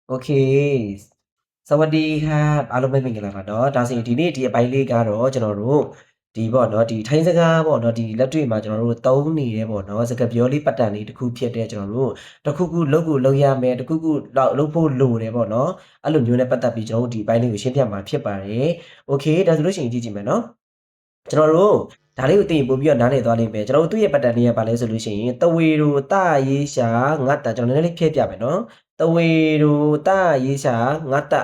โอเคสวัสดีครับအားလုံးပဲမင်္ဂလာပါเนาะဒါဆိုရင်ဒီနေ့ဒီအပိုင်းလေးကတော့ကျွန်တော်တို့ဒီပေါ့เนาะဒီထိုင်းစကားပေါ့เนาะဒီလက်တွေ့မှာကျွန်တော်တို့သုံးနေတယ်ပေါ့เนาะစကားပြောလေးပတ်တန်လေးတစ်ခုဖြစ်တဲ့ကျွန်တော်တို့တစ်ခုခုလုပ်ကိုလုပ်ရမယ်တစ်ခုခုလုပ်ဖို့လိုတယ်ပေါ့เนาะအဲ့လိုမျိုးနဲ့ပတ်သက်ပြီးကျွန်တော်တို့ဒီအပိုင်းလေးကိုရှင်းပြမှာဖြစ်ပါတယ်โอเคဒါဆိုလို့ရှိရင်ကြည့်ကြည့်မယ်เนาะကျွန်တော်တို့ဒါလေးကိုသိရင်ပို့ပြီးတော့နားလည်သွားလိမ့်မယ်ကျွန်တော်တို့သူ့ရဲ့ပတ်တန်လေးကဘာလဲဆိုလို့ရှိရင်တဝေတို့တရေးရှာငတ်တာကျွန်တော်နည်းနည်းလေးဖြည့်ပြမယ်เนาะတဝေတို့တရေးရှာငတ်တာ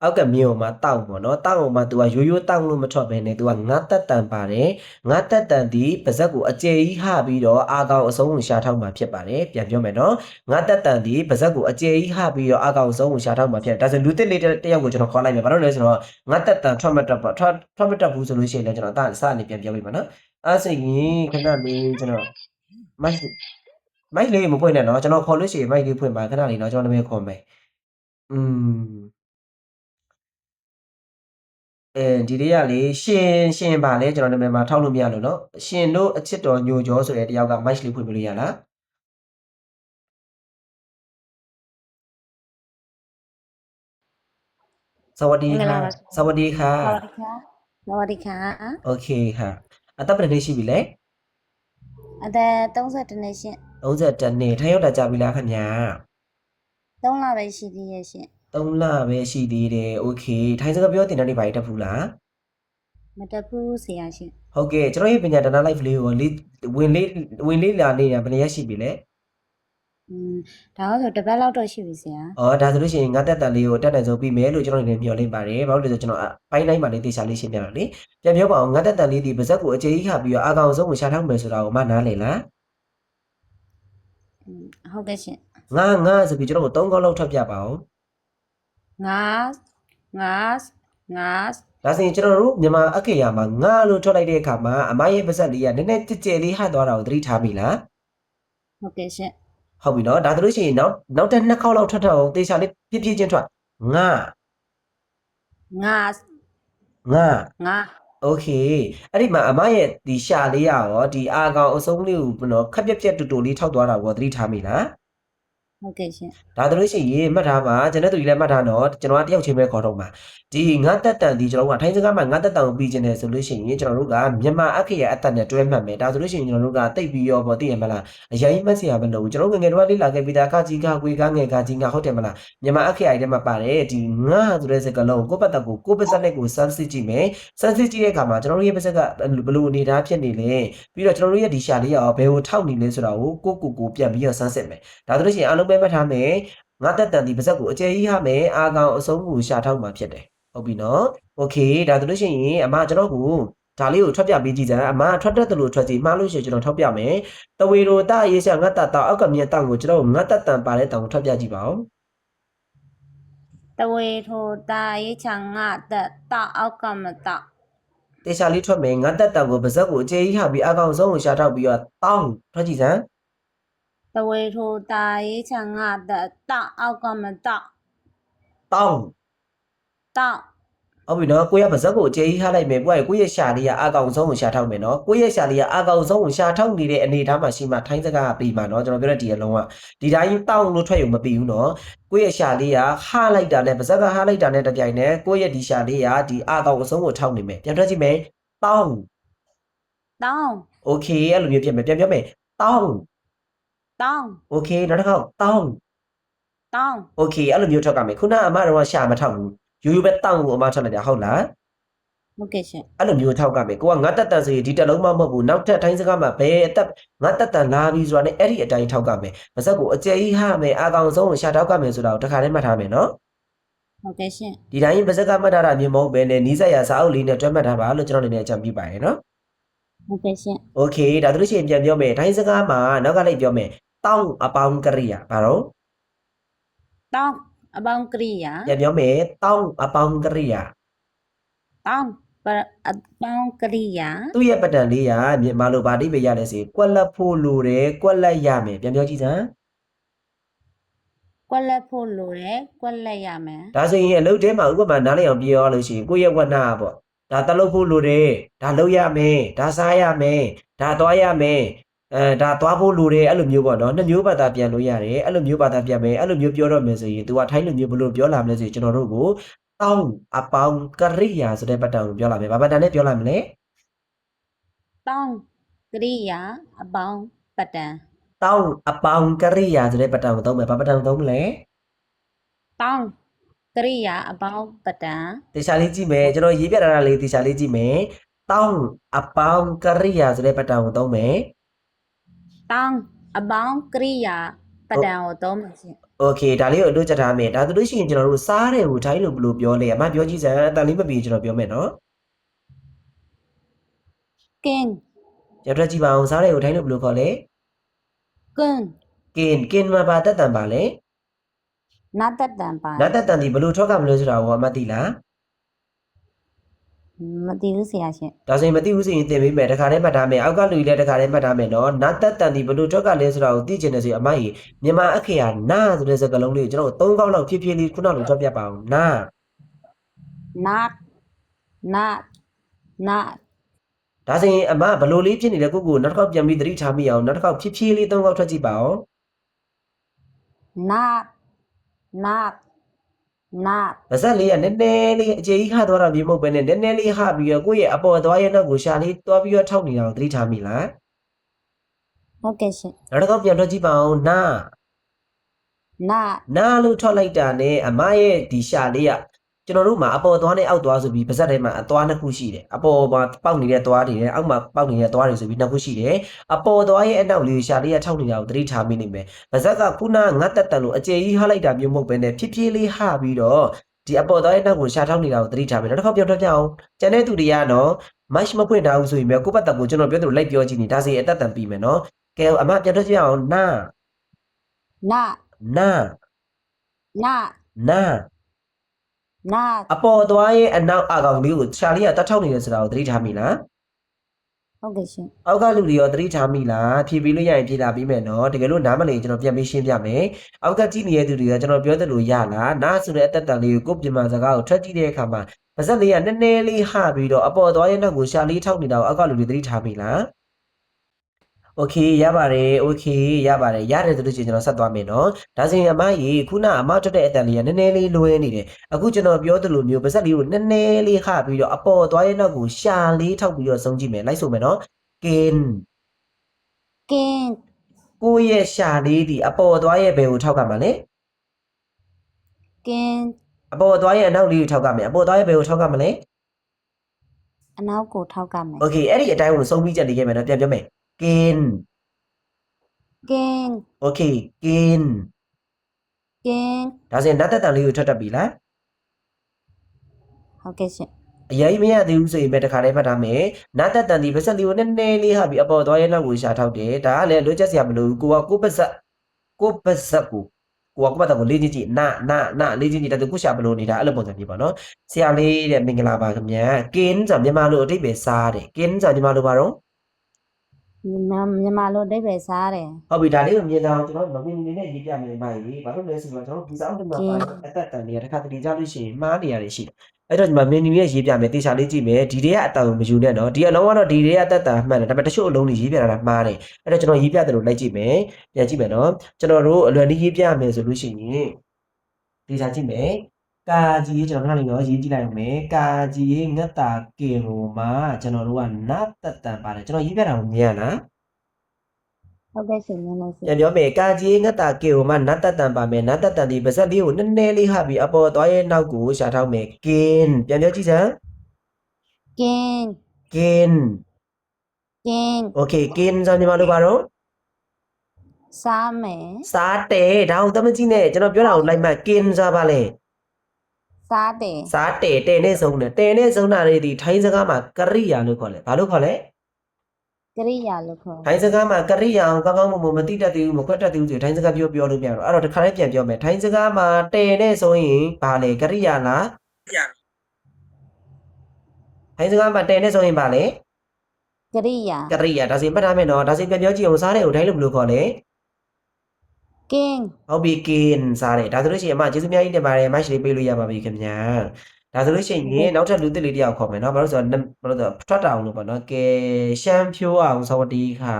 အောက်ကမြေပေါ်မှာတောက်ပေါ့နော်တောက်ပေါ်မှာ तू ကရိုးရိုးတောက်လို့မထွက်ဘဲနဲ့ तू ကငါးတက်တန်ပါတယ်ငါးတက်တန်ဒီပါဇက်ကိုအကျယ်ကြီးဟပြီးတော့အာကောင်အစုံကိုရှာထောက်မှာဖြစ်ပါတယ်ပြန်ပြောမယ်နော်ငါးတက်တန်ဒီပါဇက်ကိုအကျယ်ကြီးဟပြီးတော့အာကောင်အစုံကိုရှာထောက်မှာဖြစ်တယ်ဒါဆိုလူတစ်လေးတစ်ယောက်ကိုကျွန်တော်ခေါ်လိုက်မယ်ဘာလို့လဲဆိုတော့ငါးတက်တန်ထွက်မတက်ပေါ့ထွက်မတက်ဘူးဆိုလို့ရှိရင်လည်းကျွန်တော်အစအနေပြန်ပြောပြပါနော်အဲ့ဆိုရင်ခဏလေးကျွန်တော်မိုက်လေးမဖွင့်နဲ့နော်ကျွန်တော်ခေါ်လို့ရှိရင်မိုက်လေးဖွင့်ပါခဏလေးနော်ကျွန်တော်နာမည်ခေါ်မယ်ဒီလေးကလေရှင်ပါလဲကျွန်တော်နာမည်မှာထောက်လို့မရလို့เนาะရှင်တို့အချစ်တော်ညိုကျော်ဆိုတဲ့တယောက်က match လေးဖွင့်ပြလို့ရလားสวัสดีค่ะสวัสดีค่ะสวัสดีค่ะสวัสดีค่ะโอเคค่ะအသက်ဘယ်နှစ်ရှိပြီလဲအသက်32နှစ်ရှင်31နှစ်ထိုင်ရောက်တာကြာပြီလားခင်ဗျာ3လပဲရှိသေးရဲ့ရှင်3လပဲရှိသေးတယ်โอเคထိုင်စကားပြောတင်တဲ့နေ့ဘာတက်ဘူးလားမတက်ဘူးဆရာရှင်ဟုတ်ကဲ့ကျွန်တော်ရဲ့ပညာတနာ live လေးကိုဝင်လေးလာနေတာဘယ်နှစ်ရက်ရှိပြီလဲဒါဆိုတစ်ပတ်လောက်တော့ရှိပြီဆရာဒါဆိုလို့ရှိရင်ငါတက်တန်လေးကိုတက်တန်ဆုံးပြီးမယ်လို့ကျွန်တော်နေမျှော်လင့်ပါတယ်ဘာလို့လဲဆိုကျွန်တော်ပိုင်းတိုင်းမှာလေးတေချာလေးရှင်းပြတော့လေပြန်ပြောပါအောင်ငါတက်တန်လေးဒီပါဇက်ကိုအခြေကြီးခပြီးတော့အာကောင်ဆုံးကိုရှာထောက်မယ်ဆိုတာကိုမနားလေလားဟုတ်ကဲ့ရှင်ငါဆိုပြီးကျွန်တော်3ခေါက်လောက်ထပ်ပြပါအောင်ငါဒါဆိုရင်ကျွန်တော်တို့မြန်မာအခေယာမှာငါလို့ထွက်လိုက်တဲ့အခါမှာအမရဲ့ပါဇက်လေးကနည်းနည်းကြဲကြဲလေးဟတ်သွားတာကိုသတိထားပြီလားဟုတ်ကဲ့ရှင်ဟုတ်ပြီနော်ဒါဆိုလို့ရှိရင်နောက်တဲ့2ခေါက်လောက်ထွက်အောင်တေချာလေးပြည့်ပြည့်ချင်းထွက်ငါโอเคအဲ့ဒီမှာအမရဲ့ဒီရှာလေးရောဒီအာကောင်အစုံးလေးကိုနော်ခက်ပြက်ပြက်တူတူလေးထောက်သွားတာကိုသတိထားမိလားဟုတ်ကဲ့ရှင်ဒါတို့လို့ရှိရင်မှတ်ထားပါကျွန်တော်တို့ဒီလည်းမှတ်ထားတော့ကျွန်တော်ကတယောက်ချင်းပဲခေါ်တော့မှာဒီငါတက်တန်ဒီကျွန်တော်ကထိုင်းစကားမှာငါတက်တန်ကိုပြီးကျင်တယ်ဆိုလို့ရှိရင်ကျွန်တော်တို့ကမြန်မာအခေရအသက်နဲ့တွဲမှတ်မယ်ဒါဆိုလို့ရှိရင်ကျွန်တော်တို့ကတိတ်ပြီးရောပေါ့သိရမလားအရင်မှတ်စရာမလိုဘူးကျွန်တော်ငယ်တော့လေးလာခဲ့ပြီးသားကကြီးကကွေကငယ်ကကြီးကဟုတ်တယ်မလားမြန်မာအခေရထဲမှာပါတယ်ဒီငါဆိုတဲ့စကားလုံးကိုပတ်သက်ကိုပါဇက်နဲ့ကိုစမ်းစစ်ကြည့်မယ်စမ်းစစ်ကြည့်တဲ့အခါမှာကျွန်တော်တို့ရဲ့ပါဇက်ကဘလို့အနေထားဖြစ်နေလဲပြီးတော့ကျွန်တော်တို့ရဲ့ဒီရှာလေးရောဘယ်ကိုထောက်နေလဲဆိုတာကိုကိုပြန်ပြီးတော့စမ်းစစ်မယ်ဒါဆိုလို့ရှိရင်အားလုံးပဲမှတ်ထားမယ်ငါတက်တန်ဒီပါဇက်ကိုအကျယ်ကြီးရမယ်အာကောင်အစုံးကိုရှာထောက်မှာဖြစ်တယ်ဟုတ်ပြီနော်โอเคဒါဆိုလို့ရှိရင်အမကျွန်တော်ကိုဒါလေးကိုထွက်ပြပေးကြည့်စမ်းအမထွက်တတ်တယ်လို့ထွက်စီမှားလို့ရှိရင်ကျွန်တော်ထောက်ပြမယ်တဝေရိုတရေးရှာငတ်တတောက်အောက်ကမြင်တောက်ကိုကျွန်တော်ငတ်တက်တန်ပါတဲ့တောင်ကိုထွက်ပြကြည့်ပါဦးတဝေထိုတာရေးချငါတက်တောက်အောက်ကမတောက်တေချာလေးထွက်မယ်ငတ်တက်တန်ကိုပါဇက်ကိုအကျယ်ကြီးရပြီးအာကောင်အစုံးကိုရှာထောက်ပြီးတော့တောင်းထွက်ကြည့်စမ်းတဝေထိုတာရေးချငါတက်တောက်အောက်ကမတောက်တောင်းဟုတ်ပြီနော်ကိုရပါဇက်ကိုအကျယ်ကြီးထားလိုက်မယ်ကိုရဲ့ရှာလေးကအာကောင်ဆုံးကိုရှာထောက်မယ်နော်ကိုရဲ့ရှာလေးကအာကောင်ဆုံးကိုရှာထောက်နေတဲ့အနေအထားမှာရှိမှထိုင်းစကားပြီးမှာနော်ကျွန်တော်ပြောတဲ့ဒီအလုံးကဒီတိုင်းတောင်းလို့ထွက်ရုံမပြီးဘူးနော်ကိုရဲ့ရှာလေးကဟားလိုက်တာနဲ့ပါဇက်ကဟားလိုက်တာနဲ့တပြိုင်နက်ကိုရဲ့ဒီရှာလေးကဒီအာကောင်အဆုံးကိုထောက်နေမယ်ပြန်ထွက်ကြည့်မယ်တောင်းโอเคအဲ့လိုမျိုးဖြစ်မယ်ပြန်ပြောမယ်တောင်းโอเคနောက်တစ်ခေါက်တောင်းโอเคအဲ့လိုမျိုးထောက်ကမယ်ခုနအမတော့ရှာမထောက်ဘူးရိုးရိုးပဲတောင်းကိုအမထွက်လိုက်တာဟုတ်လားဟုတ်ကဲ့ရှင်အဲ့လိုမျိုးထောက်ကမယ်ကိုကငါတက်တန်ဆိုရင်ဒီတက်လုံးမမဟုတ်ဘူးနောက်ထပ်ထိုင်းစကားမှာဘယ်အသက်ငါတက်တန်လာပြီဆိုတာနဲ့အဲ့ဒီအတိုင်းထောက်ကမယ်ပါဇက်ကိုအကျယ်ကြီးဟာမယ်အာကောင်ဆုံးကိုရှာထောက်ကမယ်ဆိုတာကိုတခါတည်းမှတ်ထားမယ်နော်ဟုတ်ကဲ့ရှင်ဒီတိုင်းပါဇက်ကမှတ်ထားတာမျိုးမဟုတ်ဘဲနဲ့နီးစပ်ရာစာအုပ်လေးနဲ့တွဲမှတ်ထားပါလို့ကျွန်တော်အနေနဲ့အကြံပြုပါရယ်နော်ဟုတ်ကဲ့ရှင်โอเคဒါတို့ရှိရင်ပြန်ပြောမယ်ထိုင်းစကားမှာနောက်ကလိုက်ပြောမယ်တောင်းအပေါင်းကရိယာဘာတော့တောင်းအပေါင်းကရိယာပြန်ပြောမယ်တောင်းအပေါင်းကရိယာတောင်းအပေါင်းကရိယာသူ့ရဲ့ပတန်လေးကမြန်မာလိုဗာတိပဲရလဲစီကွက်လက်ဖို့လိုတယ်ကွက်လက်ရမယ်ပြန်ပြောကြည့်စမ်းကွက်လက်ဖို့လိုတယ်ကွက်လက်ရမယ်ဒါဆိုရင်အလုပ်ထဲမှာဥပမာနားလည်အောင်ပြောရလို့ရှိရင်ကိုယ့်ရဲ့ဝတ်နာပေါ့ဒါတလုပ်ဖို့လိုတယ်ဒါလုပ်ရမယ်ဒါစားရမယ်ဒါသွားရမယ် ဒါသွားဖို့လိုတယ်အဲ့လိုမျိုးပေါ့နော်နှစ်မျိုးဘာသာပြန်လို့ရတယ်အဲ့လိုမျိုးဘာသာပြန်မယ်အဲ့လိုမျိုးပြောတော့မယ်ဆိုရင် तू ကထိုင်းလိုမျိုးဘလို့ပြောလာမလဲဆိုရင်ကျွန်တော်တို့ကိုတောင်းအပေါင်းကရိယာဆိုတဲ့ပတ်တံကိုပြောလာမယ်ဘာပတ်တံနဲ့ပြောလာမလဲ တောင်းကရိယာအပေါင်းပတံ တောင်းအပေါင်းကရိယာဆိုတဲ့ပတ်တံကိုသုံးမယ်ဘာပတ်တံကိုသုံးမလဲ တောင်းကရိယာအပေါင်းပတံ တေချာလေးကြည့်မယ်ကျွန်တော်ရေးပြထားတာလေးတေချာလေးကြည့်မယ်တောင်းအပေါင်းကရိယာဆိုတဲ့ပတ်တံကိုသုံးမယ် တောင်းအပေါင်းကရိယာပတံကိုသုံးမယ်ရှင် โอเคဒါလေးကိုအတူချက်ထားမယ်ဒါဆိုလို့ရှိရင်ကျွန်တော်တို့စားတယ်ကိုထိုင်းလို့ဘယ်လိုပြောလဲအမပြောကြည့်စမ်းအတန်လေးမပြီးကျွန်တော်ပြောမယ်နော် ကင်း ကျွန်တော်ကြည့်ပါအောင်စားတယ်ကိုထိုင်းလို့ဘယ်လိုခေါ်လဲ ကွန်း ကင်မှာပါတက်တန်ပါလဲ နာတတံပါ နတ်တက်တန်ဒီဘယ်လိုထွက်ကမလို့ဆိုတာကိုအမသိလား မသိဘူးဆရာရှင် ဒါဆိုရင်မသိဘူးဆိုရင်သင်ပေးမယ်တခါတည်းမှတ်ထားမယ်အောက်ကလူကြီးလည်းတခါတည်းမှတ်ထားမယ်နော်နတ်တက်တန်ဒီဘယ်လိုထွက်ကလဲဆိုတာကိုသိချင်တယ်ဆိုရင်အမကြီးမြန်မာအခေယာနာဆိုတဲ့စကားလုံးလေးကိုကျွန်တော်တို့၃ခေါက်လောက်ဖြည်းဖြည်းလေးခုနလိုထွက်ပြပါအောင်နာ နာနာနာ ဒါဆိုရင်အမဘယ်လိုလေးဖြစ်နေလဲကိုနောက်တစ်ခေါက်ပြန်ပြီးသတိထားမိအောင်နောက်တစ်ခေါက်ဖြည်းဖြည်းလေး၃ခေါက်ထွက်ကြည့်ပါအောင် နာနာနာ ဗဇက်လေးကနည်းနည်းလေးအခြေကြီးခသွားတာမျိုးမဟုတ်ပဲနဲ့နည်းနည်းလေးဟပြီးတော့ကိုယ့်ရဲ့အပေါ်သွားရဲ့နောက်ကိုရှာလေးတွားပြီးတော့ထောက်နေတာကိုသတိထားမိလား ဟုတ်ကဲ့ရှင် နောက်တစ်ခေါက်ပြန်ထွက်ကြည့်ပါအောင်နာ နာ နာလို့ထွက်လိုက်တာနဲ့အမရဲ့ဒီရှာလေးကကျွန်တော်တို့မှာအပေါ်သွားနဲ့အောက်သွားဆိုပြီးပါဇက်ထဲမှာအသွားနှစ်ခုရှိတယ်အပေါ်မှာပေါက်နေတဲ့သွားတွေနဲ့အောက်မှာပေါက်နေတဲ့သွားတွေဆိုပြီးနှစ်ခုရှိတယ်အပေါ်သွားရဲ့အနောက်လေးရှာလေးကထောက်နေတာကိုသတိထားမိနေမယ်ပါဇက်ကခုနငတ်တက်တန်လို့အခြေကြီးဟလိုက်တာမျိုးမဟုတ်ပဲနဲ့ဖြည်းဖြည်းလေးဟပြီးတော့ဒီအပေါ်သွားရဲ့နောက်ကိုရှာထောက်နေတာကိုသတိထားမယ်နောက်တစ်ခေါက်ပြောထွက်ပြအောင်ကျန်တဲ့သူတွေကတော့ match မဖွင့်ထားဘူးဆိုရင်ပဲကိုယ့်ဘက်တက်ကိုကျွန်တော်ပြောသလိုလိုက်ပြောကြည့်နေဒါစီအတက်တန်ပြီးမယ်နော်ကဲအမပြန်ထွက်ပြအောင်နာ နာ နာ နာ နာ နာ အပေါ်သွားရဲ့အနောက်အကောင်လေးကိုရှာလေးကတတ်ထောက်နေတယ်ဆိုတာကိုသတိထားမိလား ဟုတ်ကဲ့ရှင် အောက်ကလူတွေရောသတိထားမိလားဖြည့်ပြီးလို့ရရင်ဖြည့်လာပြီးမယ်နော်တကယ်လို့နားမလည်ကျွန်တော်ပြန်ပြီးရှင်းပြမယ်အောက်ကကြည့်နေတဲ့သူတွေကကျွန်တော်ပြောသလိုရလားနားဆိုတဲ့အသက်တန်လေးကိုကိုပြင်မာစကားကိုထွက်ကြည့်တဲ့အခါမှာပါဇက်လေးကနည်းနည်းလေးဟပြီးတော့အပေါ်သွားရဲ့နောက်ကိုရှာလေးထောက်နေတာကိုအောက်ကလူတွေသတိထားမိလားโอเคရပါတယ်โอเคရပါတယ်ရတယ်ဆိုလို့ရှိရင်ကျွန်တော်ဆက်သွားမယ်နော်ဒါဆိုရင်အမကြီးခုနအမထွက်တဲ့အတန်လေးကနည်းနည်းလေးလွဲနေတယ်အခုကျွန်တော်ပြောသလိုမျိုးပါဇက်လေးကိုနည်းနည်းလေးဟပြီးတော့အပေါ်သွားရဲ့နောက်ကိုရှာလေးထောက်ပြီးတော့ဆုံးကြည့်မယ်လိုက်ဆိုမယ်နော်ကင် ကင်း ကိုယ့်ရဲ့ရှာလေးဒီအပေါ်သွားရဲ့ဘယ်ကိုထောက်ကမှာလဲ ကင်း အပေါ်သွားရဲ့အနောက်လေးကိုထောက်ကမယ်အပေါ်သွားရဲ့ဘယ်ကိုထောက်ကမလဲ အနောက်ကိုထောက်ကမယ် โอเคအဲ့ဒီအတိုင်းကိုဆုံးပြီးချက်နေခဲ့မယ်နော်ပြန်ပြောမယ်ကင် ကင်း โอเคကင် ကင်း ဒါဆိုရင်နတ်သက်တန်လေးကိုထွက်တတ်ပြီလား ဟုတ်ကဲ့ရှင် အရင်မရသေးဘူးဆိုရင်ပဲတခါတည်းမှတ်ထားမယ်နတ်သက်တန်ဒီပါဆက်လေးကိုနည်းနည်းလေးဟာပြီးအပေါ်သွားရဲ့နောက်ကိုရှာထောက်တယ်ဒါကလည်းလွှတ်ချက်စရာမလိုဘူးကိုကကိုပါဆက်ကိုပါဆက်ကိုကိုပတ်တော့လေးချင်းကြည့်နာလေးချင်းကြည့်တယ်ကိုရှာဘလို့နေတာအဲ့လိုပုံစံမျိုးပေါ့နော်ဆရာလေးတဲ့မင်္ဂလာပါခင်ဗျာကင်းဆိုမြန်မာလိုအဓိပ္ပာယ်စားတယ်ကင်းဆိုမြန်မာလိုပါတော့ မြန်မာလိုအဓိပ္ပာယ်စားတယ် ဟုတ်ပြီဒါလေးကိုမြင်အောင်ကျွန်တော်မမြင်နေနဲ့ရေးပြမယ်မိုင်းလေဘာလို့လဲဆိုတော့ကျွန်တော်ဒီဆောင်တမှာပါအသက်တန်တွေကတစ်ခါတလေကြားလို့ရှိရင်မှားနေရတယ်ရှိတယ်အဲ့တော့ဒီမှာမင်းနီရဲ့ရေးပြမယ်တေချာလေးကြည့်မယ်ဒီတွေကအတောင်မယူနဲ့နော်ဒီအလုံးကတော့ဒီတွေကအသက်တန်မှန်တယ်ဒါပေမဲ့တချို့အလုံးတွေရေးပြတာမှားတယ်အဲ့တော့ကျွန်တော်ရေးပြတယ်လို့လိုက်ကြည့်မယ်ပြန်ကြည့်မယ်နော်ကျွန်တော်တို့အလွယ်လေးရေးပြမယ်ဆိုလို့ရှိရင်တေချာကြည့်မယ်ကာကြီးကျွန်တော်ခဏလေးတော့ရေးကြည့်လိုက်အောင်မယ်ကာကြီးငတ်တာကင်ဟိုမှာကျွန်တော်တို့ကနတ်သက်တန်ပါတယ်ကျွန်တော်ရေးပြတာကိုမြင်ရလား ဟုတ်ကဲ့ရှင်မြန်လို့ရှင် ပြန်ပြောမယ်ကာကြီးငတ်တာကေကိုမှနတ်တတန်ပါမယ်နတ်တတန်ဒီပါဇက်လေးကိုနည်းနည်းလေးဟပြီးအပေါ်သွားရဲ့နောက်ကိုရှာထောက်မယ်ကင်းပြန်ပြောကြည့်စမ်း ကင်း ကင်း ကင်း โอเคကင်းဆိုညီမတို့ပါတော့ စားမယ် စားတယ်ဒါအောင်သမကြည့်နဲ့ကျွန်တော်ပြောတာကိုလိုက်မှကင်းစားပါလေ စားတယ် စားတယ်တဲနဲ့ဆုံးတယ်တဲနဲ့ဆုံးတာတွေဒီထိုင်းစကားမှာကရိယာလို့ခေါ်လဲဘာလို့ခေါ်လဲ ကရိယာလို့ခေါ် ထိုင်းစကားမှာကရိယာအောင်ကောင်းကောင်းမမသိတတ်သေးဘူးမခွက်တတ်သေးဘူးဆိုထိုင်းစကားပြောလို့မရတော့အဲ့တော့တစ်ခါလေးပြန်ပြောမယ်ထိုင်းစကားမှာတဲနဲ့ဆုံးရင်ဘာလဲကရိယာလားထိုင်းစကားမှာတဲနဲ့ဆုံးရင်ဘာလဲ ကရိယာ ကရိယာဒါစီမှတ်ထားမယ်နော်ဒါစီပြန်ပြောကြည့်အောင်စားတယ်ကိုထိုင်းလို့ဘယ်လိုခေါ်လဲ ကင်း ဟုတ်ပြီကင်းစားတယ်ဒါဆိုလို့ရှိရင်အမကျေးဇူးများကြီးတင်ပါတယ် match လေးပေးလို့ရပါပြီခင်ဗျာဒါဆိုလို့ရှိရင်နောက်ထပ်လူသစ်လေးတယောက်ခေါ်မယ်နော်ဘာလို့ဆိုတော့ထွက်တာအောင်လို့ပေါ့နော်ကဲရှမ်းဖြိုးအောင်စวัสดีค่ะ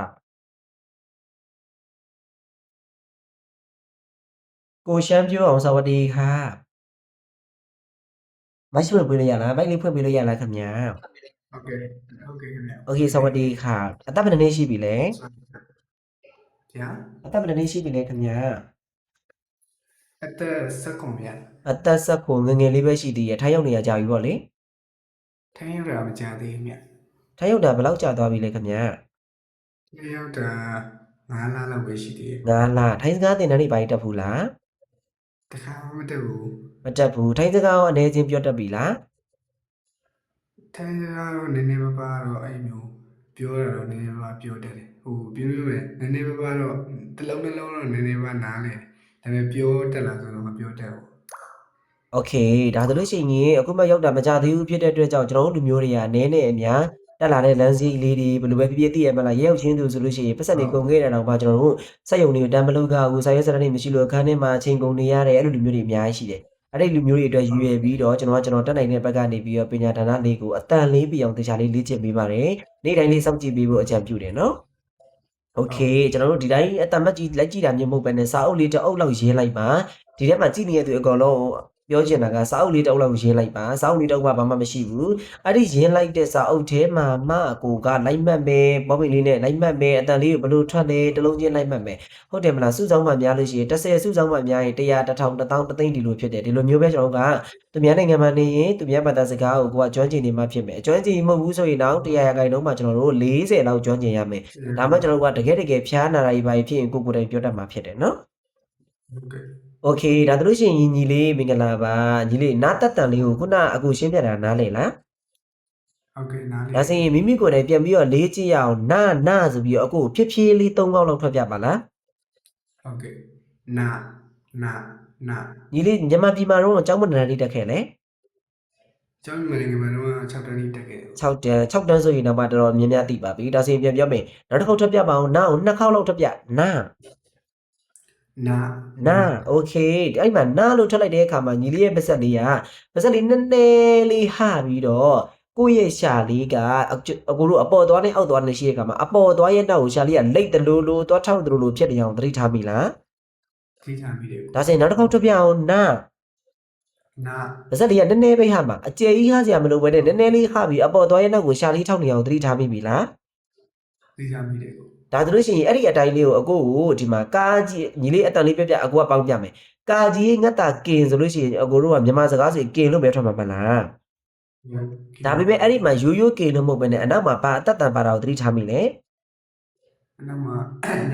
ကိုရှမ်းပြောအောင်สวัสดีค่ะไม่ช่วยไปเลยอย่าละไม่รีบเพื่อนไปเลยอย่าละခင်ဗျာ Ok, ok ခင်ဗျာ โอเคสวัสดีค่ะအသက်ဘယ်နှစ်နှစ်ရှိပြီလဲ ဗျာ အသက်ဘယ်နှစ်နှစ်ရှိပြီလဲခင်ဗျာ အသက်19ဗျာ အသက်ဆက်ကိုငယ်ငယ်လေးပဲရှိသေးရထိုင်းရောက်နေရကြပြီပေါ့လေ ထိုင်းရောက်တာမကြာသေးဘူးဗျာ ထိုင်းရောက်တာဘယ်လောက်ကြာသွားပြီလဲခင်ဗျာ ထိုင်းရောက်တာ9လလောက်ပဲရှိသေးတယ် ငါးလထိုင်းစကားသင်တန်းတွေပါတက်ဘူးလား တခါမှမတက်ဘူး မတက်ဘူးထိုင်းစကားရောအနေချင်းပြောတတ်ပြီလား ထိုင်းကတော့နည်းနည်းပါးပါးတော့အဲ့မျိုးပြောတာတော့နည်းနည်းပါးပြောတတ်တယ်ဟိုပြောမယ်နည်းနည်းပါးပါးတော့တစ်လုံးတစ်လုံးတော့နည်းနည်းပါးနားလေဒါပေမဲ့ပြောတတ်လားဆိုတော့မပြောတတ်ဘူး โอเคဒါဆိုလို့ရှိရင်အခုမှရောက်တာမကြသေးဘူးဖြစ်တဲ့အတွက်ကြောင့်ကျွန်တော်တို့လူမျိုးတွေကအနေနဲ့အများတက်လာတဲ့လမ်းစီလေးတွေဘယ်လိုပဲပြည့်ပြည့်သိရမလားရဲရောက်ချင်းသူဆိုလို့ရှိရင်ပတ်စံတွေကုန်ခဲ့တဲ့တော့မှကျွန်တော်တို့စက်ယုံတွေကိုတန်မလို့ကဘူးစာရဲစရတွေမရှိလို့အခန်းထဲမှာအချိန်ကုန်နေရတယ်အဲ့လိုလူမျိုးတွေအများကြီးရှိတယ်အဲ့ဒီလူမျိုးတွေအတွက်ရည်ရွယ်ပြီးတော့ကျွန်တော်တက်နိုင်တဲ့ဘက်ကနေပြီးတော့ပညာဒါနလေးကိုအတန်လေးပြအောင်တရားလေးလေ့ကျင့်ပေးပါတယ်နေ့တိုင်းလေးစောင့်ကြည့်ပေးဖို့အကြံပြုတယ်နော်โอเคကျွန်တော်တို့ဒီတိုင်းအတန်မတ်ကြီးလိုက်ကြည့်တာမျိုးမဟုတ်ဘဲနဲ့စာအုပ်လေးတစ်အုပ်လောက်ရေးလိုက်ပါဒီထဲမှာကြည့်နေတဲ့သူအကောင်လုံးပြောချင်တာကစာအုပ်လေးတစ်အုပ်လောက်ရေးလိုက်ပါစာအုပ်လေးတစ်အုပ်ကဘာမှမရှိဘူးအဲ့ဒီရေးလိုက်တဲ့စာအုပ်ထဲမှာမအကိုကလိုက်မှတ်မယ်ဘောပင်လေးနဲ့လိုက်မှတ်မယ်အတန်လေးကိုဘယ်လိုထွက်လဲတစ်လုံးချင်းလိုက်မှတ်မယ်ဟုတ်တယ်မလားစုဆောင်းမှများလို့ရှိရင်30စုဆောင်းမှများရင်100 1000 1000 3000ဒီလိုဖြစ်တယ်ဒီလိုမျိုးပဲကျွန်တော်ကသူများနိုင်ငံမှာနေရင်သူများဘာသာစကားကိုကိုကကျွမ်းကျင်နေမှဖြစ်မယ်အကျွမ်းကျင်မဟုတ်ဘူးဆိုရင်တော့100ရာခိုင်နှုန်းမှာကျွန်တော်တို့40လောက်ကျွမ်းကျင်ရမယ်ဒါမှကျွန်တော်တို့ကတကယ်ဖျားနာတာကြီးပါဖြစ်ရင်ကိုယ်တိုင်ပြောတတ်မှာဖြစ်တယ်နော် ဟုတ်ကဲ့ โอเคဒါတို့ရှိရင်ညီလေးမင်္ဂလာပါညီလေးနားတက်တန်လေးကိုခုနအခုရှင်းပြတာနားလေလား ဟုတ်ကဲ့နားလေ ဒါဆိုရင်မိမိကိုယ်တိုင်ပြန်ပြီးတော့လေးကြည့်ရအောင်နာဆိုပြီးတော့အခုဖြည်းဖြည်းလေး၃ခေါက်လောက်ထွက်ပြပါလား ဟုတ်ကဲ့နာနာ ညီလေးမြန်မာပြည်မှာတော့အကြောင်းမန္တရာလေးတက်ခဲ့လေ ကျောင်းမနေမှာတော့6တန်းလေးတက်ခဲ့တယ် 6တန်းဆိုရင်တော့မှတော်တော်များများသိပါပြီဒါဆိုရင်ပြန်ပြောမယ်နောက်တစ်ခေါက်ထွက်ပြပါအောင်နာကို2ခေါက်လောက်ထွက်ပြနာโอเคအဲ့မှာနာလို့ထွက်လိုက်တဲ့အခါမှာညီလေးရဲ့ပါးစပ်လေးနည်းနည်းလေးဟပြီးတော့ကိုယ့်ရဲ့ရှာလေးကအကိုတို့အပေါ်သွားနဲ့အောက်သွားနဲ့ရှိတဲ့အခါမှာအပေါ်သွားရဲ့နောက်ကိုရှာလေးကလိတ်တလို့လို့သွားထောက်တလို့လို့ဖြစ်နေအောင်သတိထားမိလား ထိထားမိတယ် ဒါဆိုရင်နောက်တစ်ခေါက်ထွက်ပြအောင်နာ နာ ပါးစပ်လေးကနည်းနည်းပဲဟမှာအကျယ်ကြီးဟစရာမလိုဘဲနဲ့နည်းနည်းလေးဟပြီးအပေါ်သွားရဲ့နောက်ကိုရှာလေးထောက်နေအောင်သတိထားမိပြီလား ထိထားမိတယ်ကို ဒါဆိုလို့ရှိရင်အဲ့ဒီအတိုင်းလေးကိုအကိုကိုဒီမှာကာကြီးညီလေးအတန်လေးပြအကိုကပေါင်းပြမယ်ကာကြီးငတ်တာကင်ဆိုလို့ရှိရင်အကိုတို့ကမြန်မာစကားဆိုရင်ကင်လို့ပဲထွက်မှာမလားဒါပေမဲ့အဲ့ဒီမှာရိုးကင်လို့မဟုတ်ဘဲနဲ့အနောက်မှာပါအတတန်ပါတာကိုသတိထားမိလေ နောက်မှ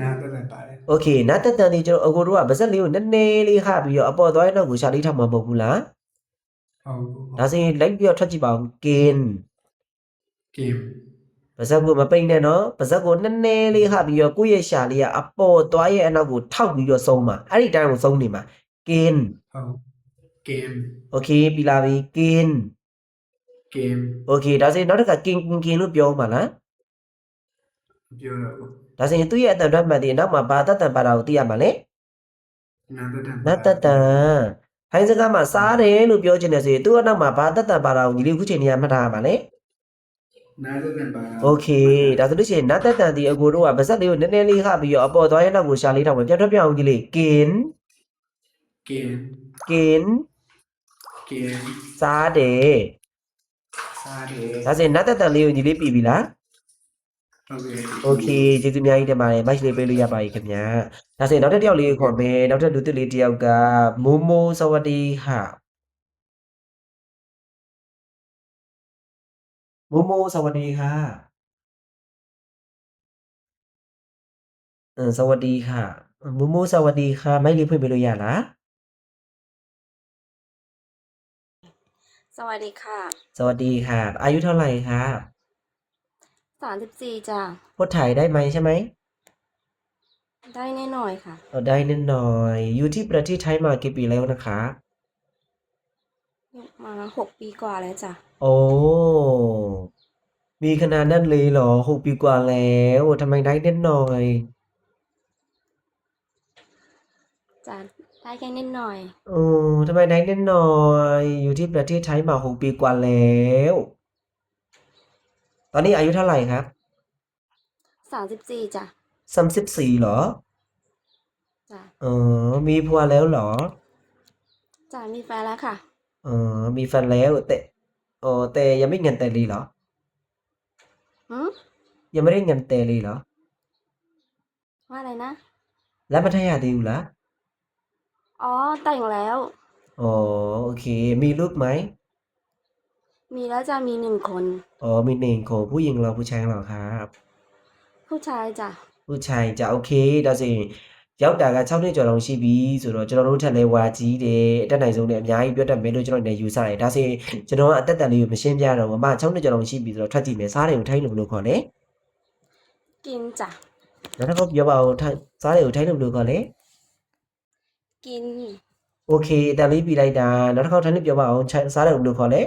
နာတက်တက်ပါတယ် โอเคနာတက်တန်ဒီကျွန်တော်အကိုတို့ကပါဇက်လေးကိုနည်းနည်းလေးဟပြီးတော့အပေါ်သွားရဲ့နောက်ကိုရှာလေးထောက်မှာမဟုတ်ဘူးလား ဟုတ် ဒါဆိုရင်လိုက်ပြီးတော့ထွက်ကြည့်ပါဦးကင် ကင် ပါဇက်ကိုမပိတ်နဲ့နော်ပါဇက်ကိုနည်းနည်းလေးဟပြီးတော့ကိုယ့်ရဲ့ရှာလေးကအပေါ်သွားရဲ့အနောက်ကိုထောက်ပြီးတော့ဆုံးမှာအဲ့ဒီတိုင်းကိုဆုံးနေမှာကင် ဟုတ်ကင် โอเคပြီလားပြီကင် ကင် โอเคဒါဆိုရင်နောက်တစ်ခါကင်လို့ပြောမှာလား ပြောတော့ ဒါဆိုရင်သူ့ရဲ့အတန်ထွက်မှတ်ဒီနောက်မှာဘာတတ်တန်ပါတာကိုသိရမှာလဲ နာတက်တက် နတ်တန်ထိုင်းစကားမှာစားတယ်လို့ပြောချင်တယ်ဆိုရင်သူ့အနောက်မှာဘာတတ်တန်ပါတာကိုညီလေးခုချိန်နေရမှတ်ထားရမှာလေ နာတက်တက်ပါ โอเคဒါဆိုလို့ရှိရင်နတ်တန်ဒီအကိုတို့ကဗဇက်လေးကိုနည်းနည်းလေးခပြီးတော့အပေါ်သွားရဲ့နောက်ကိုရှာလေးထောက်မယ်ပြန်ထွက်ပြအောင်ကြီးလေးကင် ကင် ကင် ကင် စားတယ် စားတယ် ဒါဆိုရင်နတ်တန်လေးကိုညီလေးပြီပြီလား ဟုတ်ကဲ့ โอเคကျေးဇူးအများကြီးတင်ပါတယ်မိုက်လေးပေးလို့ရပါပြီခင်ဗျာဒါဆိုရင်နောက်တစ်ယောက်လေးခေါ်မယ်နောက်ထပ်လူသစ်လေးတစ်ယောက်ကမိုမိုစวัสดีค่ะမိုสวัสดีค่ะสวัสดีค่ะမိုสวัสดีค่ะမိုက်လေးဖွင့်ပေးလို့ရလား สวัสดีค่ะ สวัสดีค่ะอายุเท่าไหร่คะ 34จ้ะ พูดไทยได้ไหมใช่ไหม ได้แน่หน่อยค่ะ ได้นิดหน่อยอยู่ที่ประเทศไทยมากี่ปีแล้วนะคะ มา6 ปีกว่าแล้วจ้ะ โอ้มีขนาดนั้นเลยเหรอ6 ปีกว่าแล้วทำไมได้นิดหน่อย จ้ะได้แค่นิดหน่อย ทำไมได้นิดหน่อยอยู่ที่ประเทศไทยมา6 ปีกว่าแล้วตอนนี้อายุเท่าไหร่ครับ 34จ้ะ 34เหรอ จ้ะ มีผัวแล้วเหรอ จ้ะมีแฟนแล้วค่ะ มีแฟนแล้วแต่ยังไม่เงินแต่เลยเหรอ หืม ยังไม่ได้เงินแต่เลยเหรอ ว่าอะไรนะ แล้วมันทายาดีอยู่ละ อ๋อ แต่งแล้ว อ๋อโอเค มีลูกไหม มีแล้วจะมี1 คน มีหนึ่งคนผู้หญิงเหรอผู้ชายเหรอครับ ผู้ชายจ้ะ ผู้ชายจะโอเคဒါဆိုရင်ရောက်တာက6နှစ်ကျော်လောက်ရှိပြီဆိုတော့ကျွန်တော်တို့ထက်လဲဝါကြီးတယ်အတက်နိုင်ဆုံးနဲ့အများကြီးပြောတတ်မယ်လို့ကျွန်တော်လည်းယူဆတယ်ဒါဆိုရင်ကျွန်တော်ကအတက်တန်လေးကိုမရှင်းပြတော့ဘူးအမ6နှစ်ကျော်လောက်ရှိပြီဆိုတော့ထွက်ကြည့်မယ်စားတွေကိုထိုင်းလို့ဘယ်လိုခေါ်လဲ กินจ้ะ နောက်တစ်ခေါက်ပြောပါဦးထိုင်းစားတွေကိုထိုင်းလို့ဘယ်လိုခေါ်လဲ กิน โอเคအတန်လေးပြီးလိုက်တာနောက်တစ်ခေါက်ထိုင်းလို့ပြောပါအောင်စားတွေကိုဘယ်လိုခေါ်လဲ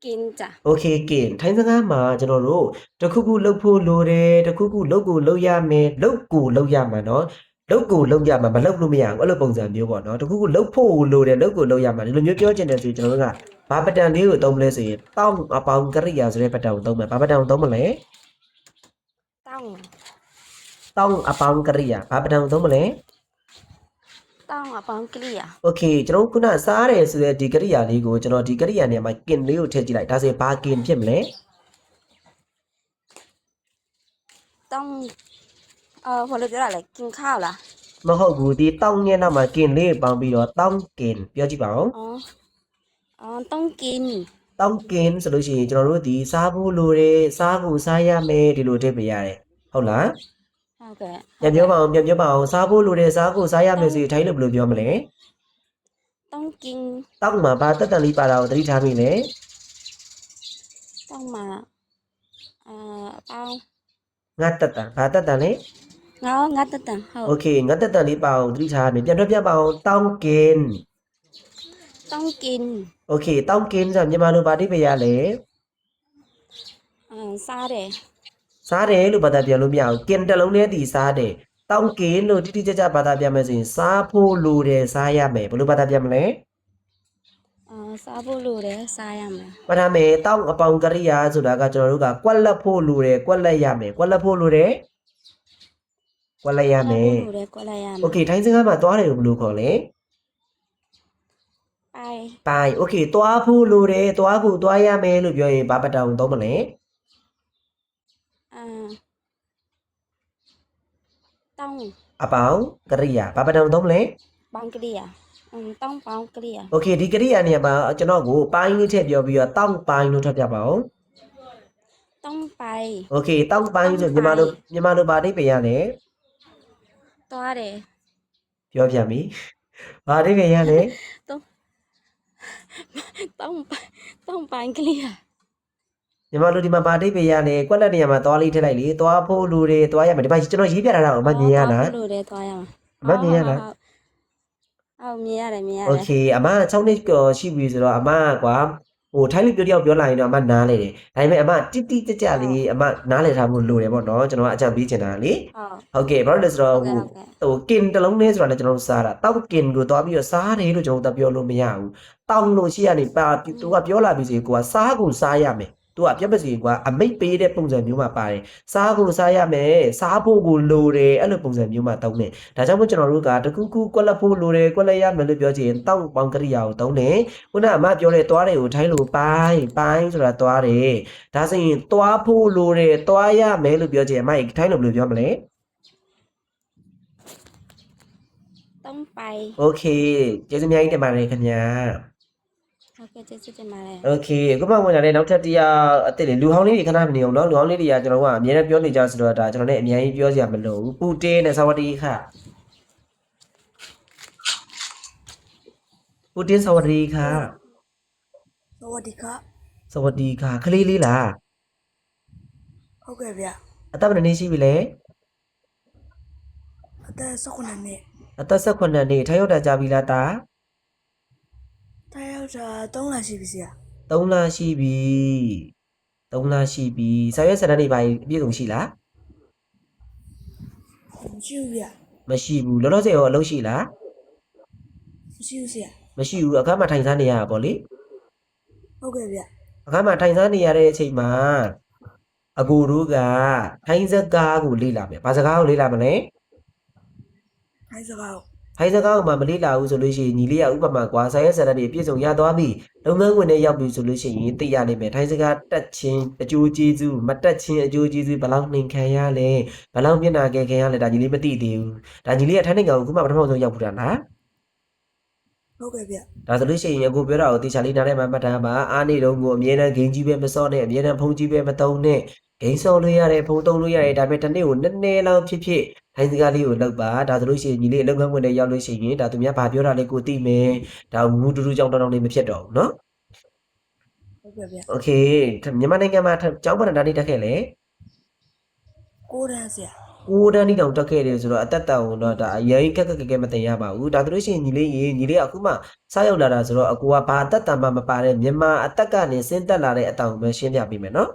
กินจ้ะ โอเคကင်ထိုင်းစကားမှာကျွန်တော်တို့တစ်ခုခုလုပ်ဖို့လိုတယ်တစ်ခုခုလုပ်ကိုလုပ်ရမယ်လုပ်ကိုလုပ်ရမှာเนาะလုပ်ကိုလုပ်ရမှာမလုပ်လို့မရဘူးအဲ့လိုပုံစံမျိုးပေါ့เนาะတစ်ခုခုလုပ်ဖို့လိုတယ်လုပ်ကိုလုပ်ရမှာဒီလိုမျိုးပြောချင်တယ်ဆိုရင်ကျွန်တော်တို့ကဘာပတန်လေးကိုသုံးမလဲဆိုရင်တောင်းအပေါင်းကရိယာဆိုတဲ့ပတန်ကိုသုံးမယ်ဘာပတန်ကိုသုံးမလဲ ต้อง တောင်းအပေါင်းကရိယာဘာပတန်ကိုသုံးမလဲ ต้องอ่ะปังกลีอ่ะ โอเคကျွန်တော်ခုနစားတယ်ဆိုတဲ့ဒီကရိယာလေးကိုကျွန်တော်ဒီကရိယာနေရာမှာကင်လေးကိုထည့်ကြည့်လိုက်ဒါဆိုရင်ဘာကင်ဖြစ်မလဲ ต้องพอเราจะอะไรกินข้าวล่ะ မဟုတ်ဘူးဒီတောင်းရဲ့နောက်မှာကင်လေးပေါင်းပြီးတော့တောင်းကင်ပြောကြည့်ပါဦး อ๋อต้องกิน တောင်းကင်ဆိုလို့ရှိရင်ကျွန်တော်တို့ဒီစားဖို့လိုတယ်စားဖို့စားရမယ်ဒီလိုထည့်ပေးရတယ်ဟုတ်လား โอเค ပြန်ပြောပါအောင်စားဖို့လိုတယ်စားဖို့စားရမယ်ဆိုရင်ထိုင်းလို့ဘယ်လိုပြောမလဲ ต้องกิน တောင်းမှာဘာတက်တန်လေးပါတာကိုသတိထားမိလဲ ต้องมาเปา ငါတက်တန်ဘာတက်တန်လဲ เงางัดตังเฮา โอเคငါတက်တန်လေးပါအောင်သတိထားမိပြန်ပြောပြပါအောင်တောင်းကင် ต้องกิน โอเคတောင်းကင်ဆိုမြန်မာလိုဘာတိပေးရလဲ ซาเด စားတယ်လို့ဘာသာပြန်လို့မရဘူးကင်တစ်လုံးနဲ့တည်စားတယ်တောင်းကင်လို့တိတိကျကျဘာသာပြန်မယ်ဆိုရင်စားဖို့လိုတယ်စားရမယ်ဘယ်လိုဘာသာပြန်မလဲ ซาบุรูเดซายามะ ပထမတောင်းအပေါင်းကရိယာဆိုတာကကျွန်တော်တို့ကကွက်လက်ဖို့လိုတယ်ကွက်လက်ရမယ်ကွက်လက်ဖို့လိုတယ်ကွက်လက်ရ ซา မယ် บุรูเดก็ละยาม โอเคထိုင်းစကားမှာသွားတယ်ကိုဘယ်လိုခေါ်လဲ ไป ပိုင်โอเคသွားဖို့လိုတယ်သွားကိုသွားရမယ်လို့ပြောရင်ဘာပတောင်သုံးမလဲ ต้อง အပေါင်းကရိယာဘာပတောင်သုံးမလဲ ปังกลีอ่ะต้องปังกลีอ่ะ โอเคဒီကရိယာနေရာမှာကျွန်တော်ကိုပိုင်းလေးထည့်ပြောပြီးတော့တောင်းပိုင်းလို့ထပ်ပြပါဦး ต้องไป โอเคတောင်းပိုင်းဆိုမြန်မာလိုဘာတိပေးရလဲ ตัวเด ပြောပြပြီဘာတိပေးရလဲ ต้องปังกลีอ่ะ မြန်မာလိုဒီမှာဘာတိပေးရလဲကွက်လက်နေရာမှာသွားလေးထည့်လိုက်လေသွားဖို့လိုတယ်သွားရမယ်ဒီမှာကျွန်တော်ရေးပြထားတာကိုအမမြင်ရလား บุรูเดตัวยาม အမမြင်ရလား မြင်ရတယ်မြင်ရ โอ တယ် เคအမ6နှစ်ကျော်ရှိပြီဆိုတော့အမကွာဟိုထိုင်းလူပြောတယောက်ပြောလာရင်တော့အမနားလေတယ်ဒါပေမဲ့အမတိတိကျကျလေးအမနားလေထားဖို့လိုတယ်ပေါ့နော်ကျွန်တော်ကအကြံပေးချင်တာလေ ဟုတ် ဟုတ်ကဲ့ဘာလို့လဲဆိုတော့ ဟုတ် ဟိုကင်တစ်လုံးလေးဆိုတာလည်းကျွန်တော်တို့စားတာတောက်ကင်ကိုသွားပြီးတော့စားတယ်လို့ကျွန်တော်တို့ပြောလို့မရဘူးတောင်းလို့ရှိရနေပါသူကပြောလာပြီဆိုရင်ကိုကစားကိုစားရမယ်သူကပြတ်ပစီကအမိတ်ပေးတဲ့ပုံစံမျိုးမှာပါတယ်စားကိုစားရမယ်စားဖို့ကိုလိုတယ်အဲ့လိုပုံစံမျိုးမှာတုံးတယ်ဒါကြောင့်မို့ကျွန်တော်တို့ကတခုခုကွက်လက်ဖို့လိုတယ်ကွက်လက်ရမယ်လို့ပြောချင်တောက်ပေါင်းကရိယာကိုတုံးတယ်ခုနကအမပြောတဲ့သွားတွေကိုထိုင်းလို့ပိုင်းဆိုတာသွားတယ်ဒါဆိုရင်သွားဖို့လိုတယ်သွားရမယ်လို့ပြောချင်အမထိုင်းလို့ဘယ်လိုပြောမလဲ ต้องไป โอเคကျေးဇူးအများကြီးတင်ပါတယ်ခင်ဗျာ ဟုတ်ကဲ့ကျေးဇူးတင်ပါတယ် โอเคအခုမှဝင်လာတဲ့နောက်ထပ်တရားအစ်စ်လေလူဟောင်းလေးတွေခဏမနေအောင်เนาะလူဟောင်းလေးတွေကကျွန်တော်ကအများနဲ့ပြောနေကြဆိုတော့ဒါကျွန်တော်လည်းအများကြီးပြောစရာမလိုဘူးပူတင်းနဲ့စဝတီခပူတင်းစဝတီခ สวัสดีครับ စဝတီခခလေးလေးလား ဟုတ်ကဲ့ဗျ အသက်ဘယ်နှစ်နှစ်ရှိပြီလဲ အသက်16နှစ် အသက်18နှစ်ထိုင်ရောက်တာကြာပြီလားတာ တိုင်းရောက်တာ3လရှိပြီဆရာ 3လရှိပြီ3လရှိပြီစာရွက်စာတမ်းတွေပါအပြည့်စုံရှိလား မရှိဘူးဗျ မရှိဘူးလောလောဆယ်ရောအလုပ်ရှိလား မရှိဘူးဆရာ မရှိဘူးအခါမှာထိုင်စားနေရတာပေါ့လေ ဟုတ်ကဲ့ဗျ အခါမှာထိုင်စားနေရတဲ့အချိန်မှာအကူတို့ကထိုင်းစကားကိုလေ့လာမယ်။ဘာစကားကိုလေ့လာမလဲ ထိုင်းစကားကို ထိုင်းစကားကိုမှမလေ့လာဘူးဆိုလို့ရှိရင်ညီလေးကဥပမာကွာစာရေးစာတတ်တွေပြည့်စုံရသွားပြီလုပ်ငန်းဝင်နဲ့ရောက်ပြီဆိုလို့ရှိရင်သိရနိုင်မယ်ထိုင်းစကားတက်ချင်းအကျိုးကျေးဇူးမတက်ချင်းအကျိုးကျေးဇူးဘယ်လောက်နှိမ်ခံရလဲဘယ်လောက်မျက်နှာကဲခံရလဲဒါညီလေးမသိသေးဘူးဒါညီလေးကထိုင်းနိုင်ငံကိုအခုမှပထမဆုံးရောက်ဖူးတာလား ဟုတ်ကဲ့ဗျ ဒါဆိုလို့ရှိရင်အခုပြောတာကိုတေချာလေးနားထဲမှာမှတ်ထားပါအားနေတော့ကိုအမြဲတမ်းဂိမ်းကြီးပဲမစော့နဲ့အမြဲတမ်းဖုန်းကြီးပဲမသုံးနဲ့ဂိမ်းစော့လို့ရတယ်ဖုန်းသုံးလို့ရတယ်ဒါပေမဲ့တစ်နေ့ကိုနည်းနည်းလောက်ဖြစ်ဖြစ်ထိုင်းစကားလေးကိုလောက်ပါဒါဆိုလို့ရှိရင်ညီလေးအလုပ်ကဝင်တဲ့ရောက်လို့ရှိရင်ဒါသူများဘာပြောတာလဲကိုသိမယ်ဒါမူတူတူကြောင်တောင်လေးမဖြစ်တော့ဘူးเนาะ ဟုတ်ကဲ့ဗျ โอเคမြန်မာနိုင်ငံမှာကျောင်းပရဏာလေးတက်ခဲ့လေ ကိုတန်းဆရာ ကိုတန်းလေးတောင်တက်ခဲ့တယ်ဆိုတော့အသက်တောင်တော့ဒါအရင်ကက်ကမတင်ရပါဘူးဒါဆိုလို့ရှိရင်ညီလေးကအခုမှစရောက်လာတာဆိုတော့အကူကဘာအသက်တမ်းမှမပါတဲ့မြန်မာအသက်ကနေဆင်းသက်လာတဲ့အတောင်ပဲရှင်းပြပေးမယ်เนาะ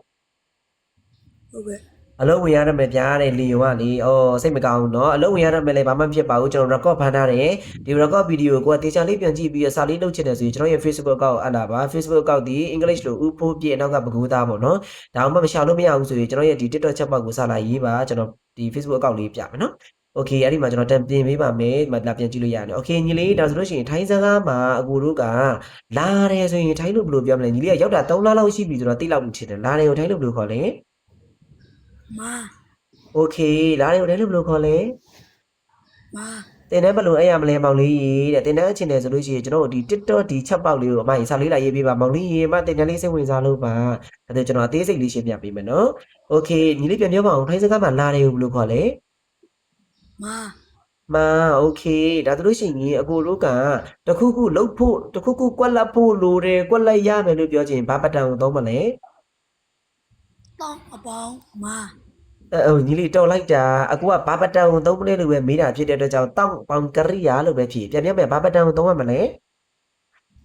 ဟုတ်ကဲ့ အလုံးဝင်ရရမယ်ဗျာတဲ့လီယိုကလေစိတ်မကောင်းဘူးเนาะအလုံးဝင်ရရမယ်လေဘာမှမဖြစ်ပါဘူးကျွန်တော် record ဖမ်းထားတယ်ဒီ record video ကိုတေချာလေးပြန်ကြည့်ပြီးစာလေးလုပ်ချင်တယ်ဆိုရင်ကျွန်တော်ရဲ့ Facebook account ကိုအပ်လာပါ Facebook account ဒီ English လို့ဥဖိုးပြည့်နောက်ကပကူသားပေါ့เนาะဒါမှမရှာလို့မရဘူးဆိုရင်ကျွန်တော်ရဲ့ဒီ TikTok chat box ကိုစာလာရေးပါကျွန်တော်ဒီ Facebook account လေးပြမယ်เนาะโอเคအဲ့ဒီမှာကျွန်တော်တန်ပြင်ပေးပါမယ်မလာပြန်ကြည့်လို့ရတယ်โอเคညီလေးဒါဆိုလို့ရှိရင်ထိုင်းစကားမှာအကူတို့ကလာတယ်ဆိုရင်ထိုင်းလို့ဘယ်လိုပြောမလဲညီလေးကရောက်တာ3လလောက်ရှိပြီဆိုတော့တိလောက်မှုချင်တယ်လာတယ်ကိုထိုင်းလို့ဘယ်လိုခေါ်လဲ မာ โอเคလာတယ်ကိုထိုင်းလို့ဘယ်လိုခေါ်လဲ မာ တင်တဲ့ဘလို့အဲ့ရမလဲမောင်လေးရေတဲ့တင်တဲ့အချင်းတယ်ဆိုလို့ရှိရင်ကျွန်တော်တို့ဒီ TikTok ဒီချက်ပေါက်လေးကိုအမကြီးစာလေးလာရေးပေးပါမောင်လေးရေအမတင်တဲ့လေးစိတ်ဝင်စားလို့ပါအဲ့ဒါကျွန်တော်အသေးစိတ်လေးရှင်းပြပေးမယ်နော်โอเคညီလေးပြန်ပြောပါအောင်ထိုင်းစကားမှာလာတယ်ကိုဘယ်လိုခေါ်လဲ မာ မာโอเคဒါဆိုလို့ရှိရင်အကိုတို့ကတခုခုလှုပ်ဖို့တခုခုကွက်လက်ဖို့လိုတယ်ကွက်လက်ရမယ်လို့ပြောချင်ဘာပတ်တန်ကိုသုံးမလဲ တောင်းအပေါင်းမာ ညီလေးတော်လိုက်တာအကူကဘာပတ်တန်ကိုသုံးမလဲလို့ပဲမေးတာဖြစ်တဲ့အတွက်ကြောင့်တောင်းပေါင်ကရိယာလို့ပဲဖြစ်ပြန်ပြောမယ်ဘာပတ်တန်ကိုသုံးရမလဲ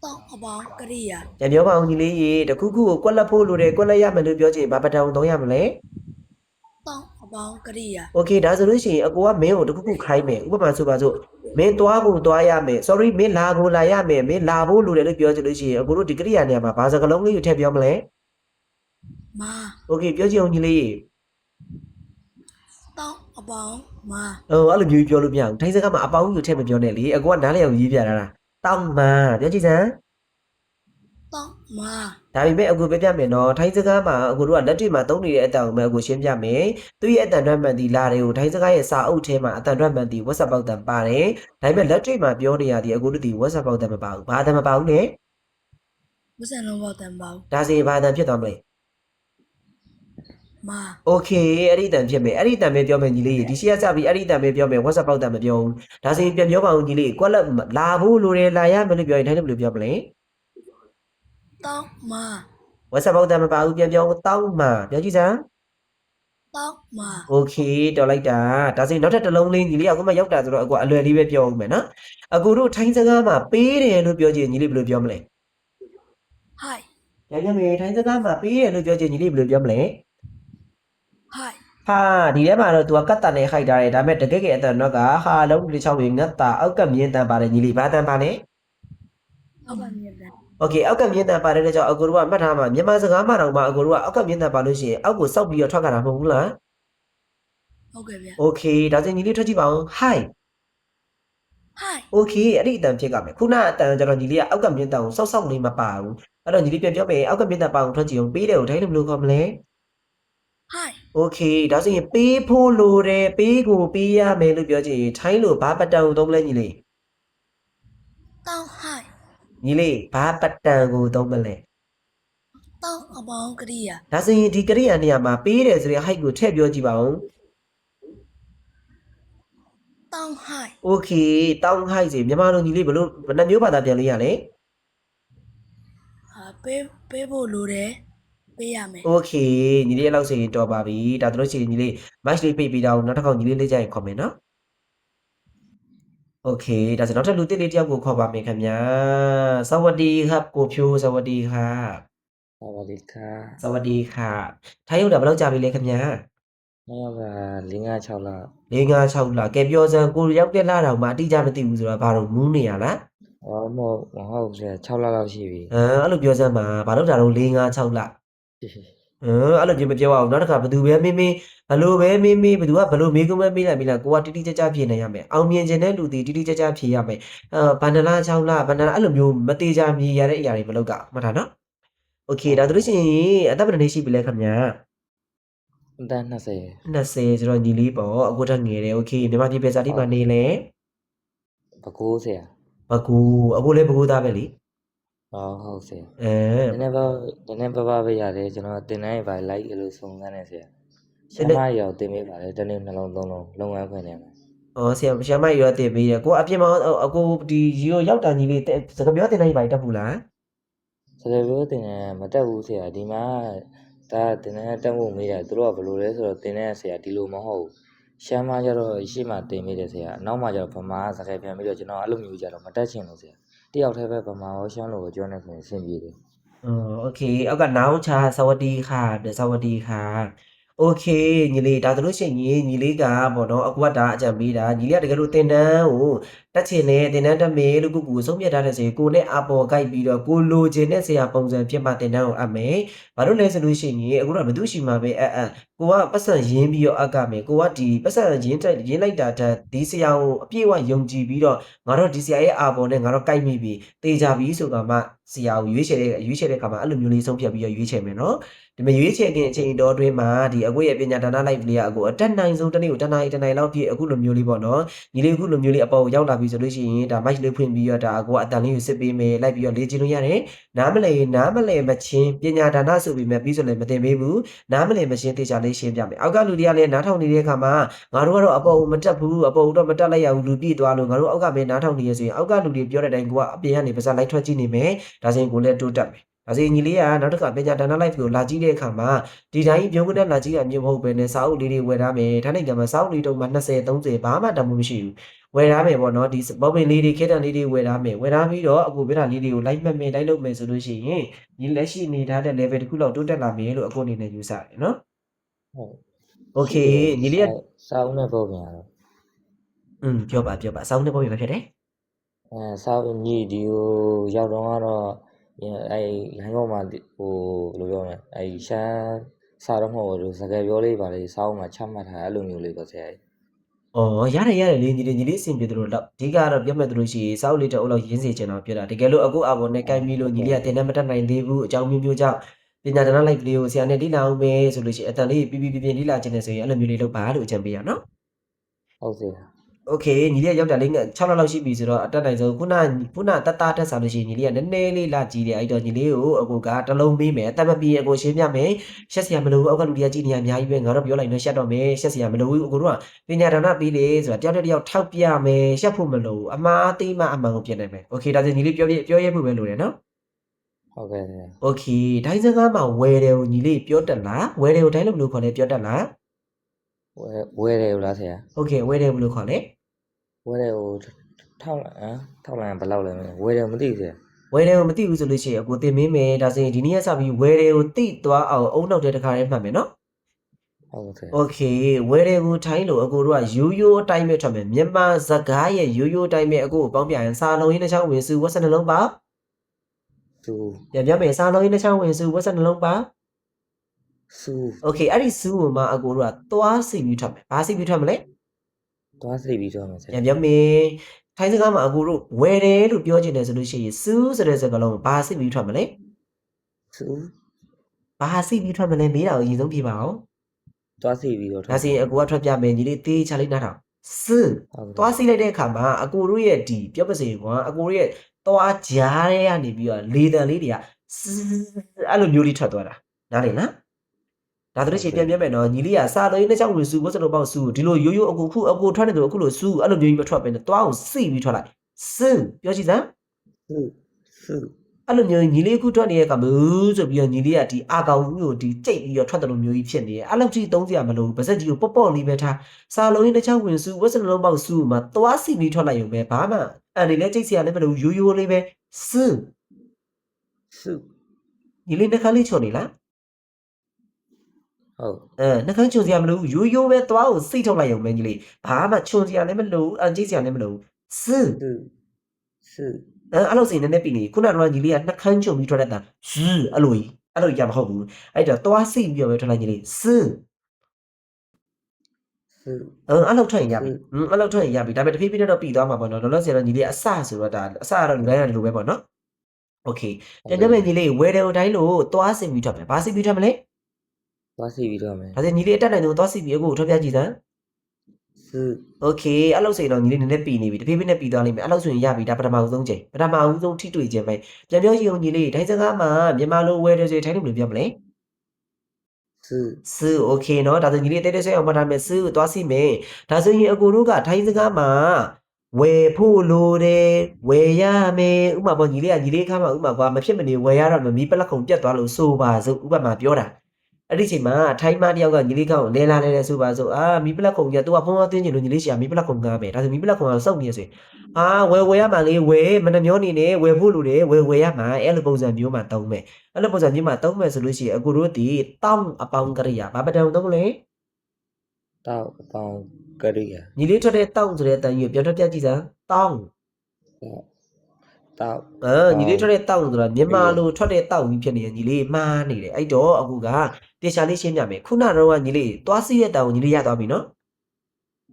တောင်းအပေါင်းကရိယာ ပြန်ပြောပါအောင်ညီလေးရေတခုခုကိုကွက်လက်ဖို့လိုတယ်ကွက်လက်ရမယ်လို့ပြောချင်ဘာပတ်တန်ကိုသုံးရမလဲ တောင်းအပေါင်းကရိယာ โอเคဒါဆိုလို့ရှိရင်အကူကမင်းကိုတခုခုခိုင်းမယ်ဥပမာဆိုပါစို့မင်းသွားဖို့သွားရမယ် sorry မင်းလာကိုလာရမယ်မင်းလာဖို့လိုတယ်လို့ပြောချင်လို့ရှိရင်အကူတို့ဒီကရိယာနေရာမှာဘာစကားလုံးလေးကိုထည့်ပြောမလဲ မာ โอเคပြောချင်အောင်ညီလေးရေ တောင်းအပေါင်းမာ အဲ့လိုမျိုးပြောလို့မရဘူးထိုင်းစကားမှာအပေါင်းကြီးကိုထည့်မပြောနဲ့လေအကူကနားလည်အောင်ရေးပြတာလားတောင်းမှာပြောကြည့်စမ်း တောင်းမာ ဒါပေမဲ့အကူပြပြမယ်နော်ထိုင်းစကားမှာအကူတို့ကလက်တွေ့မှာသုံးနေတဲ့အတန်ကိုပဲအကူရှင်းပြမယ်သူရဲ့အတန်ထွက်မှန်ဒီလာတွေကိုထိုင်းစကားရဲ့စာအုပ်ထဲမှာအတန်ထွက်မှန်ဒီ WhatsApp ပေါက်တန်ပါတယ်ဒါပေမဲ့လက်တွေ့မှာပြောနေရတဲ့အကူတို့ဒီ WhatsApp ပေါက်တန်မပါဘူးဘာတန်မပါဘူးလဲ ဝစံလုံးပေါက်တန်ပေါင်း ဒါဆိုရင်ဘာတန်ဖြစ်သွားမလဲ မာ โอเคအဲ့ဒီတန်ဖြစ်မယ်အဲ့ဒီတန်ပဲပြောမယ်ညီလေးဒီရှိရကြပြီအဲ့ဒီတန်ပဲပြောမယ် WhatsApp ပေါက်တန်မပြောဘူးဒါဆိုရင်ပြန်ပြောပါဦးညီလေးကွက်လက်လာဖို့လိုတယ်လာရမယ်လို့ပြောရင်ထိုင်းလို့ဘယ်လိုပြောမလဲ တောင်းမာ WhatsApp ပေါက်တန်မပါဘူးပြန်ပြောတောင်းမှာပြောကြည့်စမ်း တောင်းမာ โอเคတော်လိုက်တာဒါဆိုရင်နောက်ထပ်တစ်လုံးလေးညီလေးကအခုမှရောက်တာဆိုတော့အကူအလွယ်လေးပဲပြောအောင်မယ်နော်အကူတို့ထိုင်းစကားမှာပေးတယ်လို့ပြောချင်ညီလေးဘယ်လိုပြောမလဲ ဟိုင် ပြန်ပြန်မေထိုင်းစကားမှာပေးတယ်လို့ပြောချင်ညီလေးဘယ်လိုပြောမလဲ ဟိုင် ဟာဒီထဲမှာတော့ तू ကတ်တန်နဲ့ခိုက်ထားတယ်ဒါပေမဲ့တကယ်ကအတန်တော့ကဟာလုံးတစ်ချောင်းကြီးငတ်တာအောက်ကမြင်းတန်ပါတယ်ညီလေးဘာတန်ပါလဲ အောက်ကမြင်တယ် โอเคအောက်ကမြင်းတန်ပါတယ်တဲ့ကြောင့်အကူတို့ကမှတ်ထားမှာမြန်မာစကားမှာတော့မှအကူတို့ကအောက်ကမြင်းတန်ပါလို့ရှိရင်အောက်ကိုစောက်ပြီးတော့ထွက်ကြတာမဟုတ်ဘူးလား ဟုတ်ကဲ့ဗျ โอเคဒါဆိုရင်ညီလေးထွက်ကြည့်ပါဦး hi ဟိုင် โอเคအဲ့ဒီအတန်ဖြစ်ကြမယ်ခုနအတန်ကျတော့ညီလေးကအောက်ကမြင်းတန်ကိုစောက်စောက်လေးမပါဘူးအဲ့တော့ညီလေးပြန်ပြောမယ်အောက်ကမြင်းတန်ပါအောင်ထွက်ကြည့်အောင်ပေးတယ်ကိုတိုင်းလို့ဘယ်လိုခေါ်မလဲ ဟိုင် โอเคဒါဆိုရင်ပေးဖို့လိုတယ်ပေးကိုပေးရမယ်လို့ပြောချင်ရင်ထိုင်းလို့ဘာပတ်တန်ကိုသုံးမလဲညီလေး တောင်းဟိုင် ညီလေးဘာပတ်တန်ကိုသုံးမလဲ တောင်းအပေါင်းကရိယာ ဒါဆိုရင်ဒီကရိယာနေရာမှာပေးတယ်ဆိုတဲ့ height ကိုထည့်ပြောကြည့်ပါဦး တောင်းဟိုင် โอเคတောင်း height စီမြန်မာလိုညီလေးဘယ်လိုဘယ်နှမျိုးဘာသာပြန်လို့ရလဲ ပေးဖို့လိုတယ်ပေးရမယ် โอเคညီလေးလောက်ဆိုရင်တော်ပါပြီဒါတို့ရှိရင်ညီလေး match လေးပိတ်ပြီးတော့နောက်တစ်ခေါက်ညီလေးလေးကြရင်ခေါ်မယ်နော်โอเคဒါဆိုနောက်ထပ်လူတစ်လေးတယောက်ကိုခေါ်ပါမယ်ခင်ဗျာสวัสดีครับကိုဖြိုးสวัสดีครับ สวัสดีครับ สวัสดีครับထိုင်းရောက်တာဘယ်လောက်ကြာပြီလဲခင်ဗျာ นี่ก็5-6 လောက် 5-6လကဲပြောစမ်းကိုရောက်တဲ့လာတော့မှအတိအကျမသိဘူးဆိုတော့ဘာလို့မူးနေရလား မဟုတ်6 လောက်ရှိပြီ အဲ့လိုပြောစမ်းမှာဘာလို့ဒါတော့4-5-6လ အဲ့လိုမျိုးမပြောအောင်နောက်တစ်ခါဘသူပဲမင်းဘလို့ပဲမင်းဘသူကဘလို့မေးခွန်းပဲမေးလိုက်ပြီလားကိုကတိတိကျကျဖြေနိုင်ရမယ်အောင်မြင်ခြင်းတဲ့လူတွေတိတိကျကျဖြေရမယ်ဘန္ဒလာ6လဘန္ဒလာအဲ့လိုမျိုးမသေးချာမြည်ရတဲ့အရာတွေမလုပ်ကမှတ်ထားနော်โอเคဒါဆိုလို့ရှိရင်အသက်ဘယ်နှစ်ရှိပြီလဲခင်ဗျာ အသက်20 20ဆိုတော့ညီလေးပေါ့အခုတက်ငယ်တယ်โอเคမြန်မာပြည်ပဲဇာတိမှာနေလဲ ပဲခူးဆရာ ဘကူအခုလည်းဘကူသားပဲလी ဟုတ်ဆရာ အဲ နည်းနည်းပါပဲရတယ်ကျွန်တော်တင်တိုင်းပါလိုက်လို့စုံစမ်းနေဆရာရှမ်းမရောတင်ပေးပါတယ်တနေ့နှလုံးသုံးလုံးလုံငန်းခွင့်နေမှာ ဆရာမရောတင်ပေးရကိုအပြင်မှာအခုဒီရီရောက်တာညီလေးစကားပြောတင်တိုင်းပါတက်ဘူးလား စကားပြောတင်တယ်မတက်ဘူးဆရာဒီမှာဒါတင်တဲ့တက်ဖို့မေးတယ်သူတို့ကဘယ်လိုလဲဆိုတော့တင်တဲ့ဆရာဒီလိုမဟုတ်ဘူးရှမ်းမကျတော့ရှေ့မှာတင်မိတယ်ဆရာနောက်မှကျတော့ဗမာစကားပြန်ပြီးတော့ကျွန်တော်အဲ့လိုမျိုးကြတော့မတက်ချင်လို့ဆရာတယောက်တည်းပဲဗမာရောရှမ်းလိုကိုပြောနေဆိုရင်အဆင်ပြေတယ် โอเคအောက်ကနောင်ချာสวัสดีค่ะสวัสดีค่ะโอเคညီလေးဒါဆိုလို့ရှိရင်ညီလေးကပေါ့နော်အခုကဒါအကြံပေးတာညီလေးကတကယ်လို့တင်တန်းကိုတက်ချင်တယ်တင်တန်းတက်မယ်လို့ကိုဆုံးဖြတ်ထားတဲ့ဆိုရင်ကိုနဲ့အပေါ်ကိုက်ပြီးတော့ကိုလိုချင်တဲ့ဆရာပုံစံဖြစ်မှတင်တန်းကိုအပ်မယ်ဘာလို့လဲဆိုလို့ရှိရင်အခုတော့ဘယ်သူရှိမှပဲကိုကပတ်စံရင်းပြီးတော့အပ်ကမယ်ကိုကဒီပတ်စံရင်းလိုက်တာတက်ဒီဆရာကိုအပြည့်အဝယုံကြည်ပြီးတော့ငါတို့ဒီဆရာရဲ့အပေါ်နဲ့ငါတို့ကိုက်မိပြီတေချာပြီဆိုတော့မှဆရာကိုရွေးချယ်တဲ့အခါမှာအဲ့လိုမျိုးလေးဆုံးဖြတ်ပြီးတော့ရွေးချယ်မယ်နော်ဒီမှာရွေးချယ်ခြင်းအချိန်တော်အတွင်းမှာဒီအကိုရဲ့ပညာဒါန live လေးကအကိုအတက်နိုင်ဆုံးတစ်နေ့ကိုတနိုင်လောက်ပြည့်အခုလိုမျိုးလေးပေါ့နော်ညီလေးအခုလိုမျိုးလေးအပေါ်ကိုရောက်လာပြီဆိုလို့ရှိရင်ဒါ mic လေးဖွင့်ပြီးတော့ဒါအကိုကအတန်လေးကိုစစ်ပေးမယ်လိုက်ပြီးတော့လေ့ကျင့်လို့ရတယ်နားမလဲမချင်းပညာဒါနဆိုပြီးမှပြီးဆိုလည်းမတင်ပေးဘူးနားမလဲမချင်းတေချာလေးရှင်းပြမယ်အောက်ကလူတွေကလည်းနားထောင်နေတဲ့အခါမှာငါတို့ကတော့အပေါ်ကိုမတက်ဘူးအပေါ်တော့မတက်လိုက်ရဘူးလူပြည့်သွားလို့ငါတို့အောက်ကပဲနားထောင်နေရဆိုရင်အောက်ကလူတွေပြောတဲ့အတိုင်းကိုကအပြင်ကနေပါစလိုက်ထွက်ကြည့်နေမယ်ဒါဆိုရင်ကိုလည်းတိုးတက်မယ်ဒါဆိုရင်ညီလေးကနောက်တစ်ခါပညာဒါန live ကိုလာကြည့်တဲ့အခါမှာဒီတိုင်းပြုံးကနေလာကြည့်ရမျိုးမဟုတ်ပဲနဲ့စာအုပ်လေးတွေဝယ်ထားမယ်။ထားနိုင်ငံမှာစာအုပ်လေးတုံးမှာ20 30ဘာမှတန်ဖိုးမရှိဘူး။ဝယ်ထားမယ်ပေါ့နော်ဒီဘောပင်လေးတွေခေတ္တလေးတွေဝယ်ထားမယ်။ဝယ်ထားပြီးတော့အခုပြတာလေးတွေကိုလိုက်မှတ်မယ်လိုက်လုပ်မယ်ဆိုလို့ရှိရင်ဒီလက်ရှိနေထားတဲ့ level တစ်ခုလောက်တိုးတက်လာမယ်လို့အခုအနေနဲ့ယူဆတယ်နော် ဟုတ် ။ Okay ညီလေးက စာအုပ်နဲ့ပုံပြန်တော့ ပြောပါအစောင်းနဲ့ပုံပြဖြစ်တယ် စာအုပ်ညီဒီကိုရောက်တော့ကတော့လိုင်းပေါ်မှာဟိုဘယ်လိုပြောမလဲရှမ်းစာတော့မဟုတ်ဘူးစကားပြောလေးပါလေစာအုပ်မှာချမှတ်ထားအဲ့လိုမျိုးလေးပေါ့ဆရာကြီး ။အော်ရတယ်လေညီလေးအဆင်ပြေတယ်လို့တော့ဒီကတော့ပြောမယ်သူလို့ရှိရင်စာအုပ်လေးတစ်အုပ်လောက်ရင်းစေချင်တော့ပြောတာတကယ်လို့အခုအပေါ်နဲ့ကိုင်းပြီးလို့ညီလေးကတင်တဲ့မတက်နိုင်သေးဘူးအကြောင်းမျိုးကြောင့်ပညာဒါန live လေးကိုဆရာနဲ့လေ့လာအောင်မယ်ဆိုလို့ရှိရင်အတန်လေးပြပြလေ့လာခြင်းနဲ့ဆိုရင်အဲ့လိုမျိုးလေးလုပ်ပါလို့အကြံပေးရနော် ဟုတ်ဆရာ โอเคညီလေးရောက်တာလေး6လလောက်ရှိပြီဆိုတော့အတက်နိုင်ဆုံးခုနတတက်စားလို့ရှိရင်ညီလေးကနည်းနည်းလေးလာကြည့်တယ်အဲ့တော့ညီလေးကိုအကိုကတလုံးပေးမယ်အသက်မပြီးအကိုရှင်းပြမယ်ရှက်စရာမလိုဘူးအောက်ကလူတွေကကြည့်နေရအများကြီးပဲငါတို့ပြောလိုက်တော့ရှက်တော့မယ်ရှက်စရာမလိုဘူးအကိုတို့ကပညာဒါနပြီးလေဆိုတာတယောက်ထောက်ပြမယ်ရှက်ဖို့မလိုဘူးအမှားအသိမှအမှန်ကိုပြင်နိုင်မယ်โอเคဒါဆိုညီလေးပြောရဲဖို့ပဲလိုတယ်နော် ဟုတ်ကဲ့ဆရာ โอเคဒိုင်းစကားမှာဝယ်တယ်ကိုညီလေးပြောတတ်လားဝယ်တယ်ကိုဒိုင်းလို့ဘယ်လိုခေါ်လဲပြောတတ်လား ဝဲတယ်လားဆရာ โอเคဝယ်တယ်ဘယ်လိုခေါ်လဲ ဝဲတယ်ကိုထောက်လိုက်ဘယ်လောက်လဲဝဲတယ်မသိဘူးဆရာ ဝယ်တယ်ကိုမသိဘူးဆိုလို့ရှိရင်အကိုတင်မင်းမယ်ဒါဆိုရင်ဒီနေ့ကစပြီးဝယ်တယ်ကိုသိသွားအောင်အုံနောက်တဲ့တစ်ခါတည်းမှတ်မယ်နော် ဟုတ်ဆရာ โอเคဝယ်တယ်ကိုထိုင်းလို့အကိုတို့ကရိုးအတိုင်းပဲထွက်မယ်မြန်မာစကားရဲ့ရိုးအတိုင်းပဲအကိုကိုပေါင်းပြရင်စာလုံးရင်းတစ်ချောင်းဝင်စုဝက်စနှလုံးပါ စူ ပြန်ပြောမယ်စာလုံးရင်းတစ်ချောင်းဝင်စုဝက်စနှလုံးပါ စူ โอเคအဲ့ဒီစုကိုမှအကိုတို့ကသွားစီပြီးထွက်မယ်ဘာစီပြီးထွက်မလဲ သွားစိတ်ပြီးတော့မယ်ဆရာ ပြန်ပြောမယ်ထိုင်းစကားမှာအကိုတို့ဝယ်တယ်လို့ပြောချင်တယ်ဆိုလို့ရှိရင်စူးဆိုတဲ့စကားလုံးကိုဘာစီပြီးထွက်မလဲ စူ ဘာစီပြီးထွက်မလဲမေးတာကိုအရင်ဆုံးပြပါအောင် သွားစိတ်ပြီးတော့ ဒါဆိုရင်အကိုကထွက်ပြမယ်ညီလေးတေးချလိုက်နားထောင်စ ဟုတ် သွားစီလိုက်တဲ့အခါမှာအကိုတို့ရဲ့ဒီပြောပါစေကွာအကိုတို့ရဲ့သွားကြားထဲကနေပြီးတော့လေတံလေးတွေကအဲ့လိုမျိုးလေးထွက်သွားတာနားလည်လားဒါဆိုလို့ရှိရင်ပြန်ပြမယ်နော်ညီလေးကစာလုံးရင်းတစ်ချောင်းဝင်စုဘုစလုံးပေါက်စုဒီလိုရိုးအကိုထွက်နေတယ်အခုလိုစုအဲ့လိုမျိုးကြီးမထွက်ပဲနဲ့သွားကိုစိပြီးထွက်လိုက်စပြောကြည့်စမ်း စူ အဲ့လိုမျိုးညီလေးခုထွက်နေတဲ့အခါမျိုးဆိုပြီးတော့ညီလေးကဒီအာကောင်မျိုးဒီကြိတ်ပြီးတော့ထွက်တယ်လို့မျိုးကြီးဖြစ်နေတယ်အဲ့လောက်ကြီးသုံးစရာမလိုဘူးပါစက်ကြီးကိုပေါ့လေးပဲထားစာလုံးရင်းတစ်ချောင်းဝင်စုဘုစလုံးပေါက်စုမှာသွားစိပြီးထွက်လိုက်ရုံပဲဘာမှအဲ့ဒီလဲကြိတ်စရာလည်းမလိုဘူးရိုးလေးပဲစ စူ ညီလေးနှခမ်းလေးချွန်နေလား ဟုတ် နှခမ်းချွန်စရာမလိုဘူးရိုးပဲသွားကိုစိတ်ထုတ်လိုက်ရုံပဲညီလေးဘာမှချွန်စရာလည်းမလိုဘူးကြိတ်စရာလည်းမလိုဘူးစ စူ အဲ့လိုစိနည်းနည်းပြီနေခုနကတော့ညီလေးကနှခမ်းချွန်ပြီးထွက်တတ်တာအဲ့လိုကြီး အဲ့လိုရမဟုတ်ဘူးအဲ့တော့သွားစီပြီးတော့ပဲထွက်လိုက်ညီလေးစ sư အဲ့လောက်ထွက်ရင်ရပြီအဲ့လောက်ထွက်ရင်ရပြီဒါပေမဲ့တဖြည်းဖြည်းတော့ပြီးသွားမှာပေါ့နော်လောလောဆယ်တော့ညီလေးအစဆိုတော့ဒါအစကတော့လူတိုင်းကလိုပဲပေါ့နော်โอเคပြန်ကြမယ်ညီလေးဝယ်တယ်တိုင်းလို့သွားစီပြီးထွက်မယ်ဘာစီပြီးထွက်မလဲ bác sĩ bị rồi mày ဒါဆိုညီလေးအတက်နိုင်ဆုံးသွားစီပြီးအခုထွက်ပြကြည့်စမ်း sư โอเคအဲ့လောက်ဆိုရင်တော့ညီလေးနည်းနည်းပြီးနေပြီတဖြည်းဖြည်းနဲ့ပြီးသွားလိမ့်မယ်အဲ့လောက်ဆိုရင်ရပြီဒါပထမဦးဆုံးချိန်ပထမဦးဆုံးထိတွေ့ခြင်းပဲပြန်ပြောကြည့်အောင်ညီလေးတိုင်းစကားမှာမြန်မာလိုဝယ်တယ်ဆိုရင်ထိုင်းလိုဘယ်လိုပြောမလဲ sư sư ok เนาะဒါဆိုညီလေးတဲတဲဆွဲအောင်မှတ်ထားမယ်sưကိုသွားစီမယ်ဒါဆိုရင်အကိုတို့ကထိုင်းစကားမှာဝယ်ဖို့လိုတယ်ဝယ်ရမယ်ဥပမာပေါ့ညီလေးကညီလေးခါမှာဥပမာကွာမဖြစ်မနေဝယ်ရတော့မမီးပလက်ခုံပြတ်သွားလို့ဆိုပါစို့ဥပမာပြောတာအဲ့ဒီချိန်မှာထိုင်းမတယောက်ကညီလေးခေါင်းလဲလာလဲဆိုပါစို့မီးပလက်ခုံက तू ကဖုန်းအသွင်းချင်လို့ညီလေးရှာမီးပလက်ခုံငားမယ်ဒါဆိုမီးပလက်ခုံကစောက်နေရဆိုရင်ဝယ်ရမှာလေဝယ်မနှမျောနေနဲ့ဝယ်ဖို့လိုတယ်ဝယ်ရမှာအဲ့လိုပုံစံမျိုးမှာတုံးမယ်အဲ့လိုပုံစံမျိုးမှာတုံးမယ်ဆိုလို့ရှိရင်အကိုတို့ဒီတောင်းအပေါင်းကရိယာဘာပဒံတုံးလဲ tao bao cái đi à ညီလေးထွက်တဲ့တောင်းဆိုတဲ့အတန်ကြီးကိုပြန်ထွက်ပြကြည့်စမ်းတောင်း tao ညီလေးထွက်တဲ့တောင်းဆိုတာမြန်မာလိုထွက်တဲ့တောင်းကြီးဖြစ်နေရင်ညီလေးမှားနေတယ်အဲ့တော့အခုကတေချာလေးရှင်းပြမယ်ခုနကတော့ညီလေးသွားစီးတဲ့တောင်းကိုညီလေးရသွားပြီနော်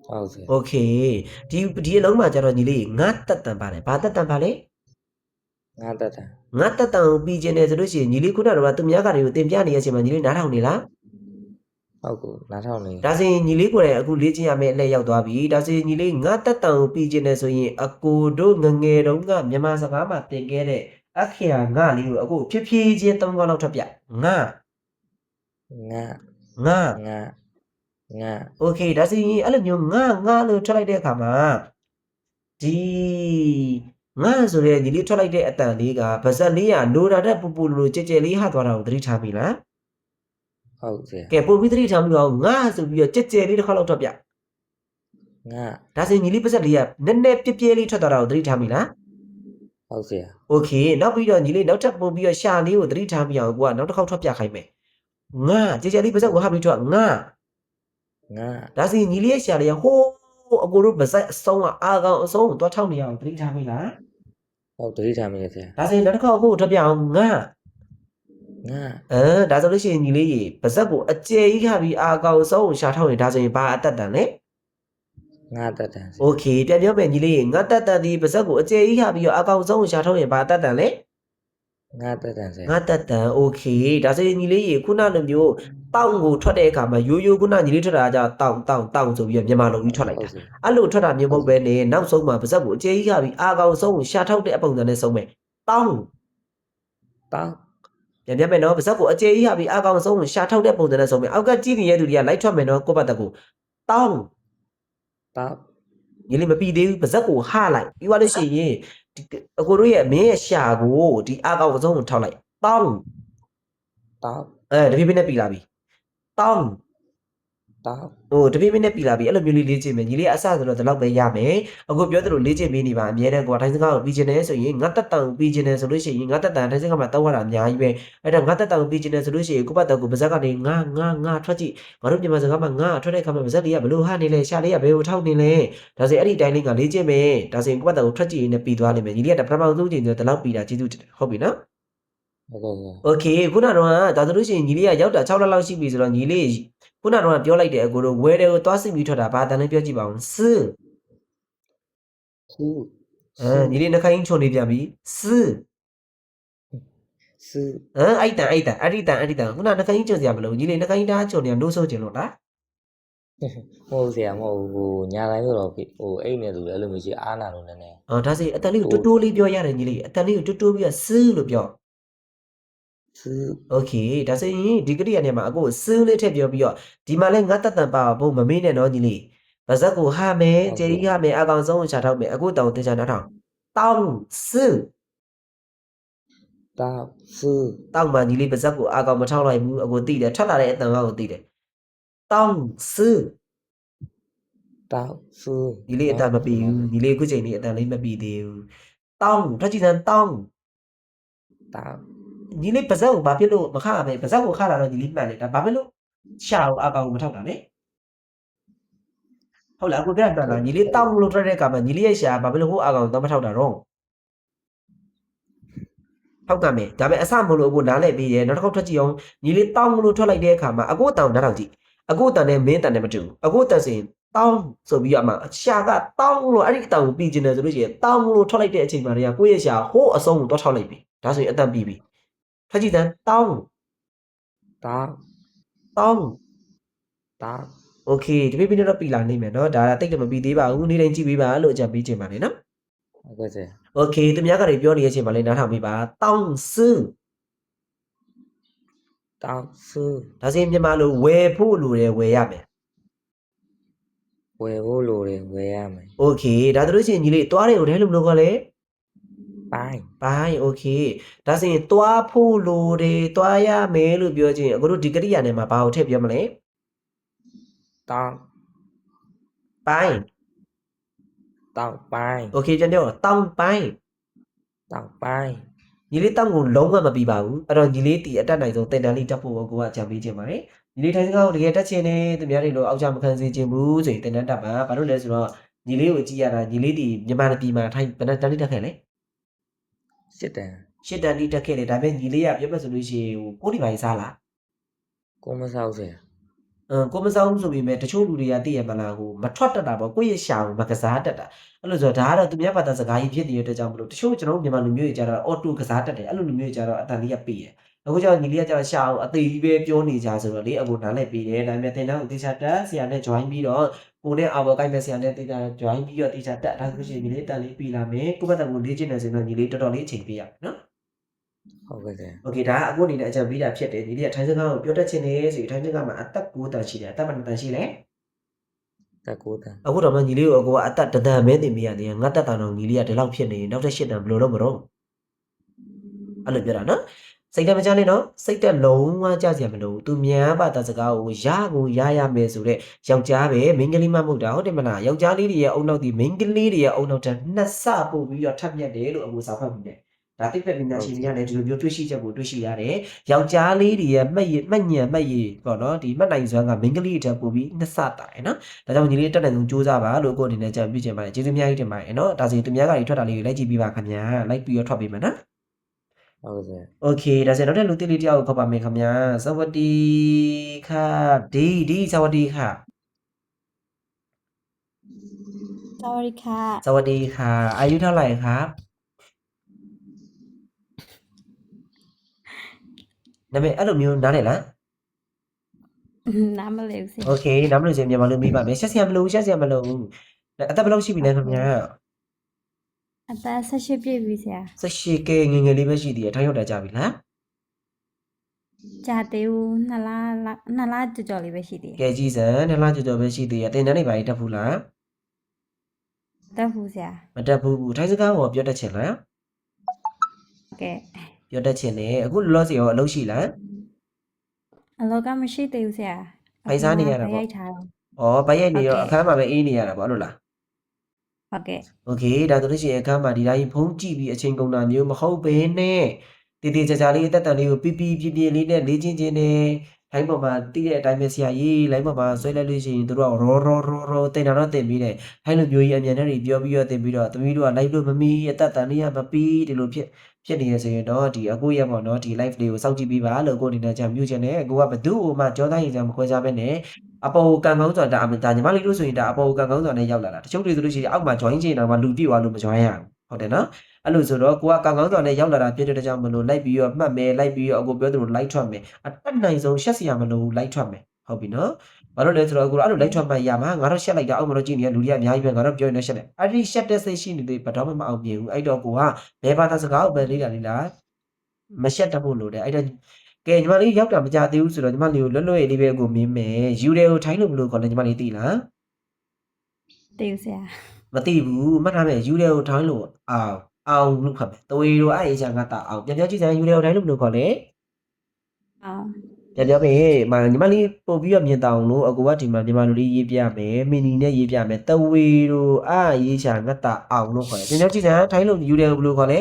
tao sẽ โอเคဒီအလုံးမှာကျတော့ညီလေးငါတက်တန်ပါတယ်ဘာတက်တန်ပါလဲ ngã tất à ငါတက်တန်ကိုပြီးခြင်းတယ်ဆိုလို့ရှိရင်ညီလေးခုနကတော့သူများကတွေကိုတင်ပြနေတဲ့အချိန်မှာညီလေးနားထောင်နေလား tao cũng lá thao này ဒါဆိုရင်ညီလေးကိုယ်တိုင်အခုလေ့ကျင့်ရမယ့်အလှည့်ရောက်သွားပြီဒါဆိုရင်ညီလေးငါတက်တန်ကိုပြီးခြင်းတယ်ဆိုရင်အကိုတို့ငငယ်တုန်းကမြန်မာစကားမှာသင်ခဲ့တဲ့အခရာငါလေးကိုအခုဖြည်းဖြည်းချင်းသုံးခေါက်လောက်ထွက်ပြငါ ngã ငါ ngã ngã โอเคဒါဆိုရင်အဲ့လိုမျိုးငါလို့ထွက်လိုက်တဲ့အခါမှာဒီငါဆိုတဲ့ညီလေးထွက်လိုက်တဲ့အတန်လေးကဗဇက်လေးကလိုတာတဲ့ပူပူလိုကြဲကြဲလေးဟသွားတာကိုသတိထားမိလား tao sẽ ကဲပို့ပြီးသတိထားမိတော့ငါဆိုပြီးတော့ကြဲကြဲလေးတစ်ခါလောက်ထွက်ပြ ngã ဒါဆိုရင်ညီလေးပါဇက်လေးကနည်းနည်းပြပြလေးထွက်သွားတာကိုသတိထားမိလား tao sẽ โอเคနောက်ပြီးတော့ညီလေးနောက်ထပ်ပို့ပြီးတော့ရှာလေးကိုသတိထားမိအောင်ကိုကနောက်တစ်ခေါက်ထွက်ပြခိုင်းမယ်ငါကြဲကြဲလေးပါဇက်ကိုဟာပြီးထွက်ငါ ngã ဒါဆိုရင်ညီလေးရဲ့ရှာလေးကဟိုးအကိုတို့ပါဇက်အဆုံးကအာကောင်အဆုံးကိုသွားထောက်နေအောင်သတိထားမိလား tao tự đi làm gì thế ဒါဆိုရင်နောက်တစ်ခေါက်အခုထွက်ပြအောင်ငါ ngã ဒါဆိုလို့ရှိရင်ညီလေးရေပါဇက်ကိုအကျယ်ကြီးခါပြီးအာကောင်အဆုံးကိုရှာထောက်ရင်ဒါဆိုရင်ဘာအသက်တန်လဲ ngã tất à โอเคပြန်ပြောမယ်ညီလေးရေငါတက်တန်ဒီပါဇက်ကိုအကျယ်ကြီးခါပြီးတော့အာကောင်အဆုံးကိုရှာထောက်ရင်ဘာအသက်တန်လဲ ngã tất à sẽ ငါတက်တန်โอเคဒါဆိုရင်ညီလေးရေခုနလိုမျိုးတောင်းကိုထွက်တဲ့အခါမှာရိုးရိုးခုနညီလေးထွက်တာကတောင်းဆိုပြီးတော့မြန်မာလိုကြီးထွက်လိုက်တာ tao sẽ အဲ့လိုထွက်တာမျိုးမဟုတ်ပဲနဲ့နောက်ဆုံးမှာပါဇက်ကိုအကျယ်ကြီးခါပြီးအာကောင်အဆုံးကိုရှာထောက်တဲ့အပုံစံနဲ့ဆုံးမယ်တောင်း tao ပြန်ပြမယ်နော်ပါဇက်ကိုအကျယ်ကြီးခါပြီးအာကောင်အဆုံးကိုရှာထောက်တဲ့ပုံစံနဲ့ဆုံးမယ်အောက်ကကြည့်နေတဲ့သူတွေကလိုက်ထွက်မယ်နော်ကိုယ့်ဘက်တက်ကိုတောင်း tao ညီလေးမပြီးသေးဘူးပါဇက်ကိုဟလိုက်ပြီးသွားလို့ရှိရင်ဒီအကိုတို့ရဲ့မင်းရဲ့ရှာကိုဒီအာကောင်အဆုံးကိုထောက်လိုက်တောင်း tao တဖြည်းဖြည်းနဲ့ပြီးလာပြီတောင်း tao တဖြည်းဖြည်းနဲ့ပြီးလာပြီအဲ့လိုမျိုးလေးလေ့ကျင့်မယ်ညီလေးအဆဆိုတော့ဒီလောက်ပဲရမယ်အခုပြောသလိုလေ့ကျင့်ပေးနေပါအများတန်းကွာထိုင်းစကားကိုပြီးချင်တယ်ဆိုရင်ငါတက်တန်ကိုပြီးချင်တယ်ဆိုလို့ရှိရင်ငါတက်တန်ထိုင်းစကားမှာတောက်ရတာအများကြီးပဲအဲ့တော့ငါတက်တန်ကိုပြီးချင်တယ်ဆိုလို့ရှိရင်ကိုယ့်ဘက်တက်ကိုပါဇက်ကနေငါထွက်ကြည့်ငါတို့မြန်မာစကားမှာငါထွက်တဲ့အခါမှာပါဇက်လေးကဘလို့ဟာနေလဲရှာလေးကဘယ်ကိုထောက်နေလဲဒါဆိုရင်အဲ့ဒီတိုင်းလေးကလေ့ကျင့်မယ်ဒါဆိုရင်ကိုယ့်ဘက်တက်ကိုထွက်ကြည့်ရင်းနဲ့ပြီးသွားလိမ့်မယ်ညီလေးကပထမဆုံးချိန်ဆိုဒီလောက်ပြီးတာကျေးဇူးဟုတ်ပြီနော် okay Okay ခုနကတော့ဒါဆိုလို့ရှိရင်ညီလေးကရောက်တာ6လလောက်ရှိပြီဆိုတော့ညီလေးခုနကတော့ပြောလိုက်တယ်အကိုတို့ဝယ်တယ်ကိုသွားစီပြီးထွက်တာဘာတန်လေးပြောကြည့်ပါဦးစ sư ညီလေးနှခိုင်းချုံနေပြန်ပြီစ sư အဲ့တန်ခုနနှခိုင်းချုံစရာမလိုညီလေးနှခိုင်းသားချုံနေနိုးဆိုးချင်လို့လား màu sẽ màu nhà đấy rồi bị ấy này rồi là mình chỉ ăn nào rồi này ဒါဆိုအတန်လေးကိုတိုးတိုးလေးပြောရတယ်ညီလေးအတန်လေးကိုတိုးတိုးပြီးစလို့ပြော sư Okay ဒါဆိုရင်ဒီကတိရနေမှာအကိုစလေးထည့်ပြောပြီးတော့ဒီမှာလဲငါတက်တန်ပါဖို့မမေးနဲ့နော်ညီလေးပါဇက်ကိုဟာမယ်ကျေကြီးဟာမယ်အကောင်ဆုံးကိုရှာထောက်မယ်အခုတောင်းတင်ချာနားထောင်တောင်းစ tao sư တောင်းမှညီလေးပါဇက်ကိုအကောင်မထောက်လိုက်ဘူးအကိုသိတယ်ထွက်လာတဲ့အတန်ကိုသိတယ်တောင်းစ tao sư ညီလေးအတန်မပြီးဘူးညီလေးအခုချိန်လေးအတန်လေးမပြီးသေးဘူးတောင်းထွက်ကြည့်စမ်းတောင်း tao ညီလေးပါဇက်ကိုဘာဖြစ်လို့မခါပဲပါဇက်ကိုခါလာတော့ညီလေးမှန်တယ်ဒါဘာဖြစ်လို့ရှာကိုအကောင်ကိုမထောက်တာလဲဟုတ်လားအခုပြန်ပြန်လာညီလေးတောင်းလို့ထွက်တဲ့အခါမှာညီလေးရဲ့ရှာဘာဖြစ်လို့ဟိုအကောင်တော့မထောက်တာတော့ ထောက်ကမယ်ဒါပေမဲ့အစမလို့အခုနားလဲပြီးတယ်နောက်တစ်ခေါက်ထွက်ကြည့်အောင်ညီလေးတောင်းလို့ထွက်လိုက်တဲ့အခါမှာအခုအတောင်နားထောင်ကြည့်အခုအတန်နဲ့မင်းတန်နဲ့မတူဘူးအခုအတန်စင်တောင်းဆိုပြီးတော့မှရှာကတောင်းလို့အဲ့ဒီအတောင်ကိုပြီးကျင်တယ်ဆိုလို့ရှိရင်တောင်းလို့ထွက်လိုက်တဲ့အချိန်မှာတည်းကကိုယ့်ရဲ့ရှာဟိုးအဆုံးကိုတော့ထောက်လိုက်ပြီဒါဆိုရင်အတန်ပြီးပြီထွက်ကြည့်တန်းတောင်း တောက် တောင်း တောက် โอเคဒီပြပြတော့ပြီလာနေမယ်เนาะဒါတိတ်တော့မပြီးသေးပါဘူးနေ့တိုင်းကြည့်ပေးပါလို့အကြံပေးချင်ပါတယ်နော် ဟုတ်ကဲ့ဆရာ โอเคသူများကလည်းပြောနေတဲ့အချိန်မှာလည်းနားထောင်ပေးပါတောင်းစင်း တောက်ဆူ ဒါဆိုရင်မြန်မာလိုဝယ်ဖို့လိုတယ်ဝယ်ရမယ် ဝယ်ဖို့လိုတယ်ဝယ်ရမယ် โอเคဒါဆိုလို့ရှိရင်ညီလေးတွားတယ်ကိုထဲလို့မလို့ခေါ်လဲ ပိုင်း ဘိုင်းโอเคဒါဆိုရင်တွားဖို့လိုတယ်တွားရမယ်လို့ပြောချင်းအခုတို့ဒီကရိယာနဲ့မှာဘာကိုထည့်ပြောမလဲ တောက် ဘိုင်း တောက်ပိုင်း โอเคပြန်ပြောတောင်းဘိုင်း တောက်ပိုင်း ညီလေးတောင်းကိုလုံးဝမပြီးပါဘူးအဲ့တော့ညီလေးတီအတက်နိုင်ဆုံးတင်တန်းလေးတက်ဖို့ကိုကအကြံပေးချင်ပါတယ်ညီလေးထိုင်စကားကိုတကယ်တက်ချင်နေသူများတွေလိုအောက်ချမခံစေချင်ဘူးဆိုရင်တင်တန်းတက်ပါဘာလို့လဲဆိုတော့ညီလေးကိုကြည့်ရတာညီလေးတီမြန်မာပြည်မှာထိုင်ဘယ်နဲ့တန်းလေးတက်ခဲ့လဲ စစ်တန် ရှစ်တန်းလေးတက်ခဲ့တယ်ဒါပေမဲ့ညီလေးကပြောမှဆိုလို့ရှိရင်ဟိုကိုဒီပိုင်းစားလား ကိုမဆောက်ဆရာ ကိုမဆောင်ဘူးဆိုပေမဲ့တချို့လူတွေကသိရမလားဟိုမထွက်တတ်တာပေါ့ကိုယ့်ရဲ့ရှာကိုမကစားတတ်တာအဲ့လိုဆိုတော့ဒါကတော့သူများဘာသာစကားကြီးဖြစ်နေတဲ့အတွက်ကြောင့်မလို့တချို့ကျွန်တော်တို့မြန်မာလူမျိုးတွေကြတော့အော်တိုကစားတတ်တယ်အဲ့လိုလူမျိုးတွေကြတော့အတန်လေးကပေးတယ်အခုကျတော့ညီလေးကကျတော့ရှာအောင်အသေးကြီးပဲပြောနေကြဆိုတော့လေအခုနားလည်းပေးတယ်ဒါပေမဲ့တင်တန်းကိုတေချာတက်ဆရာနဲ့ join ပြီးတော့ကိုနဲ့အော်ဘောကိုင်းမဲ့ဆရာနဲ့တေချာ join ပြီးတော့တေချာတက်ဒါဆိုရှင်ညီလေးတန်လေးပြီးလာမယ်ကိုယ့်ဘက်ကကိုလေ့ကျင့်နေဆိုတော့ညီလေးတော်တော်လေးအချိန်ပေးရမယ်နော် ဟုတ်ကဲ့ဆရာ โอเคဒါကအခုအနေနဲ့အကြံပေးတာဖြစ်တယ်ညီလေးကထိုင်းစကားကိုပြောတတ်ချင်တယ်ဆိုရင်ထိုင်းစကားမှာအသက်9တန်ရှိတယ်အသက်ဘယ်နှတန်ရှိလဲ တက်ကိုတန် အခုတော့မှညီလေးကိုအကိုကအသက်တဒံမဲတင်ပေးရတယ်ငါတက်တာတော့ညီလေးကဒီလောက်ဖြစ်နေရင်နောက်ထပ်8တန်ဘယ်လိုလုပ်မလို့အဲ့လိုပြောတာနော်စိတ်တက်မကြနဲ့နော်စိတ်တက်လုံးဝကြစရာမလိုဘူးသူများဘာသာစကားကိုရရမယ်ဆိုတော့ယောက်ျားပဲမိန်းကလေးမမဟုတ်တာဟုတ်တယ်မလားယောက်ျားလေးတွေရဲ့အုံနောက်ဒီမိန်းကလေးတွေရဲ့အုံနောက်တန်းနှစ်ဆပို့ပြီးတော့ထပ်မြက်တယ်လို့အကိုစာဖတ်ပြီးတယ်ဒါတိတ်ဖက်ပညာရှင်တွေကလည်းဒီလိုမျိုးတွေးရှိချက်ကိုတွေးရှိရတယ်ယောက်ျားလေးတွေရဲ့မှတ်ရပေါ့နော်ဒီမှတ်နိုင်စွမ်းကမိန်းကလေးတွေထပ်ပို့ပြီးနှစ်ဆတာရယ်နော်ဒါကြောင့်ညီလေးတက်နိုင်ဆုံးစူးစမ်းပါလို့ကိုအနေနဲ့ကြံပြချင်ပါတယ်ကျေးဇူးများကြီးတင်ပါတယ်နော်ဒါဆိုရင်သူများကတွေထွက်တာလေးကိုလိုက်ကြည့်ပြပါခင်ဗျာလိုက်ပြီးတော့ထွက်ပေးမယ်နော် ဟုတ်ကဲ့ဆရာ โอเคဒါဆိုရင်နောက်တဲ့လူတိလေးတယောက်ကိုခေါ်ပါမယ်ခင်ဗျာสวัสดีค่ะဒီสวัสดีค่ะ สวัสดีค่ะ สวัสดีค่ะอายุเท่าไหร่ครับနာမည်အဲ့လိုမျိုးနားလေလား น้ำมาเร็วสิ โอเคနားမလို့ရှင်မြန်မာလိုမေးပါမယ်ရှက်စရာမလိုအသက်ဘယ်လောက်ရှိပြီလဲခင်ဗျာ อัตราสัชเปียวิเสีย 18ကဲငယ်ငယ်လေးပဲရှိသေးတယ်ထိုင်းရောက်တာကြပြီလား จ่าเตียวนาลาจ่อๆလေးပဲရှိသေးတယ် ကဲကြည်စံနှစ်လကျော်ပဲရှိသေးတယ်တင်တန်းနေပါရင်တက်ဘူးလား တက်ဘူးเสีย မတက်ဘူးထိုင်းစကားကိုပြောတတ်ချင်လား ကဲ ပြောတတ်ချင်တယ်အခုလောလောဆယ်ရောအလုပ်ရှိလား အလောကမရှိသေးဘူးเสีย ဖိုင်စားနေရတာပေါ့ ရိုက်ထားတော့ ဩဘိုက်ရိုက်နေရောအခန်းမှာပဲအေးနေရတာပေါ့အဲ့လိုလား ဟုတ်ကဲ့ โอเคဒါဆိုလို့ရှိရင်အခန်းမှာဒီတိုင်းဖုံးကြည့်ပြီးအချိန်ကုန်တာမျိုးမဟုတ်ဘဲနဲ့တည်တည်ချာချာလေးအသက်တန်လေးကိုပြပြပြပြလေးနဲ့လေးချင်းချင်းနဲ့လိုင်းပေါ်မှာတီးတဲ့အတိုင်းပဲဆရာကြီးလိုင်းပေါ်မှာဆွဲလိုက်လို့ရှိရင်တို့ကရောတင်တာတော့တင်ပြီးတယ်အဲ့လိုမျိုးကြီးအမြန်နဲ့တွေပြောပြီးတော့တင်ပြီးတော့သမီးတို့က live လို့မမီအသက်တန်လေးကမပြီးဒီလိုဖြစ်နေရဆိုရင်တော့ဒီအခုရပေါ့နော်ဒီ live လေးကိုစောင့်ကြည့်ပေးပါလို့ကိုအနေနဲ့ကြံပြုချင်တယ်ကိုကဘသူ့ဟိုမှာကြောသားရင်ကြမခွဲခြားပဲနဲ့အပေါ်ကံကောင်းစွာဒါညီမလေးတို့ဆိုရင်ဒါအပေါ်ကံကောင်းစွာနဲ့ရောက်လာတာတချို့တွေဆိုလို့ရှိရင်အောက်မှာ join ချိန်တော့မှလူပြည့်သွားလို့မ join ရဘူးဟုတ်တယ်နော်အဲ့လိုဆိုတော့ကိုကကံကောင်းစွာနဲ့ရောက်လာတာဖြစ်တဲ့ကြောင့်မလို့လိုက်ပြီးတော့မှတ်မယ်လိုက်ပြီးတော့အကိုပြောသလို live ထွက်မယ်အတက်နိုင်ဆုံးရှက်စရာမလို live ထွက်မယ်ဟုတ်ပြီနော်ဘာလို့လဲဆိုတော့ကိုအဲ့လို live ထွက်မှရမှာငါတို့ရှက်လိုက်တာအောက်မှာတော့ကြည့်နေတဲ့လူတွေကအများကြီးပဲငါတို့ပြောရင်လည်းရှက်တယ်အဲ့ဒီရှက်တဲ့စိတ်ရှိနေတဲ့ဘတော်မှမအောင်မြင်ဘူးအဲ့တော့ကိုကဘယ်ဘာသာစကားကိုပဲလေးတာလေးလားမရှက်တတ်ဖို့လိုတယ်အဲ့တော့ကဲညီမလေးရောက်တာမကြသေးဘူးဆိုတော့ညီမလေးကိုလွတ်လွတ်လေးပဲအကိုမင်းမယ်ယူတယ်ကိုထိုင်းလို့မလို့ခေါ်လဲညီမလေးသိလား တေးเสีย မသိဘူးမှတ်ထားမယ်ယူတယ်ကိုထိုင်းလို့အောင်လို့ခတ်မယ်တဝေတို့အဲ့အချာကတာအောင်ပြန်ပြောကြည့်စမ်းယူတယ်ကိုထိုင်းလို့မလို့ခေါ်လဲ အောင် ပြန်ပြောမယ်ညီမလေးပို့ပြီးတော့မြင်တောင်လို့အကူကဒီမှာမြန်မာလူလေးရေးပြမယ်မင်းနီနဲ့ရေးပြမယ်တဝေတို့ရေးချာကတာအောင်လို့ခေါ်တယ်ပြန်ပြောကြည့်စမ်းထိုင်းလို့ယူတယ်ကိုဘယ်လိုခေါ်လဲ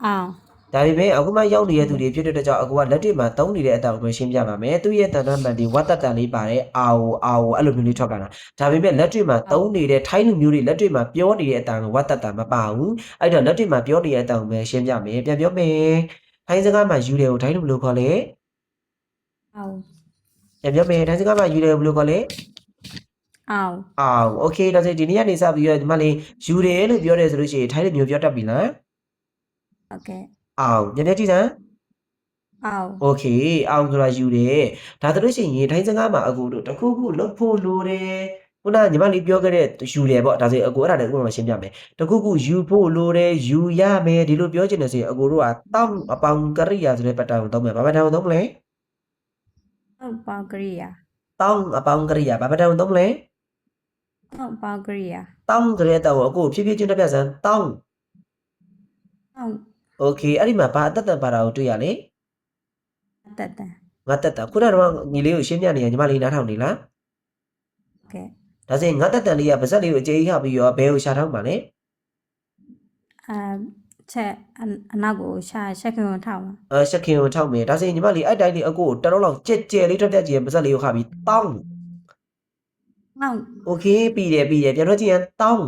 အောင် ဒါပေမဲ့အခုမှရောက်နေတဲ့သူတွေဖြစ်တဲ့အတွက်ကြောင့်အခုကလက်တွေ့မှာသုံးနေတဲ့အတန်ကိုပဲရှင်းပြပါမယ်သူရဲ့တန်တမ်းမှန်ဒီဝတ်တတန်လေးပါတယ်အာအိုအဲ့လိုမျိုးလေးထွက်လာတာဒါပေမဲ့လက်တွေ့မှာသုံးနေတဲ့ထိုင်းလူမျိုးတွေလက်တွေ့မှာပြောနေတဲ့အတန်ကိုဝတ်တတန်မပါဘူးအဲ့တော့လက်တွေ့မှာပြောနေတဲ့အတန်ကိုပဲရှင်းပြမယ်ပြန်ပြောမယ်ထိုင်းစကားမှာယူတယ်ကိုထိုင်းလူဘယ်လိုခေါ်လဲ ao ပြန်ပြောမယ်ထိုင်းစကားမှာယူတယ်ဘယ်လိုခေါ်လဲ ao အောင်โอเคဒါဆိုဒီနေ့ကနေစပြီးတော့ဒီမှာလေးယူတယ်လို့ပြောတယ်ဆိုလို့ရှိရင်ထိုင်းလူမျိုးပြောတတ်ပြီလား ok အောင်ညနေကြည့်စမ်း ao โอเคအောင်ဆိုတာယူတယ်ဒါဆိုလို့ရှိရင်ထိုင်းစကားမှာအကူတို့တခုခုလုတ်ဖို့လိုတယ်ခုနညီမလေးပြောခဲ့တဲ့ယူတယ်ပေါ့ဒါဆိုရင်အကူအဲ့ဒါလည်းအခုမှရှင်းပြမယ်တခုခုယူဖို့လိုတယ်ယူရမယ်ဒီလိုပြောချင်တယ်ဆိုရင်အကူတို့ကတောင်းအပေါင်ကရိယာဆိုတဲ့ပတ်တာကိုသုံးမယ်ဘာပတ်တာကိုသုံးမလဲ tong pao kriya တောင်းအပေါင်ကရိယာဘာပတ်တာကိုသုံးမလဲ tong pao kriya တောင်းဆိုတဲ့တောင်းကိုအကူဖြည်းဖြည်းချင်းတစ်ပြတ်စမ်းတောင်း tong โอเคအဲ့ဒီမှာဘာအသက်တန်ပါတာကိုတွေ့ရလဲ tata ငါတက်တာခုနကတော့ညီလေးကိုရှင်းပြနေရညီမလေးနားထောင်နေလား ok ဒါဆိုရင်ငါတက်တန်လေးကပါဇက်လေးကိုအကျေကြီးခပြီးရောဘဲကိုရှာထောက်ပါလဲ che anago sha shakin thao ရှက်ခင်ကိုထောက်မယ်ဒါဆိုရင်ညီမလေးအဲ့တိုင်းလေးအကိုကိုတလုံးလောက်ကြက်ကြဲလေးထွက်ပြက်ကြည့်ရင်ပါဇက်လေးကိုခပြီးတောင်း tong โอเคပြီးတယ်ပြန်တော့ကြည့်ရင်တောင်း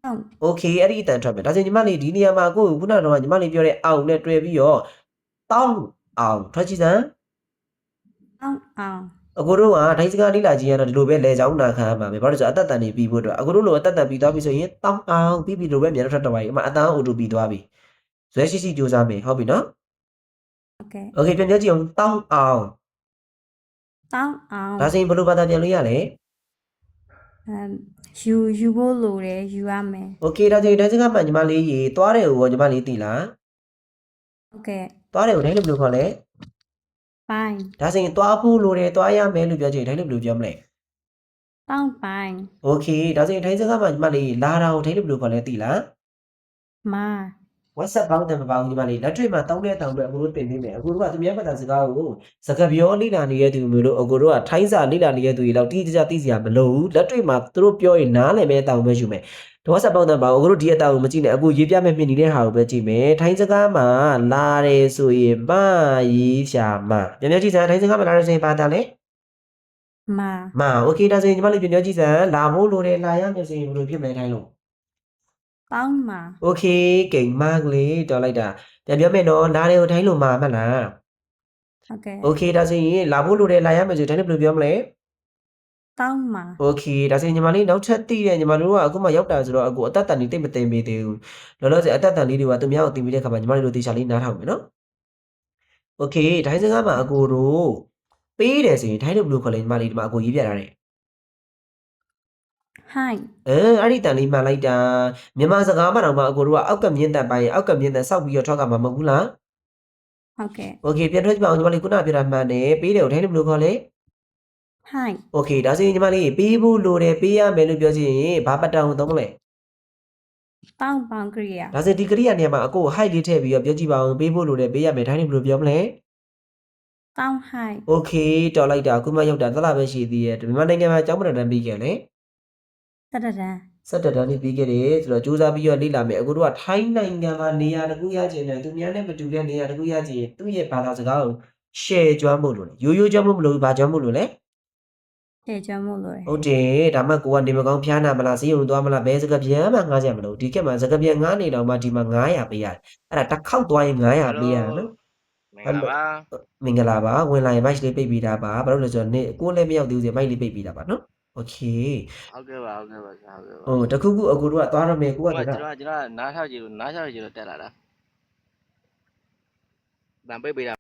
tong โอเคအဲ့ဒီအတန်ထွက်မယ်ဒါဆိုရင်ညီမလေးဒီနေရာမှာအကိုကိုခုနကတော့ညီမလေးပြောတဲ့အောင်နဲ့တွေ့ပြီးတော့တောင်းအောင်ထွက်ကြည့်စမ်း tong ao အကိုတို့ကဒိုင်းစကားလေးလာကြည့်ရတော့ဒီလိုပဲလဲချောင်းနာခံရမှာပဲဘာလို့လဲဆိုတော့အသက်တန်နေပြီးဖို့အတွက်အကိုတို့လိုအသက်တန်ပြီးသွားပြီဆိုရင်တောင်းအောင်ပြီးလိုပဲမြန်တော့ထွက်တော့ပါပြီအမအတန်အိုတိုပြီးသွားပြီဇွဲရှိရှိကြိုးစားမယ်ဟုတ်ပြီနော် ok โอเคပြန်ပြောကြည့်အောင်တောင်းအောင် tong ao ဒါဆိုရင်ဘယ်လိုဘာသာပြန်လို့ရလဲ you bo lo de you ame โอเคဒါဆိုရင်ဒိုင်းစကားမှညီမလေးရေသွားတယ်ကိုညီမလေးသိလား ok သွားတယ်ကိုဒိုင်းလို့ဘယ်လိုခေါ်လဲ pai ဒါဆိုရင်သွားဖို့လိုတယ်သွားရမယ်လို့ပြောချင်ဒိုင်းလို့ဘယ်လိုပြောမလဲ tong pai โอเคဒါဆိုရင်ဒိုင်းစကားမှညီမလေးလာတာကိုဒိုင်းလို့ဘယ်လိုခေါ်လဲသိလား ma WhatsApp ပေါင်းတယ်မပေါင်းညီမလေးလက်တွေ့မှာတောင်းတဲ့တောင်းတွေအကူတို့တင်ပေးမယ်အကူတို့ကသူများဘာသာစကားကိုစကားပြောလိလာနေတဲ့သူမျိုးတို့အကူတို့ကထိုင်းစာလိလာနေတဲ့သူတွေလောက်တိတိကျကျသိစရာမလိုဘူးလက်တွေ့မှာသူတို့ပြောရင်နားလည်မဲ့တောင်းပဲယူမယ်WhatsApp ပေါင်းတယ်မပေါင်းအကူတို့ဒီအတောင်းကိုမကြည့်နဲ့အကူရေးပြမဲ့မြင်နေတဲ့ဟာကိုပဲကြည့်မယ်ထိုင်းစကားမှာလာတယ်ဆိုရင်မရေးရှာမပြန်ပြောကြည့်စမ်းထိုင်းစကားမှာလာတယ်ဆိုရင်ဘာတာလဲ ma မโอเคဒါဆိုရင်ညီမလေးပြန်ပြောကြည့်စမ်းလာဖို့လိုတယ်လာရမယ်ဆိုရင်ဘယ်လိုဖြစ်မလဲထိုင်းလို့ tong ma โอเคเก่งมากเลยတော်လိုက်တာပြန်ပြောမယ်နော်လာတယ်ကိုထိုင်းလို့မှာမှတ်လား ok โอเคဒါဆိုရင်လာဖို့လိုတယ်လာရမယ်ဆိုတိုင်းလည်းဘယ်လိုပြောမလဲ tong ma โอเคဒါဆိုရင်ညီမလေးနောက်ထပ်သိတယ်ညီမတို့ကအခုမှရောက်တာဆိုတော့အခုအသက်တန်လေးတိတ်မသိမပေးသေးဘူးလောလောဆယ်အသက်တန်လေးတွေကသူများကိုသိပြီးတဲ့ခါမှာညီမလေးတို့တေချာလေးနားထောင်မယ်နော်โอเคဒိုင်းစကားမှာအကိုတို့ပေးတယ်ဆိုရင်ဒိုင်းလို့ဘယ်လိုခေါ်လဲညီမလေးဒီမှာအကိုရေးပြထားတယ် hai အဲ့ဒီတန်လေးမှန်လိုက်တာမြန်မာစကားမှာတော့မှအကိုတို့ကအောက်ကမြင့်တက်ပိုင်းအောက်ကမြင့်တက်စောက်ပြီးတော့ထွက်ကမှာမဟုတ်ဘူးလား ok โอเคပြန်ထွက်ကြပါအောင်ညီမလေးခုနပြောတာမှန်တယ်ပေးတယ်ကိုဒိုင်းလို့ဘယ်လိုခေါ်လဲ hai โอเคဒါဆိုရင်ညီမလေးပေးဖို့လိုတယ်ပေးရမယ်လို့ပြောချင်ရင်ဘာပတ်တန်ကိုသုံးမလဲ tong pao kriya ဒါဆိုဒီကရိယာနေရာမှာအကို height လေးထည့်ပြီးတော့ပြောကြည့်ပါအောင်ပေးဖို့လိုတယ်ပေးရမယ်ဒါနဲ့ဘယ်လိုပြောမလဲ tong hai โอเคတော်လိုက်တာအခုမှရောက်တာသလားပဲရှိသေးရဲ့မြန်မာနိုင်ငံမှာကျောင်းမတော်တန်းပြီးခဲ့လေ tata 17တန်းလေးပြီးခဲ့တယ်ဆိုတော့စူးစမ်းပြီးတော့လေ့လာမယ်အခုတို့ကထိုင်းနိုင်ငံမှာနေရာတစ်ခုရချင်တယ်သူများနဲ့မတူတဲ့နေရာတစ်ခုရချင်ရင်သူ့ရဲ့ဘာသာစကားကို share ကျွမ်းဖို့လိုတယ်ရိုးရိုးကျွမ်းဖို့မလိုဘူးဘာကျွမ်းဖို့လိုလဲ che cho mo lo ဟုတ်တယ်ဒါမှကိုကနေမကောင်းဖျားနာမလားဈေးရုံသွားမလားဘယ်စကားပြန်မှငားကြမလို့ဒီကက်မှာစကားပြန်ငားနေတော့မှဒီမှာ900ပေးရတယ်အဲ့ဒါတစ်ခေါက်သွားရင်900ပေးရတယ်နော် မင်္ဂလာပါ မင်္ဂလာပါဝင်လာရင် mic လေးပိတ်ပြီးတာပါဘာလို့လဲဆိုတော့နေ့ကိုယ်လည်းမရောက်သေးဘူးစီ mic လေးပိတ်ပြီးတာပါနော်โอเค ဟုတ်ကဲ့ပါဟုတ်ကဲ့ပါဟုတ်ကဲ့ပါ ဟိုတခုခုအကူတို့ကသွားရမယ်ကိုက ကျွန် က တော်နားထောက်ကြည့်လို့တက်လာတာဗန်ပိတ်ပေးတာ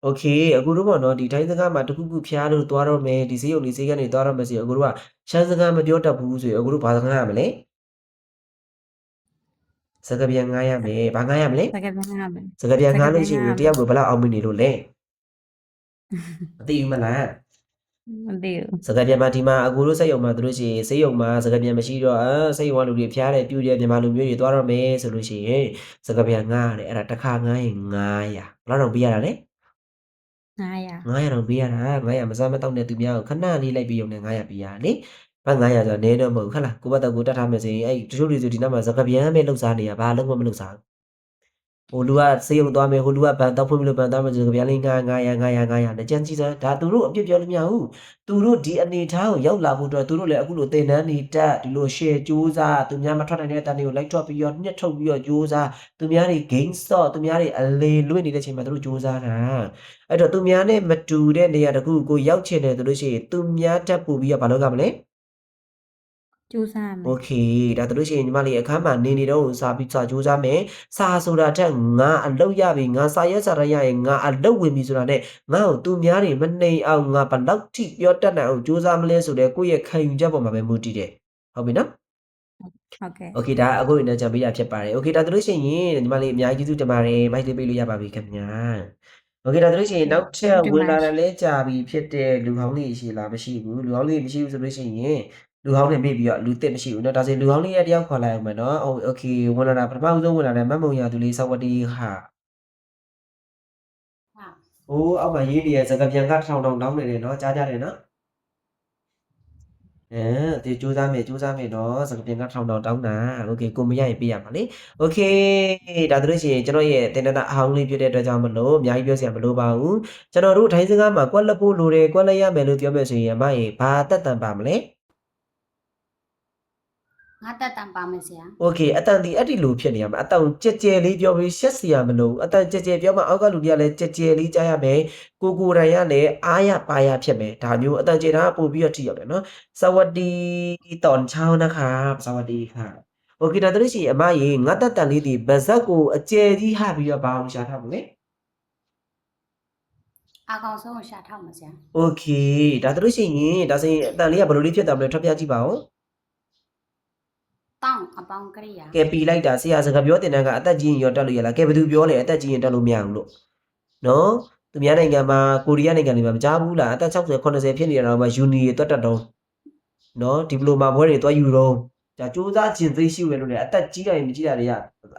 โอเคအကူတို့ပေါ့နော်ဒီတိုင်းစကားမှာတခုခုဖျားလို့သွားတော့မယ်ဒီဈေးရုံဒီဈေးကနေသွားတော့မယ်ဆိုအကူတို့ကရှမ်းစကားမပြောတတ်ဘူးဆိုရင်အကူတို့ဘာစကားရမလဲစကားပြန်ငားရမယ်ဘာငားရမလဲ ta ke bana me စကားပြန်ငားလို့ရှိရင်တယောက်ကိုဘယ်လောက်အောင်မနေလို့လဲမသိဘူးမလား dio စကားပြန်မှာဒီမှာအကူတို့စိတ်ယုံမှာတို့လို့ရှိရင်စိတ်ယုံမှာစကားပြန်မရှိတော့စိတ်ယုံကလူတွေဖျားတယ်ပြူတယ်မြန်မာလူမျိုးတွေသွားတော့မယ်ဆိုလို့ရှိရင်စကားပြန်ငားရတယ်အဲ့ဒါတစ်ခါငားရင်900ဘယ်လောက်တော့ပေးရတာလဲ ngaya 900တော့ပေးရတာ900မစားမတော့တဲ့သူများကိုခဏလေးလိုက်ပြီးရုံနဲ့900ပေးရလေဘာ900ဆိုတော့နည်းတော့မဟုတ်ခလားကိုဘတ်တော့ကိုတတ်ထားမယ်ဆိုရင်အဲ့တချို့တွေဆိုဒီနောက်မှာစကားပြန်ပဲလှုပ်ရှားနေရဘာလုံးဝမလှုပ်ရှား ဟိုလူကစေးရုံသွားမယ်ဟိုလူကဘန်တောက်ဖွင့်ပြီးလို့ဘန်တောက်မယ်ဆိုကြပြန်လေး900နဲ့ကြမ်းကြည့်စမ်းဒါသူတို့အပြစ်ပြောလို့မရဘူးသူတို့ဒီအနေထားကိုရောက်လာဖို့အတွက်သူတို့လည်းအခုလိုတင်နန်းနေတက်ဒီလို share ကြိုးစားသူများမထွက်နိုင်တဲ့အတန်းတွေကို like ထွက်ပြီးတော့ညှက်ထုတ်ပြီးတော့ကြိုးစားသူများတွေ gain stock သူများတွေအလေလွင့်နေတဲ့အချိန်မှာသူတို့ကြိုးစားတာအဲ့တော့သူများနဲ့မတူတဲ့နေရာတခုကိုရောက်ချင်တယ်ဆိုလို့ရှိရင်သူများတက်ပူပြီးတော့ဘာလုပ်ကြမလဲ ကျူးစားမယ် โอเคဒါတို့ရှိရင်ညီမလေးအခန်းမှာနေတော့စာပြီးစာကြိုးစားမယ်စာဆိုတာထက်ငါအလုပ်ရပြီငါစာရက်စာရရရင်ငါအလုပ်ဝင်ပြီဆိုတာနဲ့ငါ့ကိုသူများတွေမနှိမ်အောင်ငါဘလောက်ထိပြောတတ်နိုင်အောင်ကြိုးစားမလဲဆိုတဲ့ကိုယ့်ရဲ့ခံယူချက်ပေါ်မှာပဲမူတည်တယ်ဟုတ်ပြီနော် ဟုတ်ကဲ့ โอเคဒါအခုရနေကြပေးတာဖြစ်ပါတယ်โอเคဒါတို့ရှိရင်ညီမလေးအများကြီးကျေးဇူးတင်ပါတယ်မိုက်လေးပေးလို့ရပါပြီခင်ဗျာโอเคဒါတို့ရှိရင်နောက်ထပ်ဝင်လာတယ်လဲကြာပြီဖြစ်တဲ့လူဟောင်းလေးရှိလားမရှိဘူးလူဟောင်းလေးမရှိဘူးဆိုလို့ရှိရင်လူဟောင်းနဲ့ပြီးပြီးတော့လူတစ်မရှိဘူးเนาะဒါဆိုလူဟောင်းလေးရဲ့တယောက်ခေါ်လိုက်အောင်မယ်เนาะโอเคဝင်လာတာပထမဆုံးဝင်လာတယ်မတ်မုံရသူလေးစဝတီဟာโอ้အောက်မှာရေးနေရစကားပြန်ကထောင်တောင်းနေတယ်เนาะကြားကြတယ်เนาะဒီစူးစမ်းမယ်เนาะစကားပြန်ကထောင်တောင်းတာโอเคကိုမရရင်ပြရမှာလေโอเคဒါတို့ရှိရင်ကျွန်တော်ရဲ့တင်နတာအဟောင်းလေးဖြစ်တဲ့အတွက်ကြောင့်မလို့အများကြီးပြောစရာမလိုပါဘူးကျွန်တော်တို့ထိုင်းစကားမှာကွက်လက်ဖို့လိုတယ်ကွက်လက်ရမယ်လို့ပြောမယ်ဆိုရင်အမရေဘာတက်တန်ပါမလဲ ငါတက်တန်ပါမယ်ဆရာ โอเคအတန်ဒီအဲ့ဒီလိုဖြစ်နေရမှာအတန်ကြဲကြဲလေးပြောပြီးရှက်စရာမလိုအတန်ကြဲကြဲပြောမှအောက်ကလူတွေကလည်းကြဲကြဲလေးကြားရမယ်ကိုကိုတိုင်ရလည်းအားရပါရဖြစ်မယ်ဒါမျိုးအတန်ကြဲတာပို့ပြီးတော့ထိရောက်တယ်နော်สวัสดีตอนเช้านะครับสวัสดีค่ะโอเคဒါတို့ရှိရင်အမရေငါတက်တန်လေးဒီဗဇက်ကိုအကျယ်ကြီးဟပြီးတော့ဘာအောင်ရှာထားမလဲ အကောင်ဆုံးကိုရှာထောက်မယ်ဆရာ โอเคဒါတို့ရှိရင်ဒါဆိုရင်အတန်လေးကဘယ်လိုလေးဖြစ်တာမလဲထွက်ပြကြည့်ပါဦး တောင်းအပေါင်းကရိယာ ကဲပီလိုက်တာဆရာစကားပြောတင်တဲ့ကအသက်ကြီးရင်ရောတက်လို့ရလားကဲဘယ်သူပြောလဲအသက်ကြီးရင်တက်လို့မရဘူးလို့နော်သူများနိုင်ငံမှာကိုရီးယားနိုင်ငံတွေမှာမကြားဘူးလားအသက်60 80ဖြစ်နေတာတော့မှယူနီတွေတွတ်တက်တော့နော်ဒီပလိုမာဘွဲတွေတွတ်ယူတော့ဒါစူးစမ်းခြင်းသိရှိရလို့လေအသက်ကြီးတယ်မကြီးတာတွေက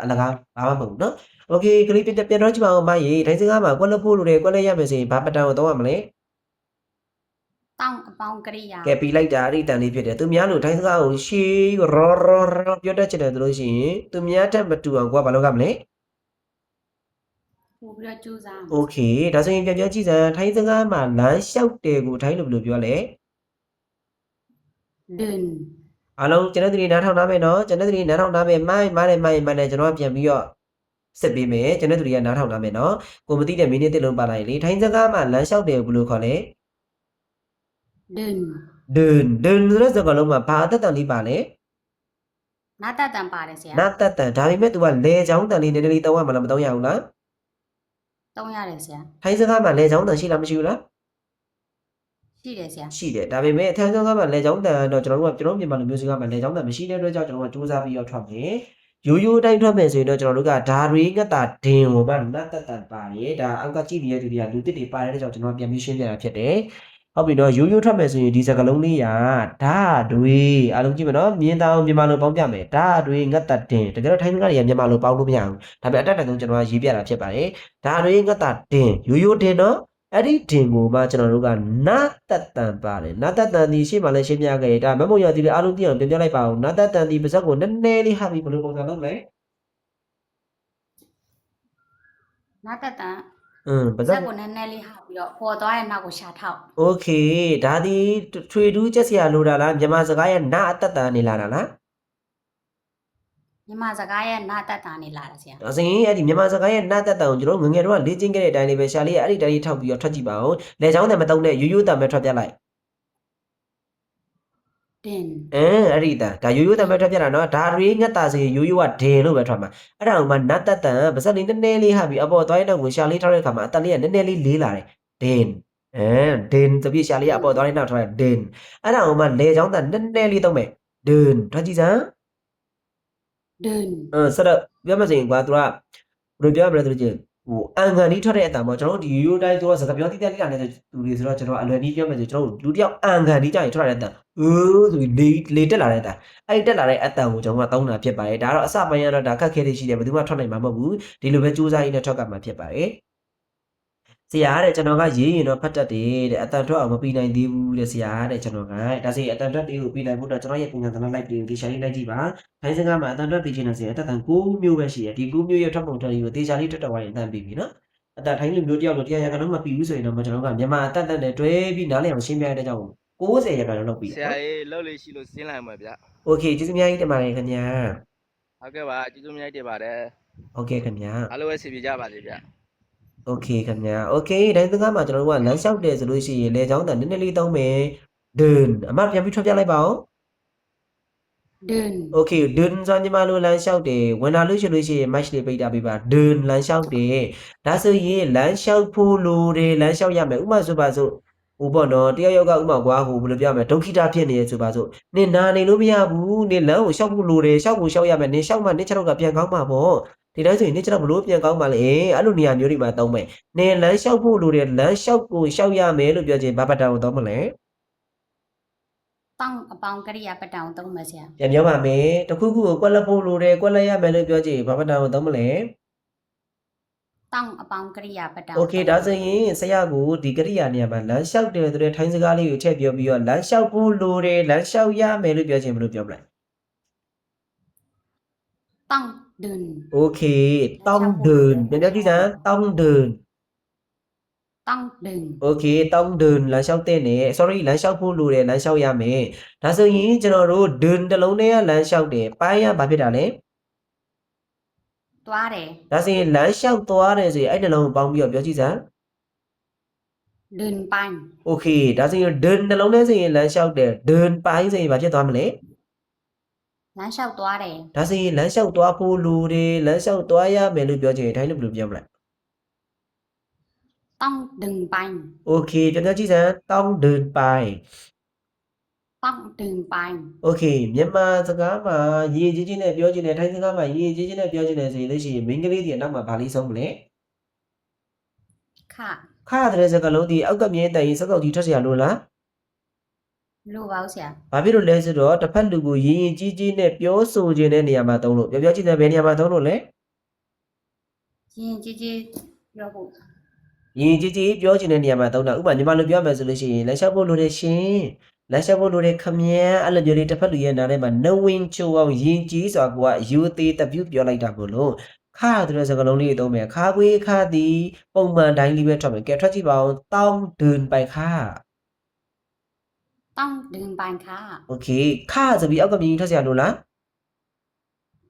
အလကားဘာမှမဟုတ်ဘူးနော်โอเคကလေးပြန်တော့ကြည့်ပါဦးမရေဒိုင်းစကားမှာကွက်လက်ဖို့လို့လေကွက်လက်ရမယ်ဆိုရင်ဘာပတန်ကိုတော့ရမလဲ တောင်းအပေါင်းကရိယာ ကဲပီလိုက်တာအဲ့ဒီတန်လေးဖြစ်တယ်သူများလို့ဒိုင်းစကားကိုရှေးရောပြောတတ်ချင်တယ်ဆိုလို့ရှိရင်သူများတက်မတူအောင်ကွာဘာလုပ်ရမလဲ ပို့ပြီးတော့ကြိုးစား โอเคဒါဆိုရင်ပြန်ပြောကြည့်စမ်းထိုင်းစကားမှာလမ်းလျှောက်တယ်ကိုထိုင်းလိုဘယ်လိုပြောလဲ ဒွန်း အားလုံးကျွန်တော်တို့နားထောင်နားမယ်နော်ကျွန်တော်တို့နားထောင်နားမယ်မိုင်းနဲ့ကျွန်တော်ပြန်ပြီးတော့စစ်ပေးမယ်ကျွန်တော်တို့ကနားထောင်နားမယ်နော်ကိုမသိတဲ့မိနစ်တစ်လုံးပါလိုက်လေထိုင်းစကားမှာလမ်းလျှောက်တယ်ကိုဘယ်လိုခေါ်လဲ ဒွန်း ဒွန်းဆိုတဲ့စကားလုံးမှာဘာအသက်တန်လေးပါလဲ နာတက်တန်ပါတယ်ဆရာ နာသက်တန်ဒါပေမဲ့ तू ကလေချောင်းတန်လေးနည်းနည်းလေးတောင်းရမှာလားမတောင်းရဘူးလား တုံးရတယ်ဆရာ ထိုင်းစကားမှာလေချောင်းတန်ရှိလားမရှိဘူးလား ရှိတယ်ဆရာ ရှိတယ်ဒါပေမဲ့ထိုင်းစကားမှာလေချောင်းတန်တော့ကျွန်တော်မြန်မာလူမျိုးစကားမှာလေချောင်းတန်မရှိတဲ့အတွက်ကြောင့်ကျွန်တော်ကစူးစမ်းပြီးတော့ထွက်မယ်ရိုးတိုင်းထွက်မယ်ဆိုရင်တော့ကျွန်တော်တို့ကဓာရီငတ်တာဒင်ကိုမှနတ်တက်တန်ပါတယ်ဒါအောက်ကကြည့်နေတဲ့သူတွေကလူတစ်တွေပါတယ်တဲ့ကြောင့်ကျွန်တော်ပြန်ပြီးရှင်းပြတာဖြစ်တယ်ဟုတ်ပြီနော်ရိုးထွက်မယ်ဆိုရင်ဒီစကားလုံးလေးကဓာတွေအားလုံးကြည့်မယ်နော်မြင်တောင်မြန်မာလိုပေါင်းပြမယ်ဓာတွေငတ်တာဒင်တကယ်တော့ထိုင်းစကားတွေကမြန်မာလိုပေါင်းလို့မရဘူးဒါပေမဲ့အတက်တက်ဆုံးကျွန်တော်ကရေးပြတာဖြစ်ပါတယ်ဓာတွေငတ်တာဒင်ရိုးဒင်နော်အဲ့ဒီဒင်ကိုမှကျွန်တော်တို့ကနာတက်တန်ပါတယ်နာတက်တန်ဒီရှေ့မှာလည်းရှင်းပြခဲ့တယ်ဒါမမုံရသည်လည်းအားလုံးသိအောင်ပြန်ပြလိုက်ပါဦးနာတက်တန်ဒီပါဇက်ကိုနည်းနည်းလေးဟာပြီးဘယ်လိုပုံစံလုပ်လဲ နာတက်တန် ပါဇ ဇ က် က်ကိုနည်းနည်းလေးဟပြီးတော့ပေါ်သွားရဲ့နောက်ကိုရှာထောက် โอเคဒါဒီထွေတူးချက်စရာလိုတာလားမြန်မာစကားရဲ့နာအတက်တန်နေလာတာလား မြန်မာစကားရဲ့နာတက်တန်နေလာတယ်ဆရာ ဒါဆိုရင်အဲ့ဒီမြန်မာစကားရဲ့နာတက်တန်ကိုကျွန်တော်ငငယ်တော့လေ့ကျင့်ခဲ့တဲ့အတိုင်းလေးပဲရှာလေးအဲ့ဒီတိုင်းလေးထောက်ပြီးတော့ထွက်ကြည့်ပါဦးလေချောင်းတယ်မတုံးနဲ့ရိုးတန်ပဲထွက်ပြလိုက် ဒင် အဲ့ဒီတန်ဒါရိုးတန်ပဲထွက်ပြတာနော်ဒါရီငတ်တာဆိုရင်ရိုးကဒင်လို့ပဲထွက်မှာအဲ့ဒါကမှနာတက်တန်ပါစက်လေးနည်းနည်းလေးဟာပြီးအပေါ်သွားရင်တော့ကိုရှာလေးထောက်တဲ့အခါမှာအတန်လေးကနည်းနည်းလေးလေးလာတယ်ဒင်ဒင်တပြည့်ရှာလေးကအပေါ်သွားရင်နောက်ထောက်ရဒင်အဲ့ဒါကမှလေချောင်းတန်နည်းနည်းလေးသုံးမယ်ဒင်ထွက်ကြည့်စမ်း ဒွန်း ဆက်တော့ပြောမှဆိုရင်ကွာသူကဘယ်လိုပြောရမလဲသူချင်းဟိုအန်ကန်ဒီထွက်တဲ့အတန်ပေါ့ကျွန်တော်တို့ဒီရိုးတိုင်းသူကစကားပြောတိတက်လေးလာနေတဲ့သူတွေဆိုတော့ကျွန်တော်အလွယ်ကြီးပြောမယ်ဆိုကျွန်တော်တို့လူတယောက်အန်ကန်ဒီကြရင်ထွက်ရတဲ့အတန်ဆိုပြီးလေတက်လာတဲ့အတန်အဲ့ဒီတက်လာတဲ့အတန်ကိုကျွန်တော်ကတောင်းတာဖြစ်ပါတယ်ဒါတော့အစပိုင်းကတော့ဒါခက်ခဲလေးရှိတယ်ဘယ်သူမှထွက်နိုင်မှာမဟုတ်ဘူးဒီလိုပဲစူးစမ်းရင်းနဲ့ထွက်ကမှာဖြစ်ပါတယ် ဆရာတဲ့ကျွန်တော်ကရေးရင်တော့ဖတ်တတ်တယ်တဲ့အတန်ထွက်အောင်မပြီးနိုင်သေးဘူးတဲ့ဆရာတဲ့ကျွန်တော်ကဒါဆိုရင်အတန်ထွက်တွေကိုပြီးနိုင်ဖို့တော့ကျွန်တော်ရဲ့ပုံစံသဏ္ဍာန်လိုက်ပြီးဒီရှာလေးလိုက်ကြည့်ပါထိုင်းစကားမှာအတန်ထွက်ပြီးခြင်းနဲ့ဆရာအတန်9မျိုးပဲရှိတယ်ဒီ9မျိုးရဲ့ထွက်ပုံထွက်တွေကိုတေချာလေးထွက်ဝိုင်းအတန်ပြီးပြီနော်အတန်ထိုင်းလူမျိုးတယောက်လို့တရားရကတော့မပြီးဘူးဆိုရင်တော့ကျွန်တော်ကမြန်မာအတန်နဲ့တွဲပြီးနားလည်အောင်ရှင်းပြရတဲ့ကြောင့်90ရကန်လောက်ပြီး ဆရာကြီးလှုပ်လေးရှိလို့စင်းလိုက်မှာဗျ โอเคကျေးဇူးအများကြီးတင်ပါတယ်ခင်ဗျာ ဟုတ်ကဲ့ပါကျေးဇူးအများကြီးတင်ပါတယ် โอเคခင်ဗျာ အားလုံးပဲစီပြကြပါစေဗျ โอเคခင်ဗျာโอเคတိုင်းစကားမှာကျွန်တော်တို့ကလမ်းလျှောက်တယ်ဆိုလို့ရှိရင်လေချောင်းတန်နည်းနည်းလေးသုံးမယ်ဒန်အမပြန်ပြီးထွက်ပြလိုက်ပါဦး เดิน โอเคဒန်ဆိုညီမတို့လမ်းလျှောက်တယ်ဝင်လာလို့ရှိလို့ရှိရင် match လေးပိတ်တာပေးပါဒန်လမ်းလျှောက်တယ်ဒါဆိုရင်လမ်းလျှောက်ဖို့လိုတယ်လမ်းလျှောက်ရမယ်ဥပမာဆိုပါစို့ဟိုပေါ့နော်တယောက်ယောက်ကဥပမာကွာဟိုဘယ်လိုပြောရမလဲဒုက္ခိတဖြစ်နေရဆိုပါစို့နင်နာနေလို့မရဘူးနင်လမ်းကိုလျှောက်ဖို့လိုတယ်လျှောက်ဖို့လျှောက်ရမယ်နင်လျှောက်မှနင်ချက်တော့ကပြန်ကောင်းမှာပေါ့ဒီတိုင်းဆိုရင်နင်ချက်တော့ဘလို့ပြန်ကောင်းပါလဲအဲ့လိုနေရာမျိုးတွေမှာသုံးမယ်နင်လမ်းလျှောက်ဖို့လိုတယ်လမ်းလျှောက်ကိုလျှောက်ရမယ်လို့ပြောခြင်းဘာပတ်တာကိုသုံးမလဲ ต้องအပေါင်းကရိယာပတ္တံကိုသုံးမယ်ဆရာ ပြန်ပြောပါမယ်တခုခုကိုကွက်လက်ဖို့လိုတယ်ကွက်လက်ရမယ်လို့ပြောခြင်းဘာပတ်တာကိုသုံးမလဲ ต้องအပေါင်းကရိယာပတ္တံ โอเคဒါဆိုရင်ဆရာကိုဒီကရိယာနေရာမှာလမ်းလျှောက်တယ်ဆိုတဲ့ထိုင်းစကားလေးကိုထည့်ပြောပြီးတော့လမ်းလျှောက်ဖို့လိုတယ်လမ်းလျှောက်ရမယ်လို့ပြောခြင်းဘယ်လိုပြောမလဲ ต้องเดิน โอเคတောင်းဒန်ပြန်ပြောကြည့်စမ်းတောင်းဒန် ต้องเดิน โอเคတောင်းဒန်လမ်းလျှောက်တဲ့နဲ့ sorry လမ်းလျှောက်ဖို့လိုတယ်လမ်းလျှောက်ရမယ်ဒါဆိုရင်ကျွန်တော်တို့ဒန်တစ်လုံးတည်းကလမ်းလျှောက်တယ်ပိုင်းရဘာဖြစ်တာလဲ သွားတယ် ဒါဆိုရင်လမ်းလျှောက်သွားတယ်ဆိုရင်အဲ့နှလုံးကိုပေါင်းပြီးတော့ပြောကြည့်စမ်း เดินไป โอเคဒါဆိုရင်ဒန်နှလုံးထဲဆိုရင်လမ်းလျှောက်တယ်ဒန်ပိုင်းဆိုရင်ဘာဖြစ်သွားမလဲ လမ်းလျှောက်သွားတယ် ဒါဆိုရင်လမ်းလျှောက်သွားဖို့လိုတယ်လမ်းလျှောက်သွားရမယ်လို့ပြောချင်ရင်ထိုင်းလို့ဘယ်လိုပြောမလဲ ต้องเดินไป โอเคပြန်ပြောကြည့်စမ်းတောင်းဒန်ပိုင်း ต้องเดินไป โอเคမြန်မာစကားမှာရည်ကြီးချင်းနဲ့ပြောချင်တယ်ထိုင်းစကားမှာရည်ကြီးချင်းနဲ့ပြောချင်တယ်ဆိုရင်လို့ရှိရင်မိန်းကလေးတွေအနောက်မှာဗာလေးဆုံးမလဲ ค่ะ ခါတဲ့စကားလုံးဒီအောက်ကမြဲတန်ရင်စကောက်ကြီးထွက်เสียလို့လား รู้ပါဦးဆရာ ဘာဖြစ်လို့လဲဆိုတော့တစ်ဖက်လူကိုရည်ကြီးချင်းနဲ့ပြောဆိုခြင်းတဲ့နေရာမှာသုံးလို့ပြောကြည့်တယ်ဘယ်နေရာမှာသုံးလို့လဲ ရင်ကြီးကြီးပြောဖို့ ရည်ကြီးပြောချင်တဲ့နေရာမှာသုံးတာဥပမာညီမလိုပြောမယ်ဆိုလို့ရှိရင်လက်လျှောက်ဖို့လိုတယ်ရှင်လက်လျှောက်ဖို့လိုတယ်ခမန်းအဲ့လိုမျိုးလေးတစ်ဖက်လူရဲ့နားထဲမှာနဝင်ချိုအောင်ယဉ်ကျေးစွာကိုကယူသေးတပြုတ်ပြောလိုက်တာမို့လို့ခါတဲ့စကားလုံးလေးသုံးမယ်ခါခွေးခါသည်ပုံမှန်တိုင်းလေးပဲထွက်မယ်ကဲထွက်ကြည့်ပါဦးတောင်းဒန်ပိုင်ခါ ต้องเดินไปค่ะ โอเคခါဆိုပြီးအောက်ကမြင်ထွက်เสียလို့လား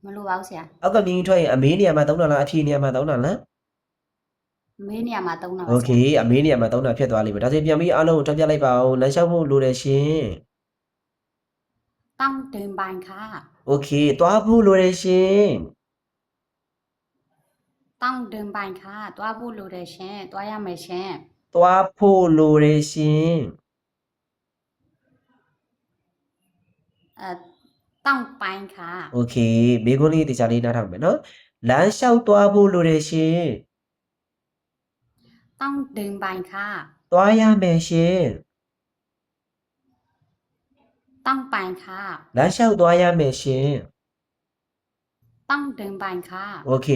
ไม่รู้ပါဦးဆရာ အောက်ကမြင်ထွက်ရင်အမေးနေရာမှာသုံးတာလားအဖြေနေရာမှာသုံးတာလား မင်းနေရာမှာသုံးတာပါ โอเคအမေးနေရာမှာသုံးတာဖြစ်သွားလိမ့်မယ်ဒါဆိုပြန်ပြီးအားလုံးကိုထွက်ပြလိုက်ပါဦးလမ်းလျှောက်ဖို့လိုတယ်ရှင် ต้องเดินไปค่ะ โอเคသွားဖို့လိုတယ်ရှင် ต้องเดินไปค่ะသွားဖို့လိုတယ်ရှင်သွားရမယ်ရှင် သွားဖို့လိုတယ်ရှင် ต้องไปค่ะ โอเคမိကုန်းလေးတရားလေးနားထောင်မယ်နော်လမ်းလျှောက်သွားဖို့လိုတယ်ရှင် ต้องเดินไปค่ะ သွားရမယ်ရှင် ต้องไปค่ะ လမ်းလျှောက်သွားရမယ်ရှင် ต้องเดินไปค่ะ โอเค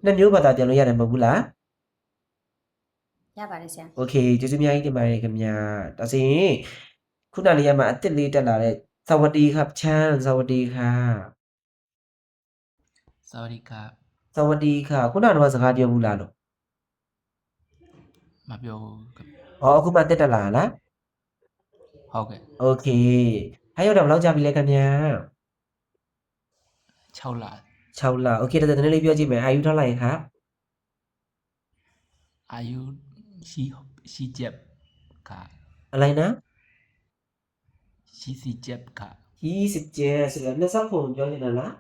နှစ်မျိုးဘာသာပြန်လို့ရတယ်မဟုတ်ဘူးလား ရပါတယ်ဆရာ โอเคကျေးဇူးအများကြီးတင်ပါတယ်ခင်ဗျာဒါဆိုရင်ခုနလေးရမှာအစ်စ်လေးတက်လာတဲ့สวัสดีครับချမ်းสวัสดีค่ะ สวัสดีครับ สวัสดีค่ะခုနကတော့စကားပြောဘူးလားလို့ มาပြောกับ ဟောအခုမှတက်လာလား ဟုတ်ကဲ့ โอเคဟာရောက်တော့ဘယ်လောက်ကြာပြီလဲခင်ဗျာ 6လ 6လโอเคဒါဆိုနည်းနည်းလေးပြောကြည့်မယ်အာယူထားလိုက်ครับ อายุชีเจ็บค่ะ อะไรนะ ชีสีเจ็บค่ะ 27ဆိုတော့20ပုံပြောနေတာလား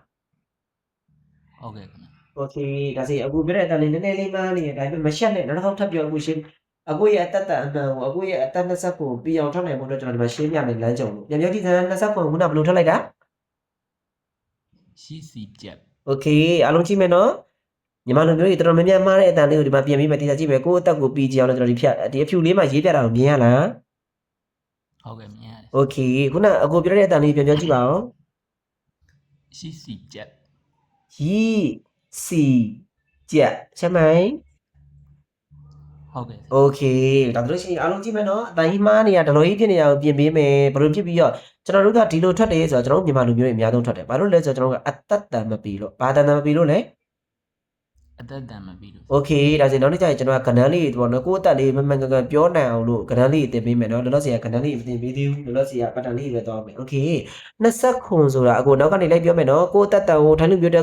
ဟုတ်ကဲ့ခင်ဗျ โอเคဒါဆိုရင်အခုပြောတဲ့အတန်လေးနည်းနည်းလေးမှန်းနေတယ်ဒါပေမဲ့မရှက်နဲ့နောက်တစ်ခေါက်ထပ်ပြောမှုရှင်းအခုရဲ့အတ္တအမှန်ကိုအခုရဲ့အတ္တ20ပုံပြအောင်ထွက်နိုင်ဖို့အတွက်ကျွန်တော်ဒီမှာရှင်းပြမယ်လမ်းကြုံလို့ပြန်ပြောကြည့်စမ်း20ပုံခုနဘယ်လိုထွက်လိုက်တာ ชีสีเจ็บ โอเคအားလုံးကြည့်မယ်နော်ညီမတို့မျိုးတွေတော်တော်များများမှားတဲ့အတန်လေးကိုဒီမှာပြင်ပြီးမှတရားကြည့်မယ်ကိုယ့်အသက်ကိုပြီးကြအောင်လို့ကျွန်တော်ဒီဖြတ်ဒီအဖြူလေးမှာရေးပြတာကိုမြင်ရလား ဟုတ်ကဲ့မြင်ရတယ် โอเคခုနအကိုပြောတဲ့အတန်လေးပြန်ပြောကြည့်ပါဦး ชีสีเจ็บ ยี่สี่เจ็ดใช่ไหม ဟု ဟုတ်ကဲ့ဆရာ โอเคဒါဆိုလို့ရှိရင်အားလုံးကြည့်မယ်နော်အတိုင်းမှားနေရဒလိုကြီးဖြစ်နေရကိုပြင်ပေးမယ်ဘယ်လိုဖြစ်ပြီးတော့ကျွန်တော်တို့ကဒီလိုထွက်တယ်ဆိုတော့ကျွန်တော်တို့မြန်မာလူမျိုးတွေအများဆုံးထွက်တယ်ဘာလို့လဲဆိုတော့ကျွန်တော်တို့ကအသက်တန်မပြီးလို့ဘာတန်တန်မပြီးလို့လဲ အသက်တန်မပြီးလို့ โอเคဒါဆိုနောက်နေ့ကျရင်ကျွန်တော်ကကဏ္ဍလေးပေါ့နော်ကိုယ့်အသက်လေးမမှန်ကန်ကန်ပြောနိုင်အောင်လို့ကဏ္ဍလေးတင်ပေးမယ်နော်လောလောဆယ်ကကဏ္ဍလေးမတင်ပေးသေးဘူးလောလောဆယ်ကပတ်တန်လေးပဲသွားမယ်โอเค20ခွန်ဆိုတာအခုနောက်ကနေလိုက်ပြောမယ်နော်ကိုယ့်အသက်တန်ကိုထိုင်းလူမျိုးတွေ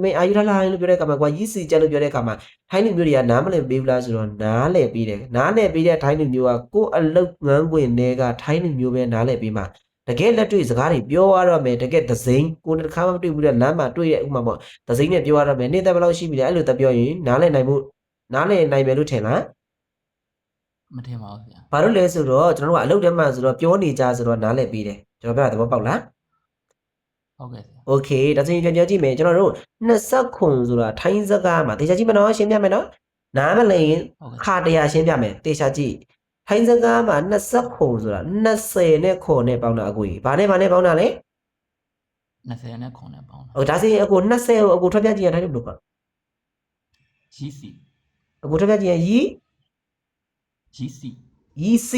ကမင်းအာယူလာလာလို့ပြောတဲ့အခါမှာကွာကြီးစီကြလို့ပြောတဲ့အခါမှာထိုင်းလူမျိုးတွေကနားမလည်ပေးဘူးလားဆိုတော့နားလည်ပေးတယ်နားလည်ပေးတဲ့ထိုင်းလူမျိုးကကိုယ့်အလုတ်ငန်းခွင်တွေကထိုင်းလူမျိုးပဲနားလည်ပေးမှာတကယ်လက်တွေ့စကားတွေပြောရတော့မယ်တကယ်သစိမ်းကိုတစ်ခါမှမတွေ့ဘူးတဲ့လမ်းမှာတွေ့တဲ့ဥမာပေါ့သစိမ်းနဲ့ပြောရတော့မယ်နေ့သက်ဘယ်လောက်ရှိပြီလဲအဲ့လိုသက်ပြောရင်နားလည်နိုင်မှုနားလည်နိုင်မယ်လို့ထင်လား မထင်ပါဘူးဆရာ ဘာလို့လဲဆိုတော့ကျွန်တော်တို့ကအလုပ်ထဲမှာဆိုတော့ပြောနေကြဆိုတော့နားလည်ပေးတယ်ကျွန်တော်ပြောတာသဘောပေါက်လား ဟုတ်ကဲ့ဆရာ โอเคဒါဆိုရင်ပြန်ပြောကြည့်မယ်ကျွန်တော်တို့20ခွန်ဆိုတာထိုင်းစကားမှာတေချာကြည့်မနော်ရှင်းပြမယ်နော်နားမလည်ရင် ဟုတ်ကဲ့ ခါတရားရှင်းပြမယ်တေချာကြည့်ထိုင်းစကားမှာ20ခွန်ဆိုတာ20နဲ့ခွန်နဲ့ပေါင်းတာအကိုကြီးဘာနဲ့ပေါင်းတာလဲ 20နဲ့ခွန်နဲ့ပေါင်းတာ ဟိုဒါဆိုရင်အကို20ကိုအကိုထွက်ပြကြည့်ရထိုင်းလို့ဘယ်လိုခေါ် ရီစီ အကိုထွက်ပြကြည့်ရင်ရီ ရီစီ ရီစီ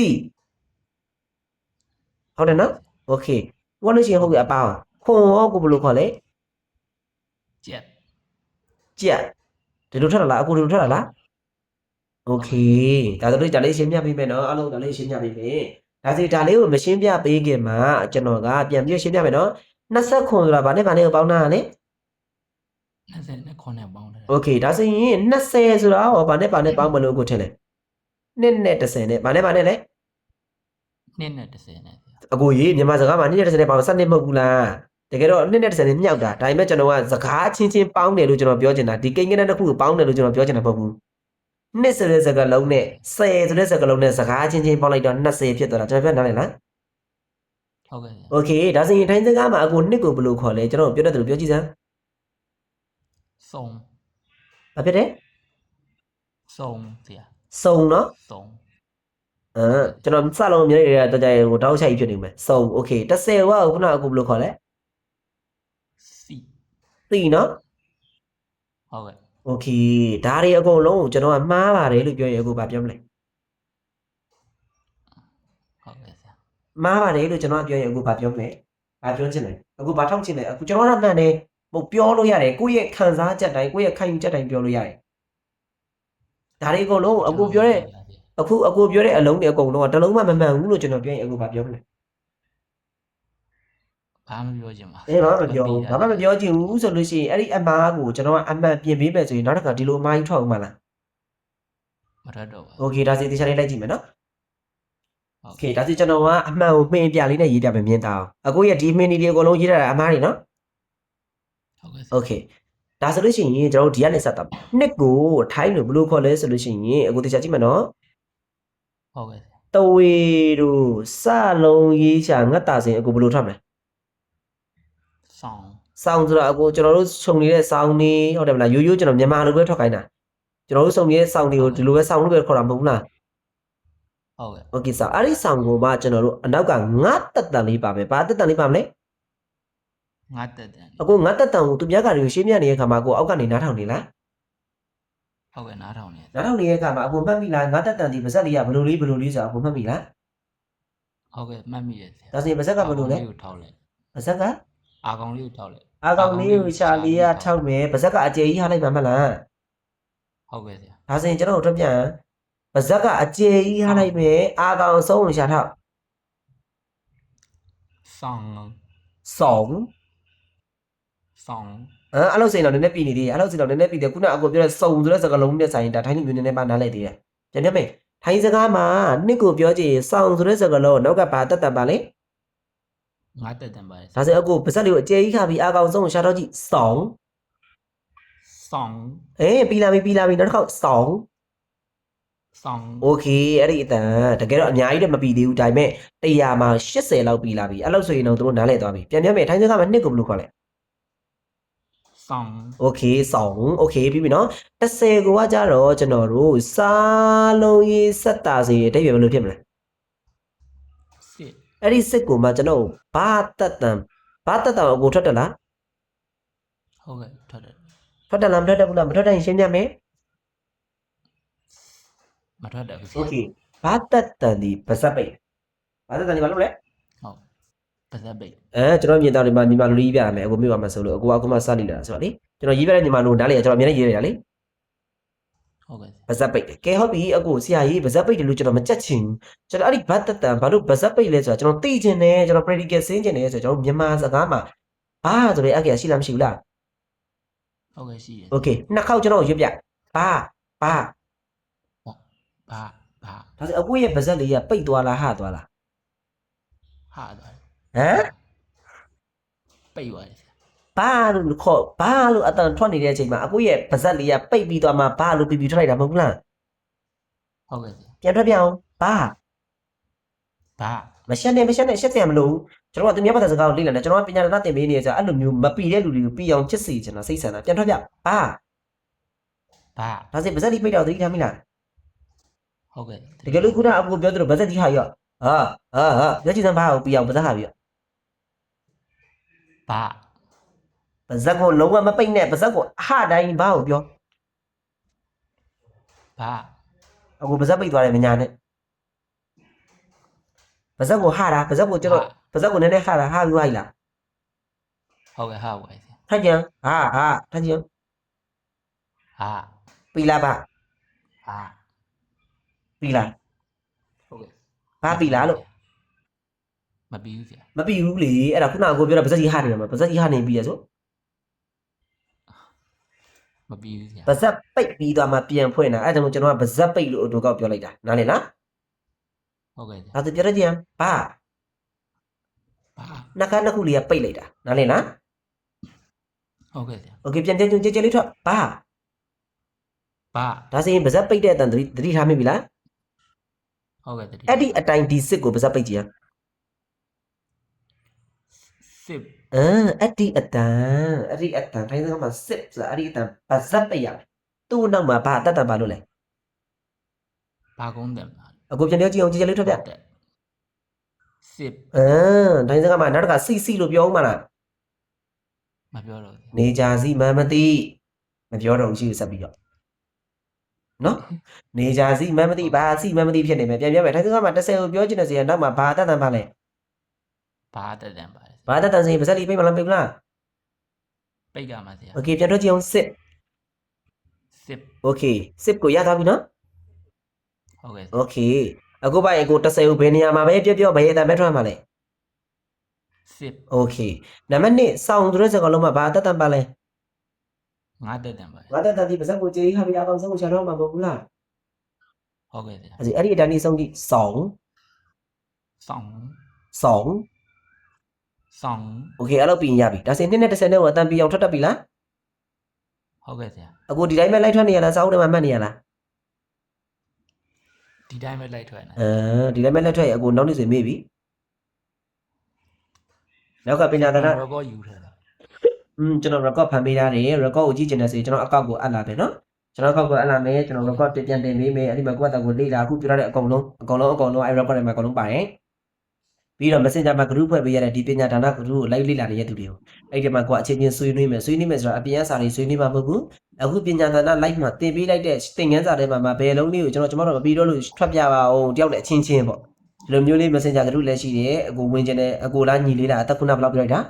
ဟုတ်တယ်နော်โอเคဘာလို့ရှိရင်ဟုတ်ပြီအပေါင်းခွန်ရောကိုဘယ်လိုခေါ်လဲ ကျက် ကြက်ဒီလိုထွက်လာလားအကိုဒီလိုထွက်လာလားโอเคဒါဆိုလို့ဒါလေးရှင်းပြပေးမယ်နော်အားလုံးဒါလေးရှင်းပြပေးမယ်ဒါစီဒါလေးကိုမရှင်းပြပေးခင်မှာကျွန်တော်ကပြန်ပြီးရှင်းပြမယ်နော်20ခွန်ဆိုတာဗာနဲ့ဗာနဲ့ကိုပေါင်းတာလေ 20နဲ့ခွန်နဲ့ပေါင်းတယ် โอเคဒါဆိုရင်20ဆိုတာဟောဗာနဲ့ဗာနဲ့ပေါင်းမလို့ကိုထင်လဲနှစ်နဲ့30နဲ့ဗာနဲ့ဗာနဲ့လဲ 2နဲ့10နဲ့ဆရာ အကိုကြီးမြန်မာစကားမှာနှစ်နဲ့30နဲ့ပေါင်းစနှစ်မဟုတ်ဘူးလားတကယ်တော့နှစ်နဲ့30နဲ့မြောက်တာဒါပေမဲ့ကျွန်တော်ကစကားချင်းချင်းပေါင်းတယ်လို့ကျွန်တော်ပြောချင်တာဒီကိန်းကနတစ်ခုကိုပေါင်းတယ်လို့ကျွန်တော်ပြောချင်တာမဟုတ်ဘူးနှစ်ဆိုတဲ့စကားလုံးနဲ့10ဆိုတဲ့စကားလုံးနဲ့စကားချင်းချင်းပေါင်းလိုက်တော့20ဖြစ်သွားတာကျွန်တော်ပြောနားလည်လား ဟုတ်ကဲ့ဆရာ โอเคဒါဆိုရင်ထိုင်းစကားမှာအကိုနှစ်ကိုဘယ်လိုခေါ်လဲကျွန်တော်ပြောတတ်တယ်လို့ပြောကြည့်စမ်း စုံ ဘာဖြစ်တယ် စုံဆရာ စုံနော် စုံ ကျွန်တော်စလုံးမြေရတော့ကြရင်ဟိုတောက်ချိုက်ဖြစ်နေမယ်စုံโอเค30ဝါခုနအကိုဘယ်လိုခေါ်လဲ စီ သိနော် ဟုတ်ကဲ့ โอเคဒါတွေအကုန်လုံးကိုကျွန်တော်ကမှားပါတယ်လို့ပြောရင်အကိုဘာပြောမလဲ ဟုတ်ကဲ့ဆရာ မှားပါတယ်လို့ကျွန်တော်ကပြောရင်အကိုဘာပြောမလဲဘာပြောချင်လဲအကိုဘာထောက်ချင်လဲအခုကျွန်တော်ကမှန်တယ်မဟုတ်ပြောလို့ရတယ်ကိုယ့်ရဲ့ခံစားချက်တိုင်းကိုယ့်ရဲ့ခံယူချက်တိုင်းပြောလို့ရတယ်ဒါတွေအကုန်လုံးအကိုပြောတဲ့အခုအကိုပြောတဲ့အလုံးတွေအကုန်လုံးကတစ်လုံးမှမမှန်ဘူးလို့ကျွန်တော်ပြောရင်အကိုဘာပြောမလဲ ဘာမှမပြောချင်ပါ အေးဘာမှမပြောဘူးဘာမှမပြောချင်ဘူးဆိုလို့ရှိရင်အဲ့ဒီအမားကိုကျွန်တော်ကအမှန်ပြင်ပေးမယ်ဆိုရင်နောက်တစ်ခါဒီလိုအမားကြီးထွက်အောင်မလား မထွက်တော့ပါ โอเคဒါစီတရားလေးလိုက်ကြည့်မယ်နော် ဟုတ် โอเคဒါစီကျွန်တော်ကအမှန်ကိုမှင်ပြလေးနဲ့ရေးပြမယ်မြင်တာအောင်အကိုရဲ့ဒီမှင်ဒီတွေအကုန်လုံးရေးထားတာအမားတွေနော် ဟုတ်ကဲ့ဆ โอ ရာ เคဒါဆိုလို့ရှိရင်ကျွန်တော်တို့ဒီကနေစတာနှစ်ကိုထိုင်းလို့ဘယ်လိုခေါ်လဲဆိုလို့ရှိရင်အကိုတရားကြည့်မယ်နော် ဟုတ်ကဲ့ဆရာ တဝေတို့စလုံးရေးချာငတ်တာစင်အကိုဘယ်လိုထွက်မလဲ ဆောင်း စောင်းဆိုတာအကိုကျွန်တော်တို့ခြုံနေတဲ့စောင်းနေဟုတ်တယ်မလားရိုးရိုးကျွန်တော်မြန်မာလိုပဲထွက်ခိုင်းတာကျွန်တော်တို့ခြုံနေတဲ့စောင်းတွေကိုဒီလိုပဲစောင်းလို့ပဲခေါ်တာမဟုတ်ဘူးလား ဟုတ်ကဲ့ โอเคစောင်းအဲ့ဒီစောင်းကိုမှကျွန်တော်တို့အနောက်ကငတ်တက်တန်လေးပါမယ်ဘာတက်တန်လေးပါမလဲ ငါတက်တယ် အကိုငတ်တက်တန်ကိုသူများကတွေရှင်းပြနေတဲ့ခါမှာကိုအောက်ကနေနားထောင်နေလား ဟုတ်ကဲ့နားထောင်နေ နားထောင်နေတဲ့ခါမှာအကိုမှတ်မိလားငတ်တက်တန်ဒီပါဇက်လေးကဘယ်လိုလေးဆိုတာအကိုမှတ်မိလား ဟုတ်ကဲ့မှတ်မိတယ်ဆရာ ဒါဆိုရင်ပါဇက်ကဘယ်လိုလဲ အာကောင်လေးကိုထောက်လိုက် ပါဇက်က အာကောင်လေးကိုထောက်လိုက် အာကောင်လေးကိုရှာလေးကထောက်မယ်ပါဇက်ကအကျယ်ကြီးဟားလိုက်မှာမလား ဟုတ်ကဲ့ဆရာ ဒါဆိုရင်ကျွန်တော်တို့ပြန်ပါဇက်ကအကျယ်ကြီးဟားလိုက်မယ်အာကောင်အဆုံးကိုရှာထောက် ဆောင်း ဆောင် ဆောင်း အဲ့လိုစိန်တော့နည်းနည်းပြည်နေသေးတယ်အဲ့လိုစိန်တော့နည်းနည်းပြည်တယ်ခုနအကိုပြောတဲ့စုံဆိုတဲ့စကားလုံးနဲ့ဆိုင်ဒါထိုင်းလူမျိုးနည်းနည်းပါနားလိုက်သေးတယ်ပြန်ပြောမယ်ထိုင်းစကားမှာနှစ်ကိုပြောကြည့်စောင်းဆိုတဲ့စကားလုံးနောက်ကဘာတက်တက်ပါလဲ ငါတက်တယ်ပါတယ် ဒါဆိုအကိုပါဇက်လေးကိုအကျယ်ကြီးခါပြီးအာကောင်ဆုံးကိုရှာတော့ကြည့်ဆောင် ဆောင်း ပြီးလာပြီနောက်တစ်ခေါက်ဆောင် ဆောင်း โอเคအဲ့ဒီအတန်တကယ်တော့အများကြီးတော့မပြီးသေးဘူးဒါပေမဲ့100မှာ80လောက်ပြီးလာပြီအဲ့လိုဆိုရင်တော့တို့နားလည်သွားပြီပြန်ပြောမယ်ထိုင်းစကားမှာနှစ်ကိုဘယ်လိုခေါ်လဲ ဆောင်း โอเคဆောင်โอเคပြီးပြီနော်30ကိုကကြတော့ကျွန်တော်တို့စားလုံးရေးဆက်တာစီအတိတ်ပဲဘယ်လိုဖြစ်မလဲ စစ် အဲ့ဒီစစ်ကိုမှကျွန်တော်ဘာတက်တန်အကိုထွက်တယ်လား ဟုတ်ကဲ့ထွက်တယ် ထွက်တယ်လားမထွက်တယ်ဘူးလားမထွက်တယ်ရင်ရှင်းပြမယ် မထွက်တယ်ဘူးဆ โอ ရာ เคဘာတက်တန်ဒီပါဇက်ပိတ်ဘာတက်တန်ဒီဘာလို့လဲ ဟုတ်ပါဇက်ပိတ် ကျွန်တော်မြင်တော့ဒီမှာမြန်မာလိုရေးပြရမယ်အကိုမြို့ပါမှာဆိုလို့အကိုကမှစနေလာဆိုတော့လေကျွန်တော်ရေးပြတဲ့မြန်မာလိုနားလေကျွန်တော်အမြဲတမ်းရေးရတာလေ ဟုတ်ကဲ့ ပါဇက်ပိတ်ကဲဟုတ်ပြီအကိုဆရာကြီးပါဇက်ပိတ်တယ်လို့ကျွန်တော်မကြက်ချင်ကျွန်တော်အဲ့ဒီဘာတက်တန်ဘာလို့ပါဇက်ပိတ်လဲဆိုတော့ကျွန်တော်သိချင်တယ်ကျွန်တော် practical ဆင်းချင်တယ်ဆိုတော့ကျွန်တော်မြန်မာစကားမှာဘာဆိုတဲ့အကေရှိလားမရှိဘူးလား ဟုတ်ကဲ့ရှိတယ် โอเคနှစ်ခေါက်ကျွန်တော်ရွတ်ပြဘာဘာ ဘာ ဒါဆိုအကိုရဲ့ပါဇက်လေးကပိတ်သွားလားဟသွားလား ဟာသွား ဟမ် ပိတ်သွားတယ်ဆရာ ဘာလို့ခေါ်ဘာလို့အတန်ထွက်နေတဲ့အချိန်မှာအကိုရဲ့ပါဇက်လေးကပိတ်ပြီးသွားမှဘာလို့ပြီးထွက်လိုက်တာမဟုတ်ဘူးလား ဟုတ်ကဲ့ဆရာ ပြန်ထွက်ပြအောင်ဘာ ဘာ မရှက်နဲ့ရှက်စရာမလိုဘူးကျွန်တော်ကသူများဘာသာစကားကိုလေ့လာနေကျွန်တော်ကပညာရတတ်တင်ပေးနေကြအဲ့လိုမျိုးမပီတဲ့လူတွေကိုပီအောင်ချစ်စေချင်တာစိတ်ဆန္ဒပြန်ထွက်ပြဘာ ဘာ ဒါဆိုပါဇက်လေးပိတ်တော့သတိထားမိလား ဟုတ်ကဲ့ တကယ်လို့ခုနအကိုပြောသလိုပါဇက်ကြီးဟာရောဟာပြောချင်စမ်းဘာကိုပီအောင်ပါဇက်ဟာပြီး ဘာ ပါဇက်ကိုလုံးဝမပိတ်နဲ့ပါဇက်ကိုအဟတိုင်းဘာကိုပြော ဘာ အကိုပါဇက်ပိတ်သွားတယ်မညာနဲ့ပါဇက်ကိုဟာတာပါဇက်ကိုကျွန်တော်ပါဇက်ကိုနည်းနည်းဟာတာဟာပြီးသွားပြီလား ဟုတ်ကဲ့ဟာဝယ်ဆရာ ထိုင်ကြဟာထိုင်ကြ ဟာ ပြီလားဗျ ဟာ ပြီလား ဟုတ်ကဲ့ ဘာပြီလားလို့ မပြီးဘူးဆရာ မပြီဘူးလေအဲ့ဒါခုနကကိုပြောတာပါဇက်ကြီးဟာနေမှာပါဇက်ကြီးဟာနေပြီရဆို မပြီးဘူးဆရာ ပါဇက်ပိတ်ပြီးသွားမှပြန်ဖွင့်တာအဲ့ဒါကြောင့်ကျွန်တော်ကပါဇက်ပိတ်လို့အတူကောက်ပြောလိုက်တာနားလည်လား ဟုတ်ကဲ့ဆရာ ဒါဆိုပြောရကြရင်ဘာ ဘာ နှကနှစ်ခုလေးကပိတ်လိုက်တာနားလည်လား ဟုတ်ကဲ့ဆရာ โอเคပြန်ကြည့်ကြလေးထွက်ဘာ ဘာ ဒါဆိုရင်ပါဇက်ပိတ်တဲ့အတန်သတိထားမိပြီလား ဟုတ်ကဲ့တတိ အဲ့ဒီအတိုင်းဒီစစ်ကိုပါဇက်ပိတ်ကြည့်ရ စစ် အဲ့ဒီအတန်ထိုင်းစကားမှာစစ်ဆိုတာအဲ့ဒီအတန်ပါဇက်ပိတ်ရသူ့နောက်မှာဘာတတ်တန်ပါလို့လဲ ဘာကုန်းတယ်မလား အခုပြန်ပြောကြည့်အောင်ကြလေးထွက်ပြ တက်စစ် ထိုင်းစကားမှာနောက်တစ်ခါစီလို့ပြောဦးမလား မပြောတော့ဘူး နေကြစီမမသိမပြောတော့ရှိဆက်ပြီးတော့နော်နေကြစီမမသိဘာစီမမသိဖြစ်နေမယ်ပြန်ပြောမယ်ထိုင်းစကားမှာ30ကိုပြောချင်တဲ့စီကနောက်မှာဘာတတ်တန်ပါလဲ ဘာတက်တယ်ပါလဲ ဘာတတ်တန်စီပါဇက်လေးပိတ်မလားပိတ်မလား ပိတ်ကမှာဆရာ โอเคပြန်တော့ကြည့်အောင်စစ် စစ် โอเคစစ်ကိုရသွားပြီနော် ဟုတ်ကဲ့ โอเคအခုပိုင်ကို30ကိုဘယ်နေရာမှာပဲပြောဘယ်အတန်ပဲထွက်မှာလဲ စစ် โอเคနံပါတ်1စောင်းဆိုတဲ့စကားလုံးမှာဘာတတ်တန်ပါလဲ ငါတက်တယ်ပါ ငါတတ်တန်ဒီပါဇက်ကိုကြေးခါပြီးအကောင်ဆုံးကိုချတော့မှာမဟုတ်ဘူးလား ဟုတ်ကဲ့ဆရာ အဲ့ဒီအတန်ကြီးဆုံးကြည့်စောင်း ဆောင် โอเคအဲ့လိုပြင်ရပြီဒါဆိုရင်2နဲ့30နဲ့ကိုအတန်ပြအောင်ထွက်တတ်ပြီလား ဟုတ်ကဲ့ဆရာ အခုဒီတိုင်းပဲလိုက်ထွက်နေရလားစောင်းထဲမှာမှတ်နေရလား ဒီတိုင်းပဲလိုက်ထွက်နေ ဒီတိုင်းပဲလက်ထွက်ရအခုနောက်နေ့ဆိုမေ့ပြီနောက်ကပညာသနာ ရောကောယူထားတာ ကျွန်တော် record ဖန်ပေးထားတယ် record ကိုကြည့်ချင်တဲ့ဆိုရင်ကျွန်တော်အကောက်ကိုအပ်လာတယ်နော်ကျွန်တော်အကောက်ကိုအပ်လာမယ်ကျွန်တော် record ပြန်တင်ပေးမယ်အဲ့ဒီမှာကိုယ့်အတကိုလေ့လာအခုပြောရတဲ့အကုန်လုံးအဲ့ record ထဲမှာအကုန်လုံးပါတယ်ပြီးတော့ messenger မှာ group ဖွဲ့ပေးရတဲ့ဒီပညာဒါန group ကို live လေ့လာနေတဲ့သူတွေကိုအဲ့ဒီမှာကိုယ်အချင်းချင်းဆွေးနွေးမယ်ဆိုတာအပြင်အစာတွေဆွေးနွေးမှာမဟုတ်ဘူးအခုပညာဒါန live မှာတင်ပေးလိုက်တဲ့သင်ခန်းစာထဲမှာဘယ်လုံးလေးကိုကျွန်တော်တို့မပြီးတော့လို့ထွက်ပြပါအောင်တယောက်နဲ့အချင်းချင်းပေါ့ဒီလိုမျိုးလေး messenger group လည်းရှိတယ်အကိုဝင်ကျင်တယ်အကိုလားညီလေးလားအသက်ခုနဘယ်လောက်ပြလိုက်တာ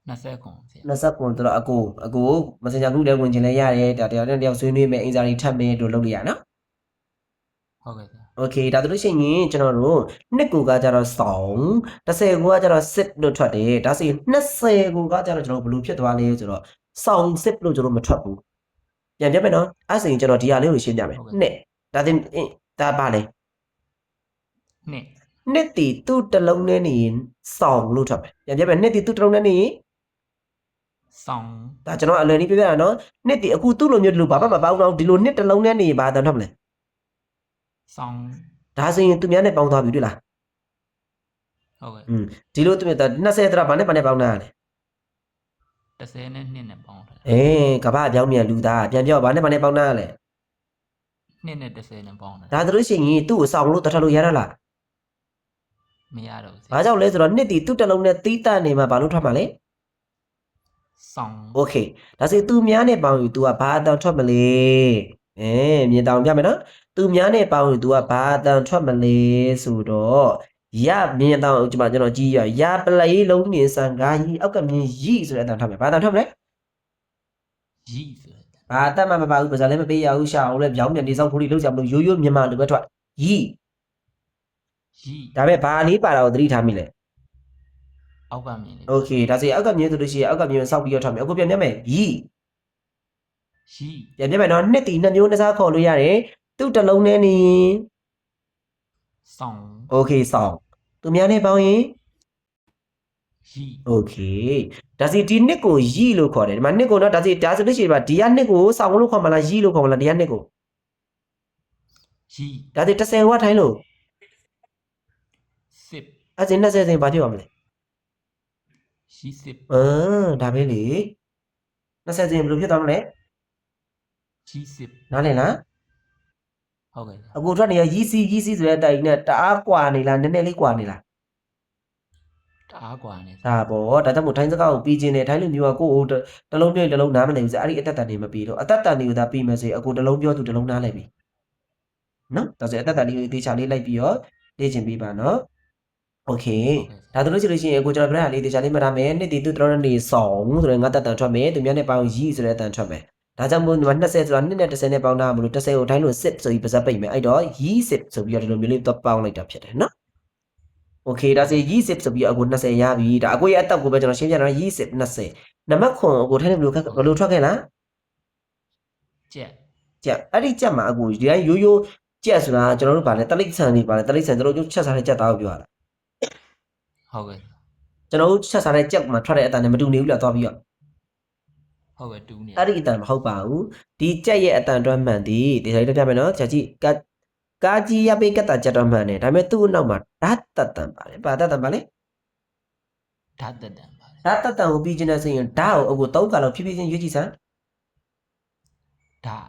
20ခွန်ဆရာ 20ကွန်တော့အကို messenger group လည်းဝင်ကျင်လဲရတယ်ဒါတယောက်နဲ့တယောက်ဆွေးနွေးမယ်အင်စာတွေထပ်မယ်တို့လုပ်လို့ရနော် ဟုတ်ကဲ့ဆရာ okay ဒါဆိုလို့ရှိရင်ကျွန်တော်တို့နှစ်ကိုကကြတော့စောင်း30ကိုကကြတော့စစ်လို့ထွက်တယ်ဒါဆိုရင်20ကိုကကြတော့ကျွန်တော်ဘယ်လိုဖြစ်သွားလဲဆိုတော့စောင်းစစ်လို့ကျွန်တော်မထွက်ဘူးပြန်ပြမယ်နော်အဲ့ဆိုရင်ကျွန်တော်ဒီဟာလေးကိုရှင်းပြမယ်နှစ်ဒါတင်ဒါပါလေ နှစ် နှစ်တီသူ့တလုံးနဲ့နေရင်စောင်းလို့ထွက်မယ်ပြန်ပြမယ်နှစ်တီသူ့တလုံးနဲ့နေရင် ဆောင် ဒါကျွန်တော်အလွယ်လေးပြပြတာနော်နှစ်တီအခုသူ့လိုမျိုးဒီလိုဘာမှမပေါင်းတော့ဒီလိုနှစ်တလုံးနဲ့နေရင်ဘာတန်ထွက်မလဲ ဆောင် ဒါဆိုရင်သူများနဲ့ပေါင်းသွားပြီတွေ့လား ဟုတ်ကဲ့ ဒီလိုသူများ20တရဘာနဲ့ပေါင်းတာလဲ 30နဲ့2နဲ့ပေါင်းထား ကဘာပြောင်းမြန်လူသားပြန်ပြောဘာနဲ့ပေါင်းတာလဲ 2နဲ့30နဲ့ပေါင်းထား ဒါဆိုလို့ရှိရင်သူ့ကိုစောင်းလို့တထလို့ရရလား မရတော့ဘူးဆ ဘာ ရာ ကြောင့်လဲဆိုတော့နှစ်တီသူ့တလုံးနဲ့တီးတတ်နေမှာဘာလို့ထွက်မှာလဲ ဆောင် โอเคဒါဆိုသူများနဲ့ပေါင်းယူ तू ကဘာအတန်ထွက်မလဲ မြင်တောင်ပြမယ်နော်သူများနဲ့ပေါင်းရင် तू ကဘာအတန်ထွက်မလဲဆိုတော့ရမြင်တောင်ကျွန်တော်ကြည့်ရပလေလုံးနေစံကားကြီးအောက်ကမြင်ရီဆိုတဲ့အတန်ထွက်မယ်ဘာအတန်ထွက်မလဲ ရီဆိုတဲ့ ဘာအတတ်မှမပါဘူးပါစားလည်းမပေးရဘူးရှာအောင်လည်းပြောင်းပြန်နေဆောင်ခိုးလေးလောက်ကြမလို့ရိုးရိုးမြန်မာလိုပဲထွက်ရီ ရီ ဒါပေမဲ့ဘာလေးပါတာကိုသတိထားမိလဲ အောက်ကမြင်နေ โอเคဒါဆိုရင်အောက်ကမြင်ဆိုလို့ရှိရင်အောက်ကမြင်စောက်ပြီးတော့ထွက်မယ်အခုပြန်ပြမယ်ရီ ရီ ပြန်ပြမယ်နော်နှစ်တီနှစ်မျိုးတစ်စားခေါ်လို့ရတယ်သူ့တစ်လုံးနဲ့နေ ဆောင် โอเคဆောင်သူများနဲ့ပေါင်းရင် ရီ โอเคဒါစီဒီနှစ်ကိုရီလို့ခေါ်တယ်ဒီမှာနှစ်ကိုတော့ဒါဆိုလို့ရှိရင်ဒီကနှစ်ကိုစောင်းလို့ခေါ်မလားရီလို့ခေါ်မလားဒီကနှစ်ကို ရီ ဒါစီ30ဟောထိုင်းလို့ စစ် အဲ့ဒီ20စင်ဘာဖြစ်ပါမလဲ ရီစစ် ဒါပဲလေ20စင်ဘယ်လိုဖြစ်သွားမလဲ ရီစစ် နားလည်လား ဟုတ်ကဲ့ အခုထွက်နေရရီစီဆိုတဲ့အတိုင်းနဲ့တအားกว่าနေလားနည်းနည်းလေးกว่าနေလား တအားกว่าနေ ဒါပေါ့ဒါကြောင့်မို့ထိုင်းစကားကိုပြီးချင်းတယ်ထိုင်းလူမျိုးကကိုယ့်ကိုတစ်လုံးနဲ့တစ်လုံးနားမလည်ဘူးဆိုအဲ့ဒီအသက်တန်နေမပြီးတော့အသက်တန်တွေကိုသာပြီးမယ်ဆိုရင်အခုတစ်လုံးပြောသူတစ်လုံးနားလည်ပြီနော်ဒါဆိုအသက်တန်လေးကိုသေချာလေးလိုက်ပြီးတော့လေ့ကျင့်ပြီးပါနော်โอเคဒါဆိုလို့ရှိရင်အခုကျွန်တော်ပြောတာလေးသေချာလေးမှတ်ထားမယ်နှစ်တီသူတော်တော်နေဆောင်ဆိုတော့ငါတက်တန်ထွက်မယ်သူများနဲ့ပေါင်းရီဆိုတဲ့အတန်ထွက်မယ်ဒါကြောင့်မို့ဒီမှာ20ဆိုတာ2နဲ့30နဲ့ပေါင်းတာမလို့30ကိုထိုင်းလို့စစ်ဆိုပြီးပါစပ်ပိတ်မယ်အဲ့တော့ရီစစ်ဆိုပြီးတော့ဒီလိုမျိုးလေးတော့ပေါင်းလိုက်တာဖြစ်တယ်နော်โอเคဒါဆို20ဆိုပြီးအခု20ရပြီဒါအကိုရဲ့အတက်ကိုပဲကျွန်တော်ရှင်းပြတာ20 20နံပါတ်9အကိုထိုင်းလို့ဘယ်လိုထွက်ခဲ့လား ကြက် ကြက်အဲ့ဒီကြက်မှာအကိုဒီတိုင်းရိုးရိုးကြက်ဆိုတာကျွန်တော်တို့ဗာလဲတလိษံနေပါလဲတလိษံကျွန်တော်တို့ချက်စားတဲ့ကြက်သားကိုပြောရတာ ဟုတ်ကဲ့ ကျွန်တော်တို့ချက်စားတဲ့ကြက်မှာထွက်တဲ့အတန်နဲ့မတူနေဘူးလားသွားပြီးတော့ ဟုတ်ကဲ့တူးနေ အဲ့ဒီအတန်မဟုတ်ပါဘူးဒီကြက်ရဲ့အတန်အတွက်မှန်သည်ဒီတိုင်းတက်ပြမယ်နော်ချက်ကြီးကာကြီးရပေးကတ်တာကြက်တော့မှန်တယ်ဒါပေမဲ့သူ့အနောက်မှာဓာတ်တတန်ပါတယ်ဘာဓာတ်တန်ပါလဲ ဓာတ်တက်တန်ပါတယ် ဓာတ်တတန်ကိုပြီးချင်းတဲ့ဆိုရင်ဓာတ်ကိုအကို3ခါလောက်ဖြည်းဖြည်းချင်းရွေးကြည့်စမ်း ဓာတ်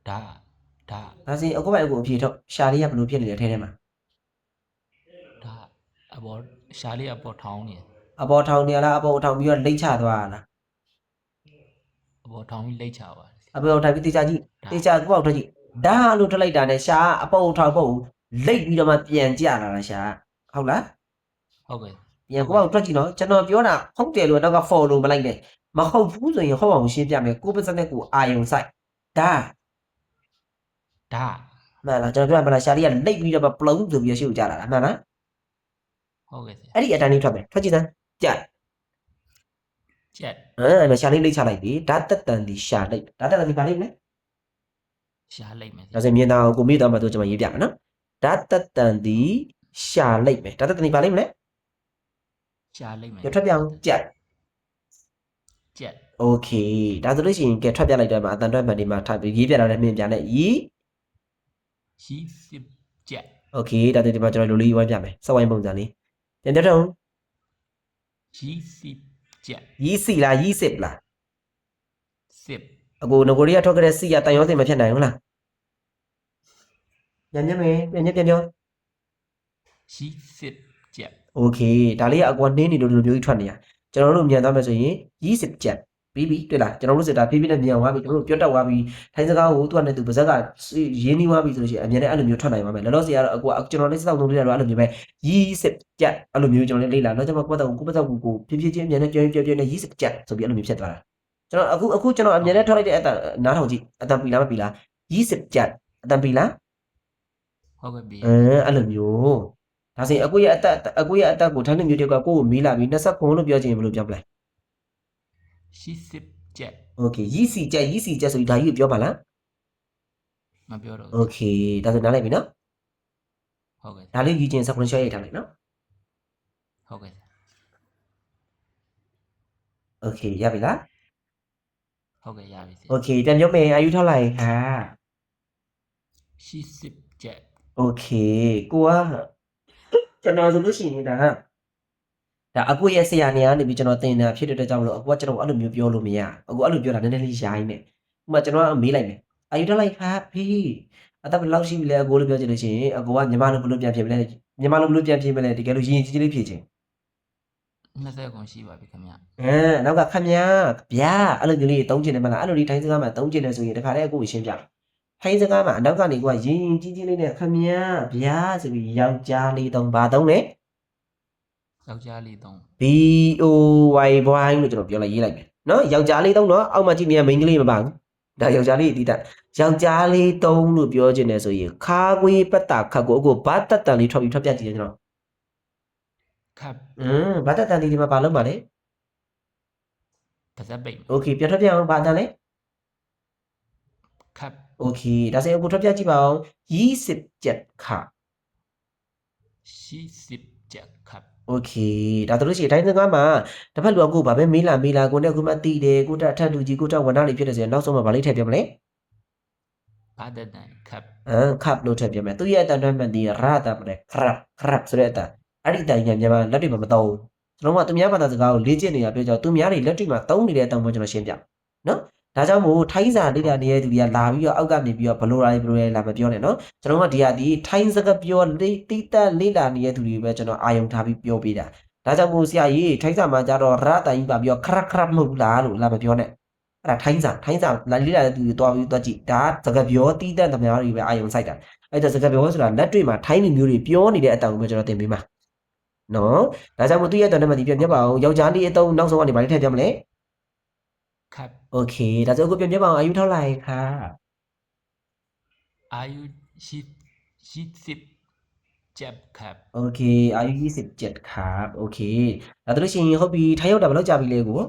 ဓာတ်ဓာတ် ဒါဆိုရင်အကိုပိုင်အကိုအဖြေထုတ်ရှာလေးကဘယ်လိုဖြစ်နေလဲထဲထဲမှာ ဓာတ်အပေါ်ရှားလေးအပေါ်ထောင်းနေ အပေါ်ထောင်နေလားအပေါ်ထောင်ပြီးတော့လိမ့်ချသွားလား အပေါ်ထောင်းပြီးလိတ်ချပါတယ် အပေါ်ထောင်ပြီးတေချာကြည့်တေချာကိုပေါ့ထွက်ကြည့်ဓာတ်လို့ထွက်လိုက်တာနဲ့ရှာအပေါ်ထောင်ဖို့လိမ့်ပြီးတော့မှပြန်ကြလာတာရှာဟုတ်လား ဟုတ်ကဲ့ ပြန်ကိုပေါ့ထွက်ကြည့်နော်ကျွန်တော်ပြောတာဟုတ်တယ်လို့တော့က follow မလိုက်နဲ့မဟုတ်ဘူးဆိုရင်ဟုတ်အောင်ရှင်းပြမယ်ကိုပစနဲ့ကိုအာယုံဆိုင်ဓာတ် ဓာတ် မှန်လားကျွန်တော်ပြောတာမလားရှာလေးကလိမ့်ပြီးတော့မှပလုံဆိုပြီးရှေ့ကိုကြလာတာမှန်လား ဟုတ်ကဲ့ဆရာ အဲ့ဒီအတန်းလေးထွက်မယ်ထွက်ကြည့်စမ်းကြက် ကြက် အဲ့မှာရှာလေးလိမ့်ချလိုက်ပြီဓာတ်တက်တန်ဒီရှာလိမ့်ဓာတ်တက်တန်ဒီပါလိမ့်မယ် ရှားလိုက်မယ်ဆ ဒါ ရာ ဆိုမြင်တာကိုမေ့တော့မှတို့ကျွန်တော်ရေးပြမယ်နော်ဓာတ်တက်တန်ဒီရှာလိမ့်မယ်ဓာတ်တက်တန်ဒီပါလိမ့်မလဲ ရှားလိုက်မယ် ကြထွက်ပြအောင်ကြက် ကြက် โอเคဒါဆိုလို့ရှိရင်ကဲထွက်ပြလိုက်တော့မှအတန်ထွက်မှန်ဒီမှာထားပြီးရေးပြတာလည်းမြင်ပြနဲ့ရီ ရီစစ်ကြက် โอเคဒါဆိုဒီမှာကျွန်တော်လိုလေးဝိုင်းပြမယ်စက်ဝိုင်းပုံစံလေးပြန်ပြတော့ ရီစစ်ကြက် ရီစီလားရီစစ်လား စစ် အကိုငကိုရီးယားထွက်ခဲ့တဲ့စီရတန်ရောစင်မဖြစ်နိုင်ဘူးလားပြန်ပြမယ်ပြန်ပြော ရီစစ်ကြက် โอเคဒါလေးကအကွာနှင်းနေလို့ဒီလိုမျိုးကြီးထွက်နေရကျွန်တော်တို့မြန်သွားမယ်ဆိုရင်ရီစစ်ကြက်ပြီးပြီတွေ့လားကျွန်တော်တို့စစ်တာဖြည်းဖြည်းနဲ့မြန်သွားပြီကျွန်တော်တို့ပြောတတ်သွားပြီထိုင်းစကားကိုသူကနဲ့သူပါဇက်ကရင်းနှီးသွားပြီဆိုလို့ရှိရင်အမြန်နဲ့အဲ့လိုမျိုးထွက်နိုင်ပါမယ်လောလောဆယ်ကတော့အကွာကျွန်တော်လေးစောင့်သုံးလေးတော့အဲ့လိုမျိုးပဲရီစစ်ကြက်အဲ့လိုမျိုးကျွန်တော်လေးလေ့လာတော့ကျွန်တော်ကိုယ့်ဘက်ကိုဖြည်းဖြည်းချင်းအမြန်နဲ့ပြောနေရီစစ်ကြက်ဆိုပြီးအဲ့လိုမျိုးဖြစ်သွားတာကျွန်တော်အခုကျွန်တော်အမြန်နဲ့ထွက်လိုက်တဲ့အတန်နားထောင်ကြည့်အတန်ပြီလားမပြီလားရီစစ်ကြက်အတန်ပြီလား ဟုတ်ကဲ့ပြီ အဲ့လိုမျိုးဒါဆိုရင်အကိုရဲ့အသက်ကိုထိုင်းလူမျိုးတွေကကိုယ့်ကိုမေးလာပြီး29လို့ပြောချင်ဘယ်လိုပြောပလဲ ရီစစ်ကြက် โอเคရီစီကြက်ဆိုပြီးဒါကြီးကိုပြောပါလား မပြောတော့ โอเคဒါဆိုနားလိုက်ပြီနော် ဟုတ်ကဲ့ ဒါလေးယူချင်းစကွန်ရှော့ရိုက်ထားလိုက်နော် ဟုတ်ကဲ့ โอเคရပြီလား ဟုတ်ကဲ့ရပြီဆရာ โอเคပြန်ပြောမယ်အာယူထောက်လိုက်ဟာ ရီစစ်ကြက် โอเคကိုကကျွန်တော်ဆိုလို့ရှိရင်ဒါအကိုရဲ့ဆရာနေရာနေပြီးကျွန်တော်သင်တာဖြစ်တဲ့အတွက်ကြောင့်မလို့အကိုကကျွန်တော်အဲ့လိုမျိုးပြောလို့မရအကိုအဲ့လိုပြောတာနည်းနည်းလေးရိုင်းနေဥပမာကျွန်တော်ကမေးလိုက်မယ်အာယူထောက်လိုက်ဟာဖေးအသက်ဘယ်လောက်ရှိပြီလဲအကိုလို့ပြောချင်လို့ရှိရင်အကိုကညီမလိုဘယ်လိုပြန်ဖြစ်မလဲညီမလိုဘယ်လိုပြန်ဖြစ်မလဲတကယ်လို့ရင်ကြီးလေးဖြစ်ချင် 20ခွန်ရှိပါပြီခင်ဗျ နောက်ကခမညာဗျာအဲ့လိုမျိုးလေးတုံးချင်တယ်မလားအဲ့လိုလေးတိုင်းစကားမှာတုံးချင်တယ်ဆိုရင်တခါတည်းအကိုကိုရှင်းပြ ထိုင်းစကားမှာအနောက်ကနေကွာရင်ကြီးကြီးလေးနဲ့ခမရဗျာဆိုပြီးယောက်ျားလေးသုံးပါသုံးလေ ယောက်ျားလေးသုံး BOY ဘွိုင်းလို့ကျွန်တော်ပြောလိုက်ရေးလိုက်မယ်နော်ယောက်ျားလေးသုံးတော့အောက်မှာကြည့်နေရမိန်းကလေးမပါဘူးဒါယောက်ျားလေးအတိတ်ယောက်ျားလေးသုံးလို့ပြောချင်တယ်ဆိုရင်ခါခွေးပတ်တာခတ်ကိုအခုဘာတက်တန်လေးထွက်ပြီးထွက်ပြကြည့်ရကျွန်တော် ခပ် ဘာတက်တန်လေးဒီမှာဘာလုပ်ပါလဲ ပါဇက်ပိတ် โอเคပြထွက်ပြအောင်ဘာတန်လဲ ခပ် โอเคဒါဆိုရင်အခုထွက်ပြကြည့်ပါအောင်27ခါ 80ချက်ခပ် โอเคဒါတို့လို့ရှိရင်တိုင်းစကားမှာတစ်ဖက်လူကကိုဘာပဲမေးလာကိုနဲ့ခုမှတိတယ်ကိုတက်အထက်လူကြီးကိုတက်ဝန်ထမ်းတွေဖြစ်တယ်ဆိုရင်နောက်ဆုံးမှာဘာလေးထည့်ပြမလဲ ဘာတတန်ခပ် ခပ်လို့ထည့်ပြမယ်သူရဲ့အတန်တွဲမှန်ဒီရာတာမလဲခရပ်ဆိုတဲ့အတန်အဲ့ဒီအတန်ညာမြန်မာလက်တွေမှာမသုံးဘူးကျွန်တော်ကသူများဘာသာစကားကိုလေ့ကျင့်နေတာပြောကြသူများတွေလက်တွေမှာသုံးနေတဲ့အတန်ကိုကျွန်တော်ရှင်းပြနော်ဒါကြောင့်မို့ထိုင်းစာလေ့လာနေတဲ့သူတွေကလာပြီးတော့အောက်ကနေပြီးတော့ဘလိုရာလာမပြောနဲ့နော်ကျွန်တော်ကဒီဟာဒီထိုင်းစကားပြောတိတက်လေ့လာနေတဲ့သူတွေပဲကျွန်တော်အာယုံထားပြီးပြောပေးတာဒါကြောင့်မို့ဆရာကြီးထိုင်းစာမှာကြတော့ရတာကြီးပါပြီးတော့ခရပ်မဟုတ်ဘူးလားလို့လာမပြောနဲ့အဲ့ဒါထိုင်းစာလာလေ့လာတဲ့သူတွေတွားပြီးတွားကြည့်ဒါစကားပြောတိတက်သမားတွေပဲအာယုံစိုက်တာအဲ့ဒါစကားပြောဆိုတာလက်တွေ့မှာထိုင်းလူမျိုးတွေပြောနေတဲ့အတန်ကိုပဲကျွန်တော်သင်ပေးမှာနော်ဒါကြောင့်မို့သူ့ရဲ့အတန်နဲ့မှဒီပြပါအောင်ယောက်ျားလေးအတုံးနောက်ဆုံးကနေဘာလေးထည့်ပြမလဲ ခပ် โอเคဒါဆိုအခုပြန်ပြပါအောင်အာယူထောက်လိုက်ခါ အာယူ80ချက်ခပ် โอเคအာယူ27ครับโอเคဒါတို့လို့ရှိရင်ဟုတ်ပြီထိုင်ရောက်တာဘယ်လောက်ကြာပြီလဲကို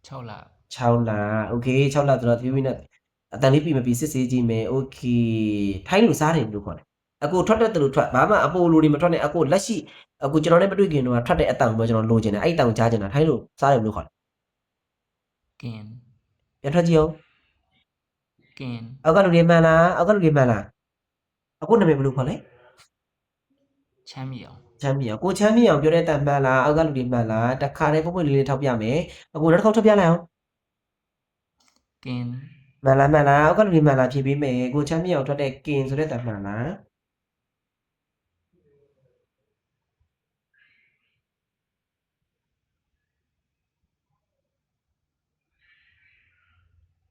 6လ 6လโอเค6လဆိုတော့ပြီးနဲ့အတန်လေးပြီမပြီစစ်ဆေးကြည့်မယ်โอเคထိုင်းလူစားတယ်လို့ခေါ်တယ်အခုထွက်တဲ့သူထွက်ဘာမှအပိုလိုတွေမထွက်နဲ့အခုလက်ရှိအခုကျွန်တော်လည်းမတွေ့ခင်တော့ထွက်တဲ့အတန်ကိုကျွန်တော်လိုချင်တယ်အဲ့အတန်ကိုကြားချင်တာထိုင်းလူစားတယ်လို့ခေါ်တယ် ကင် ပြန်ထွက်ကြည့်အောင် ကင် အောက်ကလူတွေမှန်လားအခုနာမည်ဘယ်လိုခေါ်လဲ ချမ်းမြေအောင် ချမ်းမြေအောင်ကိုချမ်းမြေအောင်ပြောတဲ့တန်မှန်လားအောက်ကလူတွေမှန်လားတခါတည်းပုံပွင့်လေးထောက်ပြမယ်အခုနောက်တစ်ခေါက်ထောက်ပြလိုက်အောင် ကင် မှန်လားအောက်ကလူတွေမှန်လားဖြေပေးမယ်ကိုချမ်းမြေအောင်ထွက်တဲ့ကင်ဆိုတဲ့တန်မှန်လား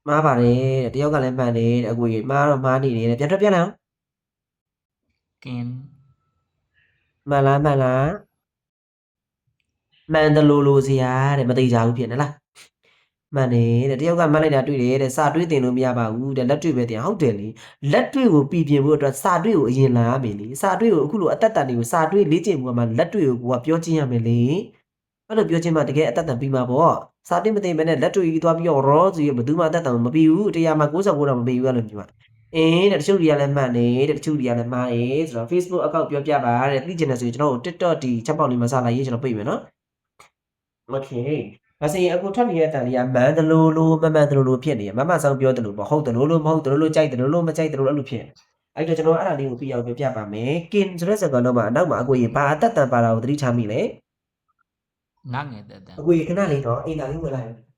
မှားပါတယ်တယောက်ကလည်းမှန်တယ်အကိုကြီးမှားတော့မှားနေတယ်ပြန်ထွက်ပြလိုက်အောင် ကင် မှန်လားမှန်တယ်လို့စရာတဲ့မသိကြဘူးဖြစ်နေလားမှန်တယ်တဲ့တယောက်ကမှန်လိုက်တာတွေ့တယ်တဲ့စာတွေးတင်လို့မရပါဘူးတဲ့လက်တွေ့ပဲတင်ဟုတ်တယ်လေလက်တွေ့ကိုပြည်ပြင်ဖို့အတွက်စာတွေးကိုအရင်လာရမယ်လေစာတွေးကိုအခုလိုအသက်တန်တွေကိုစာတွေးလေ့ကျင့်မှုမှာလက်တွေ့ကိုကပြောချင်းရမယ်လေအဲ့လိုပြောချင်းမှတကယ်အသက်တန်ပြီးမှာပေါ့စာတွေးမသိမနဲ့လက်တွေ့ကြီးသွားပြီးတော့ရောဆိုရဘယ်သူမှအသက်တန်မပြီးဘူးတရားမှာ69တော့မပြီးဘူးအဲ့လိုမျိုးတဲ့တချို့တွေကလည်းမှန်တယ်တဲ့တချို့တွေကလည်းမှားတယ်ဆိုတော့ Facebook account ပြောပြပါတဲ့သိချင်တယ်ဆိုရင်ကျွန်တော်တို့ TikTok ဒီချက်ပေါက်လေးမှာစလိုက်ရေးကျွန်တော်ပြမယ်နော် Okay ဒါဆိုရင်အခုထွက်နေတဲ့အတန်လေးကမှန်တယ်လို့မမှန်တယ်လို့ဖြစ်နေရမမဆောင်ပြောတယ်လို့မဟုတ်တယ်လို့မဟုတ်တယ်လို့ကြိုက်တယ်လို့မကြိုက်တယ်လို့အဲ့လိုဖြစ်အဲ့တော့ကျွန်တော်အဲ့ဒါလေးကိုပြအောင်ပြပါမယ်ကင်ဆိုတဲ့စကားလုံးမှာအနောက်မှာအကိုကြီးဘာအသက်တန်ပါတာကိုသတိထားမိလဲ ငါငယ်တက်တန် အကိုကြီးခဏလေးတော့အိမ်သာလေးဝင်လိုက်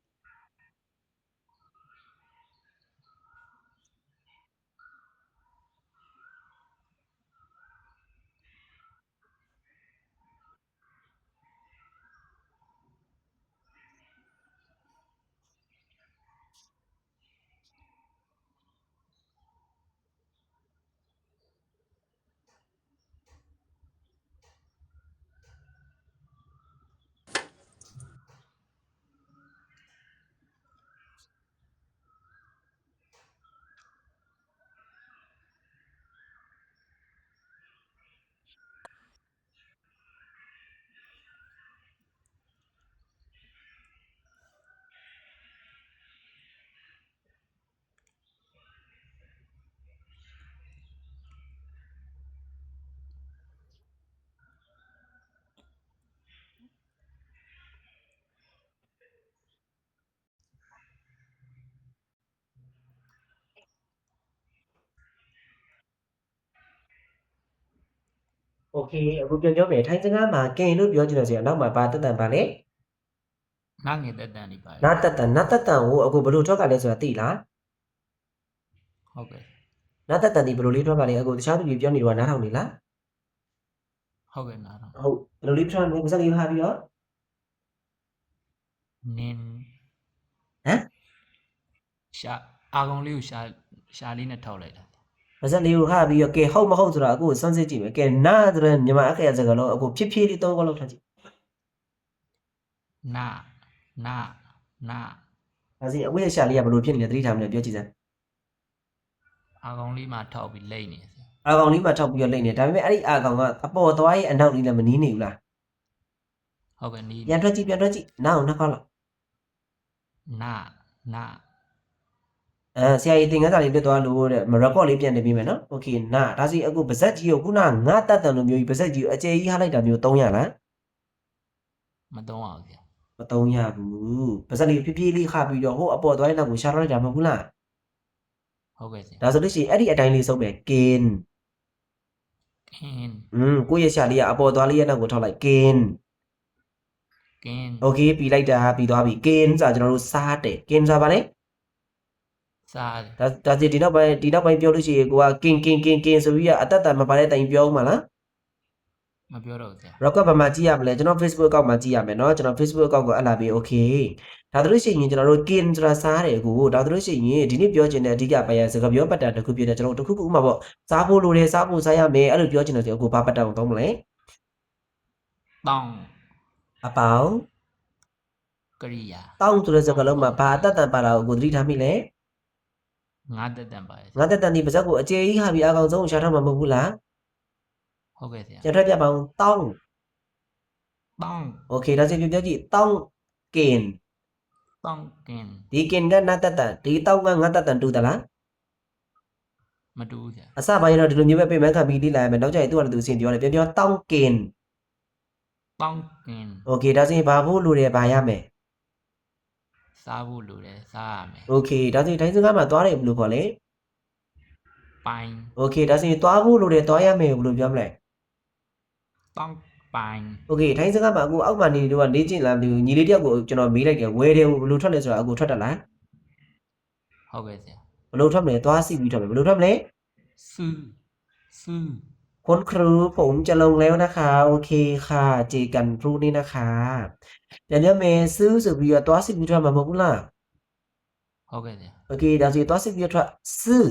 โอเคအခုပြန်ပြောမယ်ထိုင်းစကားမှာကင်လို့ပြောချင်တယ်ဆိုရင်အနောက်မှာဘာတက်တန်ပါလဲ ငါငယ်တက်တန်နေပါတယ် နတ်တက်တန်ကိုအခုဘယ်လိုထွက်ကလဲဆိုတာသိလား ဟုတ်ကဲ့ နတ်တက်တန်ဒီဘယ်လိုလေးထွက်ကလဲအခုတခြားသူတွေပြောနေတော့နားထောင်နေလား ဟုတ်ကဲ့နားတော့ ဟုတ်ဘယ်လိုလေးထွက်လဲစက်လေးဟာပြီးတော့ နင်း ဟမ် ရှာအာကောင်လေးကို ရှာလေးနဲ့ထောက်လိုက်တာ ပါဇက်လေးကိုခါပြီးတော့ကဲဟုတ်မဟုတ်ဆိုတာအခုစမ်းစစ်ကြည့်မယ်ကဲနာဆိုတဲ့မြန်မာအခရာစကားလုံးအခုဖြည်းဖြည်းလေးသုံးခေါက်လောက်ထားကြည့် နာနာ ဒါစီအဝိရရှာလေးကဘယ်လိုဖြစ်နေလဲသတိထားမလဲပြောကြည့်စမ်း အာကောင်လေးမှာထောက်ပြီးလိမ့်နေဆရာ အာကောင်လေးမှထောက်ပြီးတော့လိမ့်နေဒါပေမဲ့အဲ့ဒီအာကောင်ကအပေါ်သွားရဲ့အနောက်လေးလည်းမနီးနေဘူးလား ဟုတ်ကဲ့နီး ပြန်တွက်ကြည့်နောက်နှစ်ခေါက်လောက် နာ ဆရာကြီးသင်ခန်းစာလေးလွတ်သွားလို့တဲ့မရက်ကော့လေးပြန်နေပြီမယ်နော်โอเคနာဒါစီအခုပါဇက်ကြီးကိုခုနငါတက်တန်လိုမျိုးကြီးပါဇက်ကြီးကိုအကျယ်ကြီးဟားလိုက်တာမျိုး300လား မသုံးအောင်ဆရာ မ300ဘူးပါဇက်လေးဖြည်းဖြည်းလေးခါပြီးတော့ဟိုအပေါ်သွားရဲ့နောက်ကိုရှာတော့လိုက်တာမဟုတ်ဘူးလား ဟုတ်ကဲ့ဆရာ ဒါဆိုလို့ရှိရင်အဲ့ဒီအတိုင်းလေးစုံမယ်ကင် ကင်း ကိုယ့်ရဲ့ရှာလေးကအပေါ်သွားလေးရဲ့နောက်ကိုထောက်လိုက်ကင် ကင်း โอเคပြီးလိုက်တာပြီးသွားပြီကင်ဆိုတာကျွန်တော်တို့စားတယ်ကင်ဆိုတာဗာလဲ စား ဒါစီဒီနောက်ပိုင်းပြောလို့ရှိရင်ကိုကကင်ဆိုပြီးအတက်တန်မပါတဲ့တိုင်ပြောဦးမှာလား မပြောတော့ဆရာ record ဘာမှကြည့်ရမလဲကျွန်တော် Facebook account မှာကြည့်ရမယ်เนาะကျွန်တော် Facebook account ကိုအပ်လာပြီ okay ဒါတို့ရှိရင်ကျွန်တော်တို့ kin ဆိုတာစားတယ်ကိုဒါတို့ရှိရင်ဒီနေ့ပြောချင်တဲ့အဓိကပိုင်းစကားပြောပတ်တာတစ်ခုပြတယ်ကျွန်တော်တို့တစ်ခုဥမှာပေါ့စားဖို့လိုတယ်စားဖို့စားရမယ်အဲ့လိုပြောချင်တယ်ဆိုအခုဘာပတ်တာကိုသုံးမလဲ တောင်း အပေါင်း ကရိယာ တောင်းဆိုတဲ့စကားလုံးမှာဘာအတက်တန်ပါတာကိုသတိထားမိလဲ ငါတက်တန်ပါရဲ့ ငါတက်တန်ဒီပါဇက်ကိုအကျေကြီးဟာပြီးအကောင်ဆုံးရှာထားမှာမဟုတ်ဘူးလား ဟုတ်ကဲ့ဆရာ ကျန်ထွက်ပြပါအောင်တောင်း တောင်း okay ဒါဆိုပြောကြည့်တောင်း kin တောင်းကင်း ဒီ kin ကနာတက်တန်ဒီတောင်းကငါတက်တန်တူသလား မတူဘူးဆရာ အစပိုင်းတော့ဒီလိုမျိုးပဲပြင်မှန်းခံပြီးလေ့လာရမယ်နောက်ကျရင်သူ့ဟာသူအဆင်ပြောတယ်ပြန်ပြောတောင်းကင် တောင်းကင်း โอเคဒါဆိုရင်ဘာဖို့လိုတယ်ဘာရမယ် စားဖို့လိုတယ်စားရမယ် โอเคဒါဆိုရင်တိုင်းစကားမှာသွားတယ်ဘယ်လိုခေါ်လဲ ပိုင် โอเคဒါဆိုရင်သွားဖို့လိုတယ်သွားရမယ်ဘယ်လိုပြောမလဲ တောင်းပိုင် โอเคတိုင်းစကားမှာအခုအောက်မှာနေတော့နေကျင်လာပြီညီလေးတယောက်ကိုကျွန်တော်မေးလိုက်တယ်ဝယ်တယ်ဘယ်လိုထွက်လဲဆိုတာအခုထွက်တယ်လား ဟုတ်ကဲ့ဆရာ ဘယ်လိုထွက်မလဲသွားစီပြီးထွက်မယ်ဘယ်လိုထွက်မလဲ စူ คุณครูผมจะลงแล้วนะคะโอเคค่ะเจอกันพรุ่งนี้นะคะပြန်ပြောမယ်ซื้อဆိုပြီးတော့သွားစီပြီးထွက်မှာမဟုတ်ဘူးလား ဟုတ်ကဲ့ဆရာ โอเคဒါဆိုရင်သွားစီပြီးထွက်ซื้อ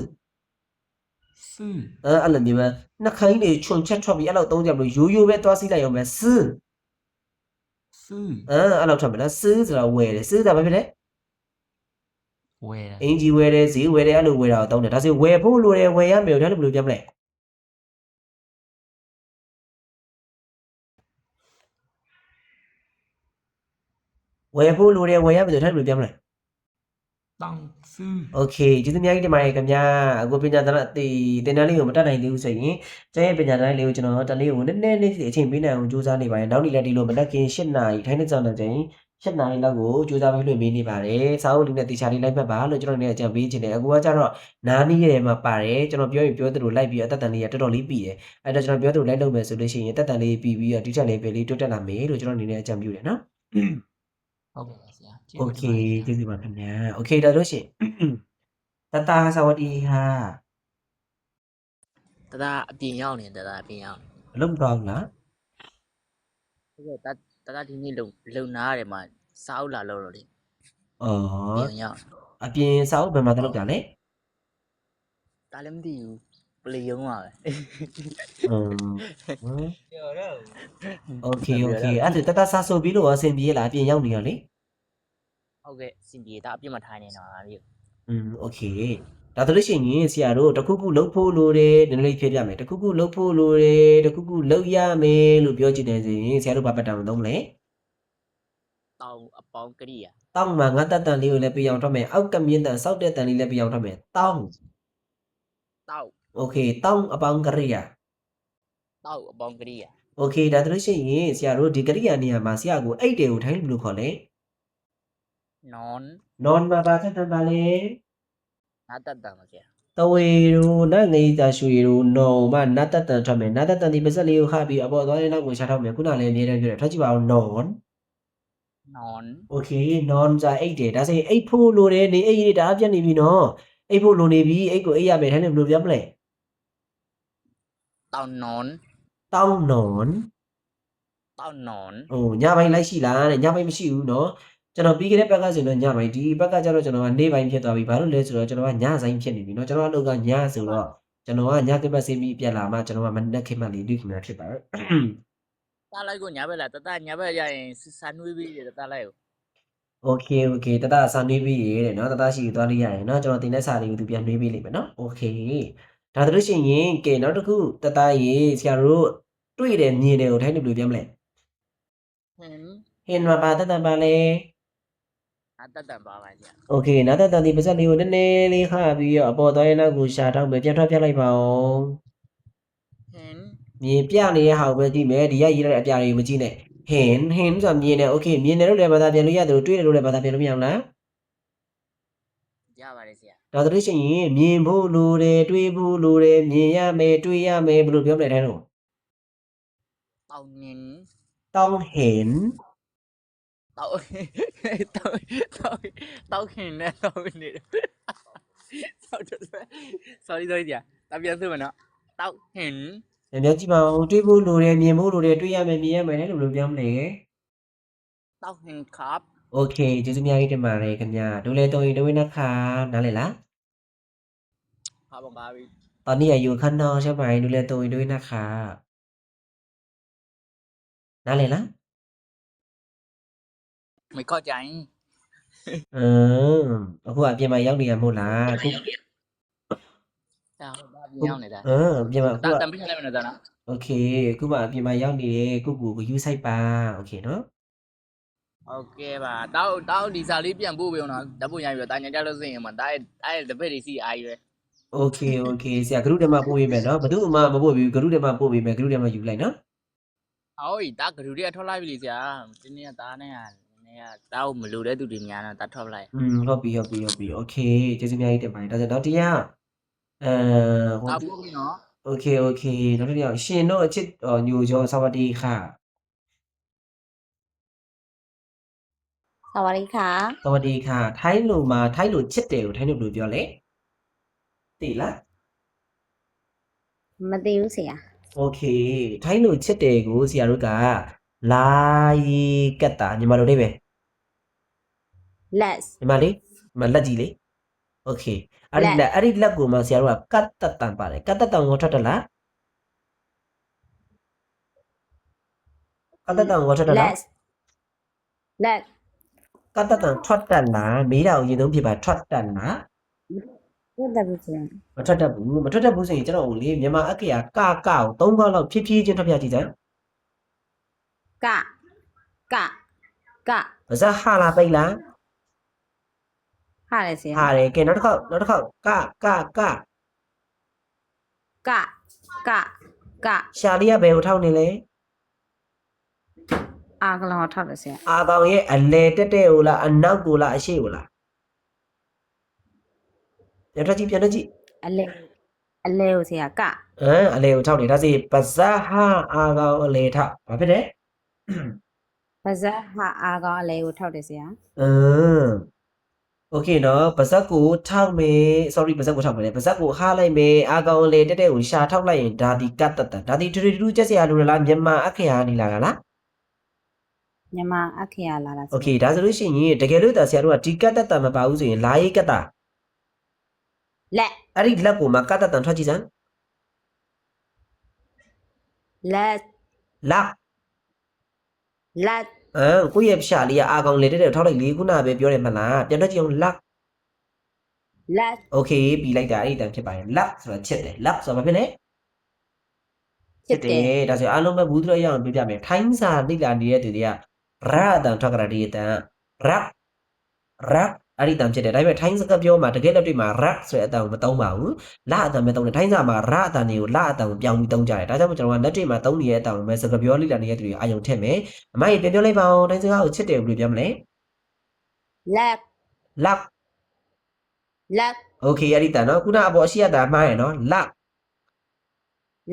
စူ အဲ့လိုမျိုးပဲနှစ်ခိုင်းတွေခြုံချက်ထွက်ပြီးအဲ့လိုသုံးကြမလို့ရိုးရိုးပဲသွားစီလိုက်အောင်ပဲซื้อ အဲ့လိုထွက်မယ်နော်ซื้อဆိုတာဝယ်တယ်ซื้อတာဘာဖြစ်လဲ ဝယ်တာ အင်ဂျီဝယ်တယ်ဈေးဝယ်တယ်အဲ့လိုဝယ်တာကိုသုံးတယ်ဒါဆိုဝယ်ဖို့လိုတယ်ဝယ်ရမယ်ဒါလည်းဘယ်လိုပြောမလဲဝယ်ဖို့လိုတယ်ဝယ်ရမယ်ဒါလည်းဘယ်လိုပြောမလဲ တောင်းစူ โอเคကျေးဇူးအများကြီးတင်ပါတယ်ခင်ဗျာအခုပညာသင်တန်းလေးကိုမတတ်နိုင်သေးဘူးဆိုရင်ကျန်ရဲ့ပညာသင်တန်းလေးကိုကျွန်တော်တလေးကိုနည်းနည်းလေးအချိန်ပေးနိုင်အောင်ကြိုးစားနေပါတယ်နောက်နေ့လည်းဒီလိုမတက်ခင်8နာရီထိုင်းတဲ့ကြောင်တဲ့ချိန်8နာရီလောက်ကိုကြိုးစားပြီးလွှင့်ပေးနေပါတယ်စာအုပ်လေးနဲ့တေချာလေးလိုက်မှတ်ပါလို့ကျွန်တော်လည်းအကြံပေးချင်တယ်အခုကကျတော့နားနီးရဲမှာပါတယ်ကျွန်တော်ပြောရင်ပြောသလိုလိုက်ပြီးအသက်တန်လေးကတော်တော်လေးပြီးတယ်အဲ့တော့ကျွန်တော်ပြောသလိုလိုက်လုပ်မယ်ဆိုလို့ရှိရင်အသက်တန်လေးပြီးပြီးတော့ဒီချက်လေးပဲလေးတိုးတက်လာမယ်လို့ကျွန်တော်အနေနဲ့အကြံပြုတယ်နော် ဟုတ်ကဲ့ဆရာ โอเคကျေးဇူးပါခင်ဗျာโอเคဒါလို့ရှိရင်တတစวัสดีค่ะ တသားအပြင်ရောက်နေတသားအပြင်ရောက်နေ အလုံးမတော်ဘူးလား ဟုတ်ကဲ့တသားဒီနေ့လုံနာရတယ်မှာစားအုပ်လာလို့တော့လေ ဩ ပြင်ရောက် အပြင်စာအုပ်ဘယ်မှာတက်လောက်တာလဲ ဒါလည်းမသိဘူးပလီယုံပါပဲ ပြောတော့โอเคအဲ့ဒါတတဆာဆိုပြီးလို့အဆင်ပြေလားအပြင်ရောက်နေရလေ ဟုတ်ကဲ့စင်ပြေတာအပြင်မှာထိုင်နေတာပါလေ โอเคဒါဆိုလို့ရှိရင်ဆရာတို့တခုခုလုပ်ဖို့လိုတယ်နည်းနည်းလေးဖြည့်ပြမယ်တခုခုလုပ်ဖို့လိုတယ်တခုခုလုပ်ရမယ်လို့ပြောချင်တယ်ဆိုရင်ဆရာတို့ဘာပတ်တာမသုံးမလဲ တောင်းအပေါင်းကရိယာ တောင်းမှာငါတက်တန်လေးကိုလည်းပြအောင်ထွက်မယ်အောက်ကမြင့်တန်စောက်တဲ့တန်လေးလည်းပြအောင်ထွက်မယ်တောင်း တောက် โอเคတောင်းအပေါင်းကရိယာ တောက်အပေါင်းကရိယာ โอเคဒါဆိုလို့ရှိရင်ဆရာတို့ဒီကရိယာနေရာမှာဆရာကိုအိတ်တွေကိုထိုင်းလို့ခေါ်လဲ နွန် non မှာပါတက်တန်ပါလေ နာတက်တာပါဆရာ တဝေရိုနတ်ငိတာရွှေရိုနောမနတ်တတန်ထွက်မယ်နတ်တတန်ဒီပါစက်လေးကိုခါပြီးအပေါ်သွားတဲ့နောက်ကိုရှာထောက်မယ်ခုနလည်းအမြဲတမ်းပြောတယ်ထွက်ကြည့်ပါဦး non နွန် โอเค non စာအိတ်တယ်ဒါဆိုရင်အိတ်ဖို့လိုတယ်နေအိတ်ကြီးဒါအပြတ်နေပြီနော်အိတ်ဖို့လိုနေပြီအိတ်ကိုအိတ်ရမယ်ထိုင်းလည်းဘယ်လိုပြောမလဲ တောင်းနွန် တောင်း non တောင်းနွန် ဟိုညပိုင်းလိုက်ရှိလားတဲ့ညပိုင်းမရှိဘူးနော် ကျွန်တော်ပြီးခဲ့တဲ့ဘက်ကဆိုတော့ညပိုင်းဒီဘက်ကကျတော့ကျွန်တော်ကနေပိုင်းဖြစ်သွားပြီဘာလို့လဲဆိုတော့ကျွန်တော်ကညဆိုင်ဖြစ်နေပြီเนาะကျွန်တော်အလုပ်ကညဆိုတော့ကျွန်တော်ကညကပတ်စီပြီးပြန်လာမှကျွန်တော်ကမနက်ခင်းမှလေးတွေ့ခင်ဗျာဖြစ်ပါတယ် တားလိုက်ကိုညာဘက်လာတတညာဘက်ရရင်စာနွေးပြီးတယ်တားလိုက်ကို โอเคโอเคတတစာနှွေးပြီးရေတဲ့เนาะတတရှိသွားလို့ရရင်เนาะကျွန်တော်တင်တဲ့စာလေးကိုသူပြန်နှွေးပြီးလိမ့်မယ်เนาะโอเคဒါတို့ရှိရင်ကဲနောက်တစ်ခုတတရေဆရာတို့တွေ့တယ်မြင်တယ်ကိုထိုင်းလို့ပြောမလဲ ဟင် ဟင်မှာပါတတပါလေ အတတ်တန်ပါပါဗျာ โอเคနောက်တတဒီပါစက်လေးကိုနည်းနည်းလေးခါပြီးတော့အပေါ်သွားရင်နောက်ကိုရှာတော့မယ်ပြန်ထွက်ပြလိုက်ပါအောင် ဟင် မြင်ပြနေတဲ့ဟာကိုပဲကြည့်မယ်ဒီရရေးရတဲ့အပြာတွေကိုမကြည့်နဲ့ဟင်ဆိုတာမြင်တယ်โอเคမြင်တယ်လို့လည်းဘာသာပြန်လို့ရတယ်လို့တွေ့တယ်လို့လည်းဘာသာပြန်လို့မရအောင်လား ရပါတယ်ဆရာ ဒါတို့ရှိရင်မြင်ဖို့လိုတယ်တွေးဖို့လိုတယ်မြင်ရမယ်တွေးရမယ်ဘယ်လိုပြောမလဲတဲ့တော့ တောင်းနင်း ต้องเห็น တောင်းတောင်းခင်နဲ့တောင်းနေတယ်sorry ကြာတပြန်စုမနော်တောင်းဟင် ညညကြည့်ပါဦးတွေးဖို့လိုတယ်မြင်ဖို့လိုတယ်တွေးရမယ်မြင်ရမယ်တဲ့ဘယ်လိုပြောမလဲ တောင်းဟင်ครับ โอเคကျေးဇူးများကြီးတင်ပါတယ်ခင်ဗျာတို့လည်းတော်ရင်တွေးนะคะနားလည်လား ครับผมครับ ตอนนี้อยู่ข้างนอกใช่ไหมดูแลตัวเองด้วยนะคะนาးလည်လား ไม่เข้าใจ အခုအပြင်မှာရောက်နေရမို့လားခု จ้าบ้าพี่ရောက်နေတာ အပြင်မှာအခု တန်ပြလိုက်မနေတာနော် โอเคအခုမှအပြင်မှာရောက်နေတယ်ကိုကိုကိုယူဆိုင်ပါโอเคเนาะ โอเคပါတောက်ဒီစာလေးပြန်ပို့ပေးအောင်နော်ဓာတ်ပုံရိုက်ပြီးတော့တာညာကြလို့စရင်မှာတားရဲ့တပည့်တွေစီအားရွယ် โอเคโอเคဆရာဂရုထဲမှာပို့ပေးမယ်เนาะဘယ်သူမှမပို့ဘူးဂရုထဲမှာပို့ပေးမယ်ဂရုထဲမှာယူလိုက်เนาะ အော်တာဂရုတွေကထွက်လိုက်ပြီလေဆရာဒီနေ့ကတားနဲ့ကတားကိုမလိုတဲ့သူတွေများတော့တားထွက်လိုက် ဟုတ်ပြီโอเคကျေးဇူးများကြီးတင်ပါတယ်ဒါဆိုတော့တရားဟို တားပို့ပြီနော် โอเคနောက်တစ်ယောက်ရှင်တို့အချစ်ညိုကျော်စวัสดีค่ะ สวัสดีค่ะ สวัสดีค่ะထိုင်းလိုမှာထိုင်းလိုချစ်တယ်ကိုထိုင်းလိုဘယ်လိုပြောလဲသိလား မသိဘူးဆရာ โอเคထိုင်းလိုချစ်တယ်ကိုဆရာတို့ကလာရီကတ်တာညီမတို့လေးပဲ let's ညီမလေးညီမလက်ကြီးလေးโอเคအဲ့ဒီလက်ကိုမှဆရာတို့ကကတ်တတန်ပါတယ်ကတ်တတန်ကိုထွက်တယ်လားကတ်တတန်ကိုထွက်တယ်လား let's ကတ်တတန်ထွက်တယ်လားမေးတာကိုရင်သုံးဖြစ်ပါထွက်တယ်လား ဟုတ်တယ်ဘူးဆရာ မထွက်တတ်ဘူးဆိုရင်ကျွန်တော်လေမြန်မာအက္ခရာကကို3ခေါက်လောက်ဖြည်းဖြည်းချင်းထွက်ပြကြည့်စမ်း ကက ပါဇက်ဟာလာပိတ်လား ဟာတယ်ဆရာ ဟာတယ်ကဲနောက်တစ်ခေါက်ကက က ရှာလေးကဘယ်ကိုထောက်နေလဲ အာကလောထောက်တယ်ဆရာ အာကောင်ရဲ့အလဲတက်တဲ့ကိုလားအနောက်ကိုလားအရှိကိုလားပြန်ထွက်ကြည့် အလဲကိုဆရာက အလဲကိုထောက်နေဒါစီပါဇက်ဟာအာကောင်အလဲထောက်ဘာဖြစ်လဲ ပါဇက်ဟာအာကောင်အလဲကိုထောက်တယ်ဆရာ โอเคเนาะပါဇက်ကိုထောက်မယ် sorry ပါဇက်ကိုထောက်မယ်ပါဇက်ကိုဟားလိုက်မယ်အာကောင်အလဲတက်တဲ့ကိုရှာထောက်လိုက်ရင်ဒါဒီကတ်တတ်ဒါဒီတူချက်စရာလိုလားမြန်မာအက္ခရာနေလာတာလား မြန်မာအခေယလာတာ โอเคဒါဆိုလို့ရှိရင်တကယ်လို့တာဆရာတို့ကဒီကတ်တတ်တာမပါဘူးဆိုရင်လာရေးကတ်တာ လက် အဲ့ဒီလက်ကိုမှကတ်တတ်တန်ထွက်ကြည့်စမ်း လက် လက် လက် ကိုယ့်ရဲ့ဖြာလေးကအာကောင်လေတက်တဲ့ထောက်လိုက်လေးခုနကပဲပြောတယ်မလားပြန်ထွက်ကြည့်အောင်လက် လက် โอเคပြီးလိုက်တာအဲ့ဒီတန်ဖြစ်ပါရင်လက်ဆိုတာချစ်တယ်လက်ဆိုတာဘာဖြစ်လဲ ချစ်တယ် ဒါဆိုအားလုံးပဲဘူးတို့ရအောင်ပြပြမယ်ထိုင်းစာလိလာနေတဲ့သူတွေကရအတန်ထွက်ကြတာဒီအတန်ရက်အဲ့ဒီတန်ဖြစ်တယ်ဒါပေမဲ့ထိုင်းစကားပြောမှာတကယ်လက်တွေ့မှာရက်ဆိုတဲ့အတန်ကိုမသုံးပါဘူးလအတန်ပဲသုံးတယ်ထိုင်းစာမှာရအတန်တွေကိုလအတန်ကိုပြောင်းပြီးသုံးကြတယ်ဒါကြောင့်မို့ကျွန်တော်ကလက်တွေ့မှာသုံးနေတဲ့အတန်ကိုပဲစကားပြောလိလာနေတဲ့သူတွေအာယုံထည့်မယ်အမကြီးပြန်ပြောလိုက်ပါဦးထိုင်းစကားကိုချစ်တယ်ဘယ်လိုပြောမလဲ လက် လက် လက် โอเคအဲ့ဒီတန်နော်ခုနအပေါ်အရှိရတာမှားရယ်နော်လက်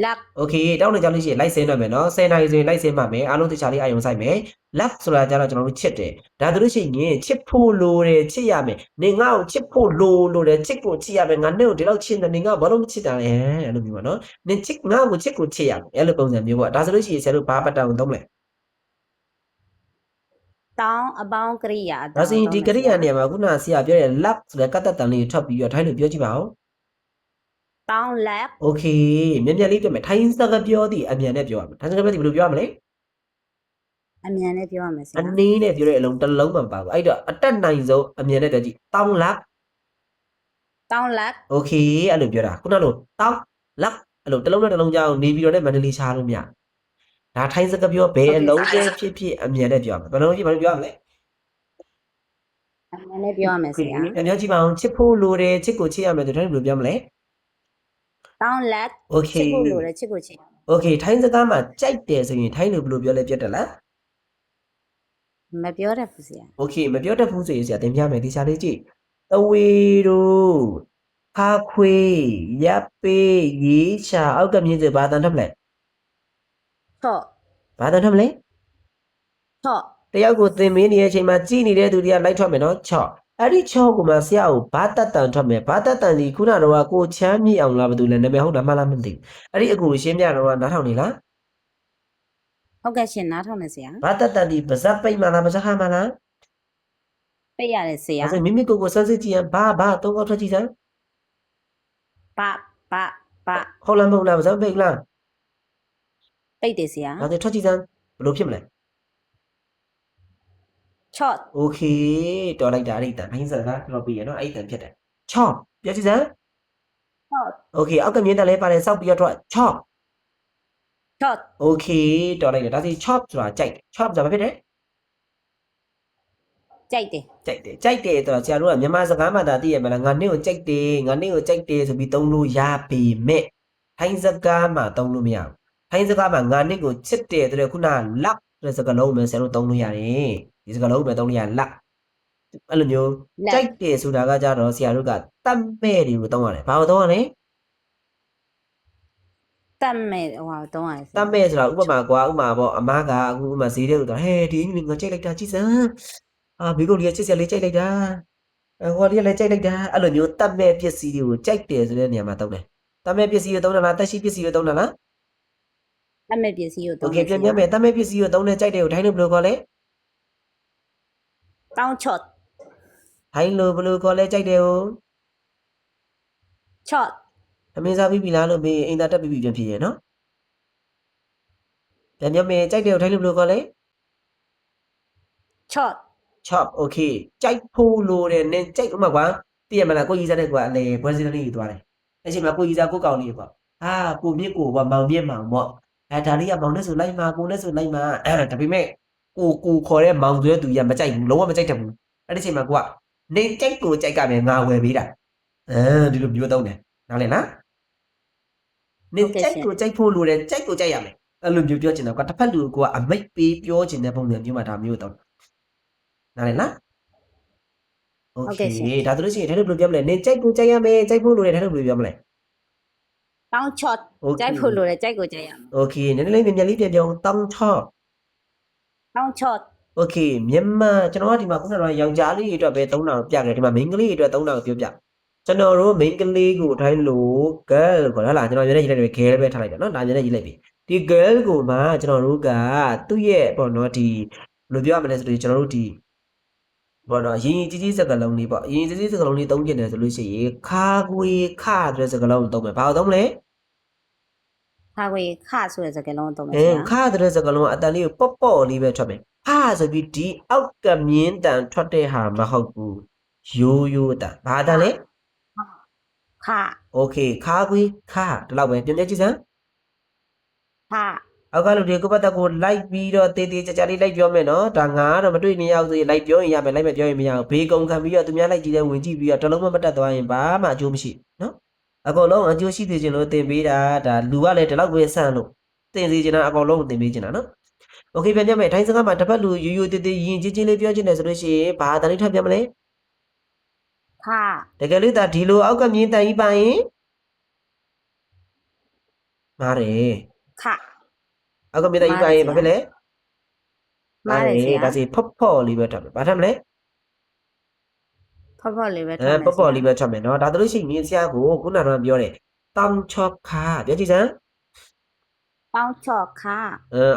လက် โอเคတောင်းနေကြလို့ရှိရင်လိုက်ဆင်းတော့မယ်နော်10နာရီဆိုရင်လိုက်ဆင်းပါမယ်အားလုံးတခြားလေးအာယုံဆိုင်မယ် love ဆိုတာကြတော့ကျွန်တော်တို့ချစ်တယ်ဒါဆိုလို့ရှိရင်ချစ်ဖို့လိုတယ်ချစ်ရမယ်နေငါ့ကိုချစ်ဖို့လိုတယ်ချစ်ကိုချစ်ရမယ်ငါနဲ့ကိုဒီလောက်ချစ်တယ်နေငါဘာလို့မချစ်တာလဲအဲ့လိုမျိုးပါနော်နေချစ်ငါ့ကိုချစ်ကိုချစ်ရမယ်အဲ့လိုပုံစံမျိုးပေါ့ဒါဆိုလို့ရှိရင်ဆရာတို့ဘာပတ်တာကိုသုံးလဲ တ တောင်းအပေါင်းကရိယာအ ဒါ တောင်း ဆိုရင် သုံး ဒီ မယ် ကရိယာ ဆရာ နေရာမှာခုနဆရာပြောတဲ့ luck ဆိုတဲ့ကတ္တတန်လေးကိုထွက်ပြီးတော့ထိုင်းလို့ပြောကြည့်ပါဦး တောင်းလက် โอเคမြန်မြန်လေးပြောမယ်ထိုင်းစကားပြောသည့်အမြန်နဲ့ပြောရမယ်ထိုင်းစကားပြောသည့်ဘယ်လိုပြောရမလဲ အမြန်နဲ့ပြောရမယ်ဆ အ ရာ နည်းနဲ့ပြောတဲ့အလုံးတစ်လုံးမှမပါဘူးအဲ့တော့အတက်နိုင်ဆုံးအမြန်နဲ့ပြောကြည့်တောင်းလက် တောင်းလက် โอเคအဲ့လိုပြောတာခုနလိုတောင်းလက်အဲ့လိုတစ်လုံးနဲ့တစ်လုံးကြောင်းနေပြီးတော့လည်းမန္တလေးရှားလို့မရဒါထိုင်းစကားပြောဘယ်အလုံးပဲဖြစ်ဖြစ်အမြန်နဲ့ပြောရမယ်ဘယ်လုံးဖြစ်ဘာလို့ပြောရမလဲ အမြန်နဲ့ပြောရမယ်ဆရာ ပြန်ပြောကြည့်ပါဦးချစ်ဖို့လိုတယ်ချစ်ကိုချစ်ရမယ်ဆိုတော့ဘယ်လိုပြောမလဲ တောင်းလက် โอเค ချစ်ဖို့လိုတယ်ချစ်ကိုချစ်ရမယ် โอเคထိုင်းစကားမှာကြိုက်တယ်ဆိုရင်ထိုင်းလိုဘယ်လိုပြောလဲပြတ်တယ်လား မပြောတတ်ဘူးဆရာ โอเคမပြောတတ်ဘူးဆိုရင်ဆရာသင်ပြမယ်ဒီစားလေးကြည့်အဝေတို့ခါခွေရပ်ပေးရေးချာအောက်ကမြင်းစဘာတန်ထပ်မလဲ ချော့ ဘာတန်ထပ်မလဲ ချော့ တယောက်ကိုသင်မင်းနေတဲ့အချိန်မှာကြည်နေတဲ့သူတွေကလိုက်ထွက်မယ်နော်6အဲ့ဒီ6ကိုမှဆရာကိုဘာတတ်တန်ထွက်မယ်ဘာတတ်တန်ဒီခုနကတော့ကိုချမ်းမြေအောင်လားဘာလို့လဲနာမည်ဟုတ်လားမှလားမသိဘူးအဲ့ဒီအကူရှင်းပြတော့နားထောင်နေလား ဟုတ်ကဲ့ရှင်နားထောင်မယ်ဆရာ ဘာတတ်တန်ဒီပါဇက်ပိတ်မှလားပါဇက်ခါမှလား ပိတ်ရတယ်ဆရာ အဲ့ဒါမိမိကိုယ်စမ်းစစ်ကြည့်ရင်ဘာသုံးခေါက်ထွက်ကြည့်စမ်း ပပ ဟုတ်လားမဟုတ်လားပါဇက်ပိတ်လား ပိတ်တယ်ဆရာ ဒါဆိုထွက်ကြည့်စမ်းဘယ်လိုဖြစ်မလဲ ချော့ โอเคတော်လိုက်တာအဲ့ဒီတန်ခိုင်းစကားတော့ပြီးရနော်အဲ့ဒီတန်ဖြစ်တယ်6ပြောကြည့်စမ်း ချော့ โอเคအောက်ကမြင်းတက်လဲပါတယ်စောက်ပြီးတော့ထွက်6 ချော့ โอเคတော်လိုက်တယ်ဒါဆိုchopဆိုတာကြိုက်တယ် chop ဆိုတာဘာဖြစ်လဲ ကြိုက်တယ် ကြိုက်တယ်ဆိုတော့ဆရာတို့ကမြန်မာစကားမှာဒါသိရမလားငါနင့်ကိုကြိုက်တယ်ငါနင့်ကိုကြိုက်တယ်ဆိုပြီးသုံးလို့ရပေမဲ့ထိုင်းစကားမှာသုံးလို့မရဘူးထိုင်းစကားမှာငါနင့်ကိုချစ်တယ်ဆိုတဲ့ခုန luck ဆိုတဲ့စကားလုံးပဲဆရာတို့သုံးလို့ရတယ်ဒီစကားလုံးပဲသုံးလို့ရ luck အဲ့လိုမျိုးကြိုက်တယ်ဆိုတာကကြတော့ဆရာတို့ကတတ်မဲ့တွေကိုသုံးရတယ်ဘာလို့သုံးရလဲ တတ်မဲ့ဟိုတုံးရတယ်ဆ တ ရာ တ်မဲ့ဆိုတာဥပမာကွာဥပမာပေါ့အမားကအခုဥပမာဈေးတဲ့ဥတော့ဟဲ့ဒီငါကြိုက်လိုက်တာကြည့်စမ်းအာဘေကုတ်လေးကချစ်စရာလေးကြိုက်လိုက်တာဟိုလေးလည်းကြိုက်လိုက်တာအဲ့လိုမျိုးတတ်မဲ့ပစ္စည်းတွေကိုကြိုက်တယ်ဆိုတဲ့နေရာမှာသုံးတယ်တတ်မဲ့ပစ္စည်းကိုသုံးတာလားတက်ရှိပစ္စည်းကိုသုံးတာလား တတ်မဲ့ပစ္စည်းကို โอ တုံး เค တယ် ပြန်မယ်တတ်မဲ့ပစ္စည်းကိုသုံးတဲ့ကြိုက်တယ်ကိုထိုင်းလို့ဘယ်လိုခေါ်လဲ တောင်းချော့ ထိုင်းလို့ဘယ်လိုခေါ်လဲကြိုက်တယ်ကို ချော့ အမေစားပြီးပြီလားလို့မေးအိမ်သာတက်ပြီးပြီပြန်ဖြစ်ရနော်ပြန်မယ်ကြိုက်တယ်ကိုထိုင်းလို့ဘယ်လိုခေါ်လဲ ချော့ chop okay ကြိုက်ဖို့လိုတယ်နင်ကြိုက်ဥမှာကွာသိရမလားကိုကြီးစားတဲ့ကွာအလေပွဲစင်းလေးကြီးသွားတယ်အဲ့ချိန်မှာကိုကြီးစားကိုကောင်လေးပေါ့ဟာကိုမြင့်ကိုပေါ့မောင်မြင့်မောင်ပေါ့ဒါလေးကမောင်နဲ့ဆိုလိုက်မှာကိုနဲ့ဆိုလိုက်မှာဒါပေမဲ့ကိုခေါ်တဲ့မောင်ဆိုတဲ့သူကြီးကမကြိုက်ဘူးလုံးဝမကြိုက်တတ်ဘူးအဲ့ဒီချိန်မှာကိုကနေကြိုက်ကိုကြိုက်ကမယ်ငါဝယ်ပေးတာဒီလိုမျိုးသုံးတယ်နားလည်လားနေကြိုက်ကိုကြိုက်ဖို့လိုတယ်ကြိုက်ကိုကြိုက်ရမယ်အဲ့လိုမျိုးပြောချင်တာကွာတစ်ဖက်လူကအမိတ်ပေးပြောချင်တဲ့ပုံစံမျိုးမှာဒါမျိုးတော့နားလည်လားโอเคဒါဆိုလို့ရှိရင်ဒါတို့ဘယ်လိုပြောမလဲနေကြိုက်ကိုကြိုက်ရမယ်ကြိုက်ဖို့လိုတယ်ဒါတို့ဘယ်လိုပြောမလဲ တောင်းချော့ကြိုက်ဖို့လိုတယ်ကြိုက်ကိုကြိုက်ရမယ် โอเคနည်းနည်းလေးမြန်မြန်လေးပြန်ပြောတောင်းချော့ တောင်းချော့ โอเคမြန်မာကျွန်တော်ကဒီမှာခုနကတော့ယောက်ျားလေးတွေအတွက်ပဲ3000ပြခဲ့တယ်ဒီမှာမိန်းကလေးတွေအတွက်3000ပြောပြကျွန်တော်တို့မိန်းကလေးကိုထိုင်းလို့ girl ကိုဟုတ်လားကျွန်တော်ရွေးရေးလိုက်တယ် girl ပဲထားလိုက်တယ်เนาะဒါရွေးရေးလိုက်ပြီဒီ girl ကိုမှကျွန်တော်တို့ကသူ့ရဲ့ပေါ့เนาะဒီဘယ်လိုပြောရမလဲဆိုတော့ကျွန်တော်တို့ဒီဘောနော်ရင်ကြီးကြီးစကလုံးလေးပေါ့ရင်ကြီးကြီးစကလုံးလေးသုံးကျင်တယ်ဆိုလို့ရှိရင်ခါကွေခဆိုတဲ့စကလုံးကိုသုံးမယ်ဘာလို့သုံးမလဲ ခါခွေခဆိုတဲ့စကားလုံးတုံးမယ်ဆရာ ခတဲ့စကလုံးကအတန်လေးကိုပေါ့လေးပဲထွက်မယ်ခဆိုပြီးဒီအောက်ကမြင်းတန်ထွက်တဲ့ဟာမဟုတ်ဘူးရိုးရိုးတန်ဘာတန်လဲ ခ โอเคခါကွေခဒီလောက်ပဲပြန်ကြည့်စမ်း ခ အောက်ကလူတွေကိုပတ်သက်ကိုလိုက်ပြီးတော့တေးသေးကြကြလေးလိုက်ပြောမယ်နော်ဒါငါကတော့မတွေ့နေရဘူးဆိုရင်လိုက်ပြောရင်ရမယ်လိုက်မပြောရင်မရဘူးဘေးကုံခံပြီးတော့သူများလိုက်ကြည့်တဲ့ဝင်ကြည့်ပြီးတော့တလုံးမပတ်သက်သွားရင်ဘာမှအကျိုးမရှိနော်အကုန်လုံးအကျိုးရှိသေးခြင်းလို့တင်ပေးတာဒါလူကလည်းဒီလောက်ပဲဆန့်လို့တင်စီချင်တာအကုန်လုံးတင်ပေးချင်တာနော်โอเคပြန်ပြမယ်ထိုင်းစကားမှာတစ်ပတ်လူယူယူတေးသေးရင်ချင်းချင်းလေးပြောချင်တယ်ဆိုလို့ရှိရင်ဘာတန်လေးထပ်ပြမလဲ ခ တကယ်လို့ဒါဒီလိုအောက်ကမြင်းတန်ကြီးပါရင်မားတယ် ခ အောက်ကမြင်းတန်ကြီးပါရင်ဘာဖြစ်လဲ မားတယ်ဆရာ ဒါစီဖော့လေးပဲထပ်မယ်ဘာထပ်မလဲ ဖော့ဖော့လေးပဲ ပေါ့လေးပဲထွက်မယ်နော်ဒါတို့ရှိရင်ဆရာကိုခုနကတော့ပြောတယ်တောင်းချော့ခါပြောကြည့်စမ်း တောင်းချော့ခ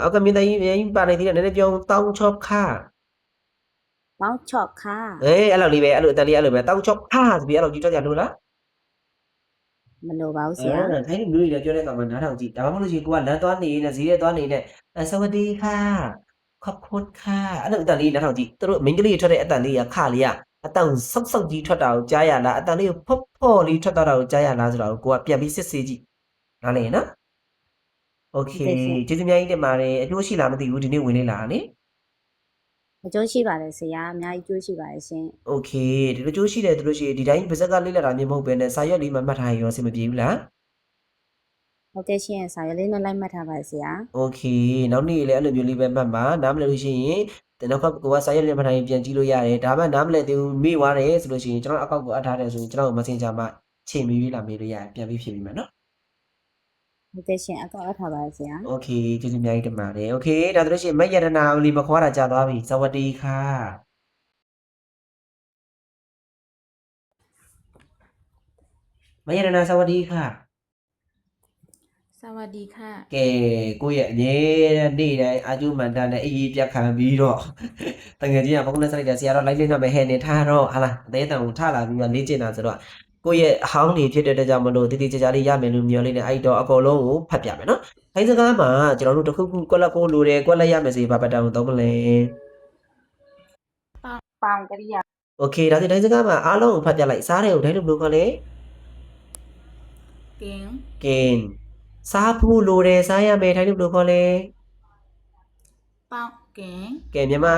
အောက်ကမြင်းတိုင်းပါနေသေးတယ်နည်းနည်းပြောတောင်းချော့ခါ ပေါင်းချော့ခါ အဲ့လိုလေးပဲအဲ့လိုအတန်လေးအဲ့လိုပဲတောက်ချော့ခါဆိုပြီးအဲ့လိုကြီးထွက်ကြလို့လား မလိုပါဘူးဆ အဲ့ ရာ ဒါထိုင်းလူမျိုးတွေလည်းပြောတဲ့ကောင်မှနားထောင်ကြည့်ဒါမှမဟုတ်လို့ရှိရင်ကိုကလမ်းသွားနေနေဈေးထဲသွားနေနေစวัสดีค่ะขอบคุณค่ะအဲ့လိုအတန်လေးနားထောင်ကြည့်သူတို့မိန်းကလေးထွက်တဲ့အတန်လေးကခလေးကအတန်ဆောက်ဆောက်ကြီးထွက်တာကိုကြားရလားအတန်လေးကိုဖော့ဖော့လေးထွက်တာကိုကြားရလားဆိုတာကိုကပြန်ပြီးစစ်ဆေးကြည့်နားလည်နော်โอเคကျေးဇူးများကြီးတင်ပါတယ်အကျိုးရှိလားမသိဘူးဒီနေ့ဝင်လေးလာတာနိ အကျိုးရှိပါတယ်ဆရာအများကြီးကျိုးရှိပါတယ်ရှင် โอเคဒီလိုကျိုးရှိတယ်သူတို့ရှိရင်ဒီတိုင်းပါဇက်ကလေးလာတာမျိုးမဟုတ်ဘဲနဲ့စာရွက်လေးမှမှတ်ထားရင်ရောအဆင်မပြေဘူးလား ဟုတ်ကဲ့ရှင်စာရွက်လေးနဲ့လိုက်မှတ်ထားပါတယ်ဆရာ โอเคနောက်နေ့လည်းအဲ့လိုမျိုးလေးပဲမှတ်ပါနားမလည်လို့ရှိရင်နောက်ကကိုကစာရွက်လေးမှတ်ထားရင်ပြန်ကြည့်လို့ရတယ်ဒါမှနားမလည်သေးဘူးမေ့သွားတယ်ဆိုလို့ရှိရင်ကျွန်တော်အကောက်ကိုအပ်ထားတယ်ဆိုရင်ကျွန်တော် Messenger မှာချိန်ပြီးလာမေးလို့ရတယ်ပြန်ပြီးဖြေပြီးမယ်နော် ဟုတ်ကဲ့ရှင်အကောက်အပ်ထားပါတယ်ဆရာ โอเคကျေးဇူးအများကြီးတင်ပါတယ်โอเคဒါဆိုလို့ရှိရင်မယရနာဦးလေးမခွာတာကြာသွားပြီစวัสดีค่ะမယရနာစวัสดีค่ะ สวัสดีค่ะ ကဲကိုယ့်ရဲ့အမြဲတမ်းနေ့တိုင်းအာကျူမန်တာနဲ့အေးအေးပြတ်ခံပြီးတော့တကယ်ကြီးကဘုန်းနဲ့ဆက်လိုက်တဲ့ဆရာတော့လိုက်လိုက်တော့ပဲဟဲ့နေထားတော့ဟာလားအသေးတန်ကိုထလာပြီးတော့လေ့ကျင့်တာဆိုတော့ကိုယ့်ရဲ့အဟောင်းနေဖြစ်တဲ့အတွက်ကြောင့်မလို့တတိကြကြလေးရမယ်လို့မျှော်လင့်နေအဲ့တော့အကုန်လုံးကိုဖတ်ပြမယ်နော်။ခိုင်းစကားမှာကျွန်တော်တို့တစ်ခုခုကွက်လက်ဖို့လိုတယ်ကွက်လက်ရမယ်ဆိုရင်ဘာပတ်တန်ကိုသုံးမလဲ ပေါင်ကရိယာ ။ Okay ဒါဆိုတိုင်းစကားမှာအားလုံးကိုဖတ်ပြလိုက်စားတယ်ကိုတိုင်းလို့ဘယ်လိုခေါ်လဲ เก่ง ။ကင်စားဖို့လိုတယ်စားရမယ်တိုင်းလို့ဘယ်လိုခေါ်လဲ เป้าเก่ง ။ကဲမြန်မာ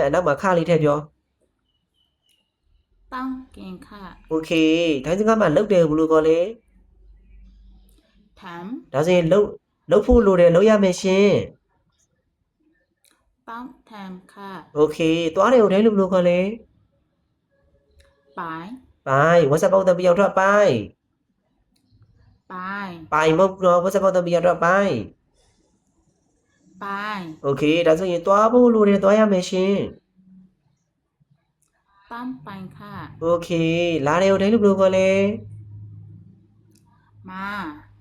အနောက်မှာခလေးထည့်ပြော เป้าเก่งค่ะ ။ Okay တိုင်းစကားမှာလုတ်တယ်ဘယ်လိုခေါ်လဲ ถาม ။ဒါဆိုရင်လုတ်ဖို့လိုတယ်လုတ်ရမယ်ရှင် เป้าถามค่ะ ။ Okay သွားတယ်ကိုတိုင်းလို့ဘယ်လိုခေါ်လဲ ไป ။ပိုင် WhatsApp ပေါက်တဲ့ပြောင်းထွက်ပိုင် ไป ။ပိုင်မဟုတ်တော့ WhatsApp ပေါက်တဲ့ပြောင်းထွက်ပိုင် ไป โอเคဒါဆိုရင်သွားဖို့လိုတယ်သွားရမယ်ရှင် ตั้มไปค่ะ โอเคလာတယ်ကိုတိုင်းလို့ဘယ်လိုခေါ်လဲ มา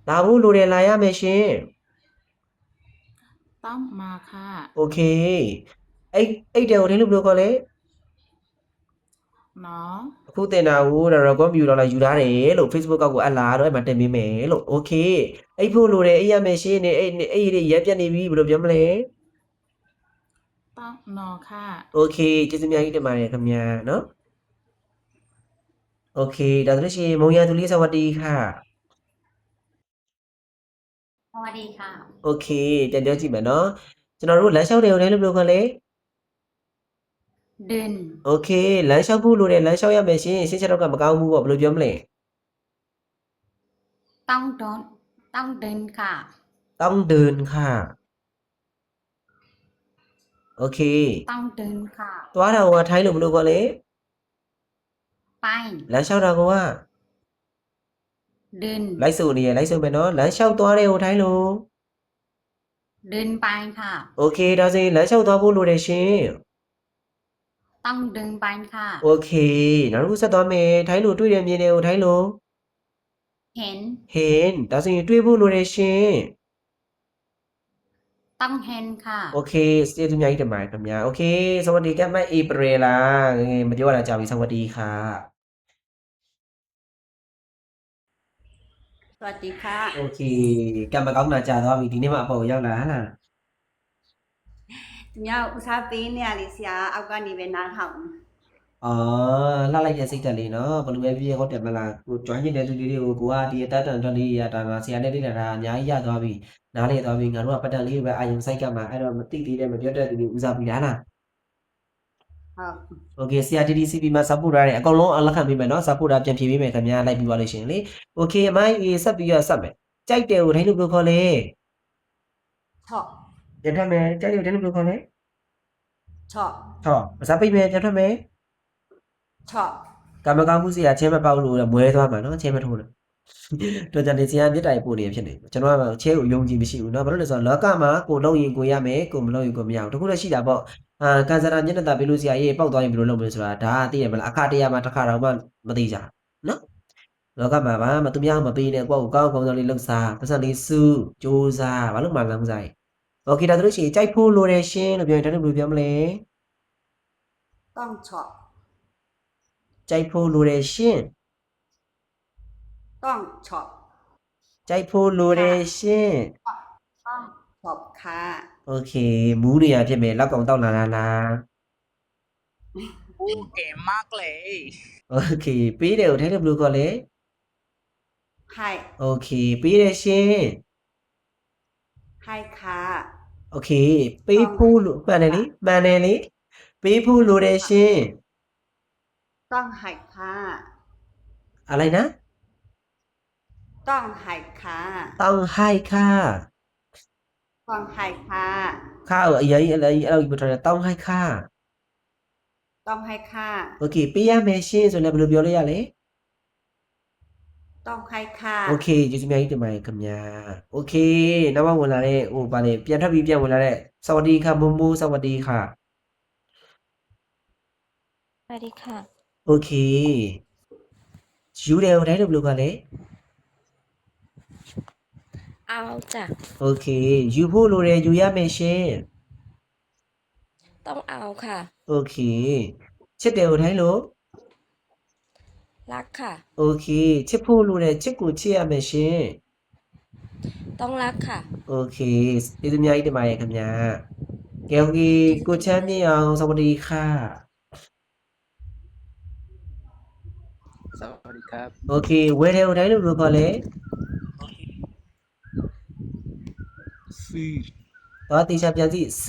လာဖို့လိုတယ်လာရမယ်ရှင် ตั้มมาค่ะ โอเคအဲ့တယ်ကိုတိုင်းလို့ဘယ်လိုခေါ်လဲ น้อง အခုတင်တာကိုတော့ကွန်ပျူတာလာယူထားတယ်လို့ Facebook ကောက်ကိုအပ်လာတော့အဲ့မှာတင်ပေးမယ်လို့โอเคအဲ့ဖို့လိုတယ်အေးရမယ်ရှင်နေအဲ့ဒီရက်ပြတ်နေပြီဘယ်လိုပြောမလဲ ตั้มนอค่ะ โอเคကျေးဇူးများကြီးတင်ပါတယ်ခင်ဗျာနော်โอเคဒါဆိုလို့ရှိရင်မုံရသူလေးစวัสดีค่ะ สวัสดีค่ะ โอเคပြန်ပြောကြည့်မယ်နော်ကျွန်တော်တို့လမ်းလျှောက်တယ်ကိုတိုင်းလို့ဘယ်လိုခေါ်လဲ เดิน โอเคလမ်းလျှောက်ဖို့လိုတယ်လမ်းလျှောက်ရမယ်ရှင်ရှင်းချက်တော့ကမကောင်းဘူးပေါ့ဘယ်လိုပြောမလဲ ต้องเดินต้องเดินค่ะ ต้องเดินค่ะโอเค ต้องเดินค่ะ သွားတာကထိုင်းလို့ဘယ်လိုခေါ်လဲ ไป လမ်းလျှောက်တာက เดิน လိုက်ဆိုနေရလိုက်ဆိုမယ်နော်လမ်းလျှောက်သွားတယ်ကိုထိုင်းလို့ เดินไปค่ะ โอเคဒါဆိုရင်လမ်းလျှောက်သွားဖို့လိုတယ်ရှင် ต้องเดินไปค่ะ โอเคနောက်တစ်ခုဆက်သွားမယ်ထိုင်းလို့တွေ့တယ်မြင်တယ်ကိုထိုင်းလို့ เห็น ဟင်ဒါဆိုရင်တွေ့ဖို့လိုတယ်ရှင် ต้องเห็นค่ะ โอเคကျေးဇူးများကြီးတင်ပါတယ်ခင်ဗျာโอเคสวัสดีครับแม่ဧပြီလာမပြောရတာကြာပြီสวัสดีค่ะ สวัสดีค่ะ โอเคကံမကောင်းတာကြာသွားပြီဒီနေ့မှအပေါ်ရောက်လာဟလား သူများဥစားပေးနေရလေဆရာအောက်ကနေပဲနားထောင် လှလိုက်တဲ့စိတ်တက်လေးနော်ဘယ်လိုပဲဖြစ်ဟုတ်တယ်မလားကို join နေတဲ့သူလေးတွေကိုကိုကဒီအတက်တန်အတွက်လေးရတာကဆရာနဲ့လေ့လာတာအများကြီးရသွားပြီနားလေသွားပြီငါတို့ကပတ်တန်လေးပဲအာယုံစိုက်ကမှာအဲ့တော့မသိသေးတဲ့မပြောတတ်တဲ့သူတွေဦးစားပြီးလား ဟုတ် โอเคဆရာ TDCP မှာ support ရတဲ့အကုန်လုံးအလက်ခံပေးမယ်နော် support တာပြန်ဖြေပေးမယ်ခင်ဗျာလိုက်ပြီးသွားလို့ရှိရင်လေโอเคအမိုင်းဆက်ပြီးရဆက်မယ်ကြိုက်တယ်ကိုတိုင်းလို့ဘယ်လိုခေါ်လဲ ชอบ ပြန်ထွက်မယ်ကြိုက်တယ်ကိုတိုင်းလို့ဘယ်လိုခေါ်လဲ ชอบ ဟောမစားပိတ်မယ်ပြန်ထွက်မယ် ชอบ ကံမကောင်းမှုဆရာချင်းမပေါက်လို့မွဲသွားမှာနော်ချင်းမထိုးလို့တော်ကြတယ်ဆရာမြစ်တိုင်ပို့နေဖြစ်နေကျွန်တော်ကချဲကိုယုံကြည်မရှိဘူးเนาะဘာလို့လဲဆိုတော့လောကမှာကိုလုံးရင်ကိုရမယ်ကိုမလုံးရင်ကိုမရဘူးတခုလည်းရှိတာပေါ့ကန်ဆာတာမျက်နှာသာပေးလို့ဆရာရေးပေါက်သွားရင်ဘယ်လိုလုပ်မလဲဆိုတာဒါကသိရမလားအခတရားမှာတစ်ခါတော့မှမသိကြเนาะလောကမှာဘာမှသူများမပေးနဲ့ကိုယ့်ကိုကောင်းကောင်းလေးလှုပ်စားပတ်စံလေးစုစူးစားဘာလို့မှလမ်းမဆိုင်โอเคဒါဆိုလို့ရှိရင်ကြိုက်ဖို့လိုတယ်ရှင်လို့ပြောရင်ဒါတို့ဘယ်လိုပြောမလဲ ต้องชอบ ကြိုက်ဖို့လိုတယ်ရှင် ต้องชอบ ကြိုက်ဖို့လိုတယ်ရှင် ต้องชอบค่ะ โอเคမူးနေရဖြစ်မယ်လောက်ကောင်တောက်လာလား โอ้เก่งมากเลย โอเคပေးတယ်ကိုထိုင်းလို့ဘယ်လိုခေါ်လဲ ให้ โอเคပေးတယ်ရှင် ให้ค่ะ โอเคပေးဖို့လို့မှန်တယ်လေပေးဖို့လိုတယ်ရှင် ต้องให้ค่ะ อะไรนะ ต้องให้ค่ะ ต้องให้ค่า ต้องให้ค่ะ ค่าအရင်အဲ့လိုပြောထားတယ်ต้องให้ค่า ต้องให้ค่ะ โอเคပေးရမယ်ရှင်ဆိုလည်းဘယ်လိုပြောလို့ရလဲ ต้องให้ค่ะ โอเคကျေးဇူးများကြီးတင်ပါတယ်ခင်ဗျာโอเคနောက်မှဝင်လာတဲ့ဟိုဗာလေပြန်ထွက်ပြီးပြန်ဝင်လာတဲ့စวัสดีค่ะမမိုးစวัสดีค่ะ สวัสดีค่ะ โอเคယူတယ်ကိုတိုင်းလို့ဘယ်လိုခေါ်လဲ เอาจ้ะ โอเคယူဖို့လိုတယ်ယူရမယ်ရှင် ต้องเอาค่ะ โอเคချစ်တယ်ကိုတိုင်းလို့ รักค่ะ โอเคချစ်ဖို့လိုတယ်ချစ်ကိုချစ်ရမယ်ရှင် ต้องรักค่ะ โอเคကျေးဇူးများကြီးတင်ပါတယ်ခင်ဗျာကဲโอเคကိုချမ်းမြေအောင်စวัสดีค่ะ สวัสดีครับ โอเคဝယ်တယ်ကိုတိုင်းလို့ဘယ်လိုခေါ်လဲ ซื้อ တော့တေချာပြန်ကြည့်စ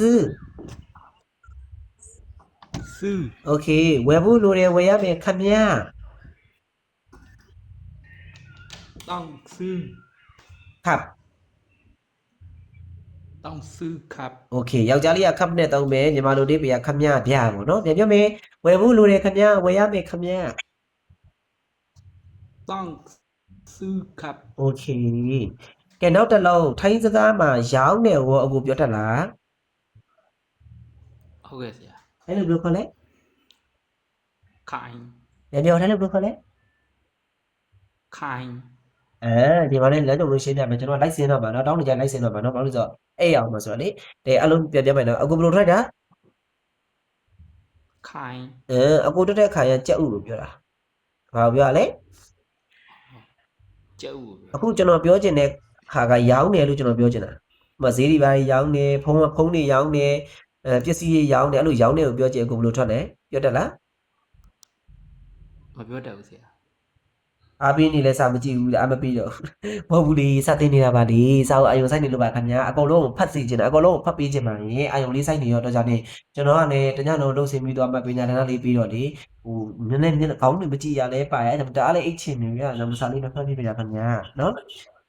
ซื้อ โอเคဝယ်ဖို့လိုတယ်ဝယ်ရမယ်ခင်ဗျာ ต้องซื้อ ครับ ต้องซื้อครับ โอเคယောက်ျားလေးကခပ်နဲ့တုံးမယ်ညီမတို့လေးပြခမရဗျာပေါ့နော်ပြန်ပြောမယ်ဝယ်ဖို့လိုတယ်ခင်ဗျာဝယ်ရမယ်ခင်ဗျာ ต้องซื้อครับ โอเคကဲနောက်တစ်လုံးထိုင်းစကားမှာရောင်းတယ်ဟောအကူပြောတတ်လား ဟုတ်ကဲ့ဆရာ အဲ့လိုဘယ်လိုခေါ်လဲ ခိုင် ပြန်ပြောထိုင်းလို့ဘယ်လိုခေါ်လဲ ခိုင် ဒီမှာလည်းလမ်းကြုံလို့ရှင်းပြမယ်ကျွန်တော်လိုက်စင်းတော့ပါနော်တောင်းနေကြလိုက်စင်းတော့ပါနော်ဘာလို့လဲဆိုတော့အဲ့ရအောင်မှာဆိုတော့လေတဲ့အလုံးပြန်ပြမယ်နော်အကူဘယ်လိုထိုက်တာ ခိုင် အကူတက်တဲ့ခါရကြက်ဥလို့ပြောတာဘာပြောရလဲ ကျုပ် အခုကျွန်တော်ပြောချင်တဲ့ခါကရောင်းတယ်လို့ကျွန်တော်ပြောချင်တာဥပမာဈေးတွေဘာတွေရောင်းတယ်ဖုန်းတွေရောင်းတယ်ပစ္စည်းတွေရောင်းတယ်အဲ့လိုရောင်းတယ်ကိုပြောချင်အကူဘယ်လိုထွက်လဲပြောတတ်လား မပြောတတ်ဘူးဆရာ အားပေးနေလဲစာမကြည့်ဘူးလားအမပြီးတော့မဟုတ်ဘူးလေစာတင်နေတာပါလေစာကိုအာယုံဆိုင်နေလို့ပါခင်ဗျာအကုန်လုံးဖတ်စီချင်တာအကုန်လုံးဖတ်ပေးချင်ပါရင်အာယုံလေးဆိုင်နေရောတော့ကြောင့်နေကျွန်တော်ကလည်းတညလုံးလုံးဆင်းပြီးတော့မှပညာဒဏလေးပြီးတော့လေဟိုနည်းနည်းခေါင်းတွေမကြည့်ရလဲပါရအဲ့ဒါတအားလေးအိတ်ချင်နေရအောင်စာလေးတော့ဖတ်ပြပြရခင်ဗျာနော်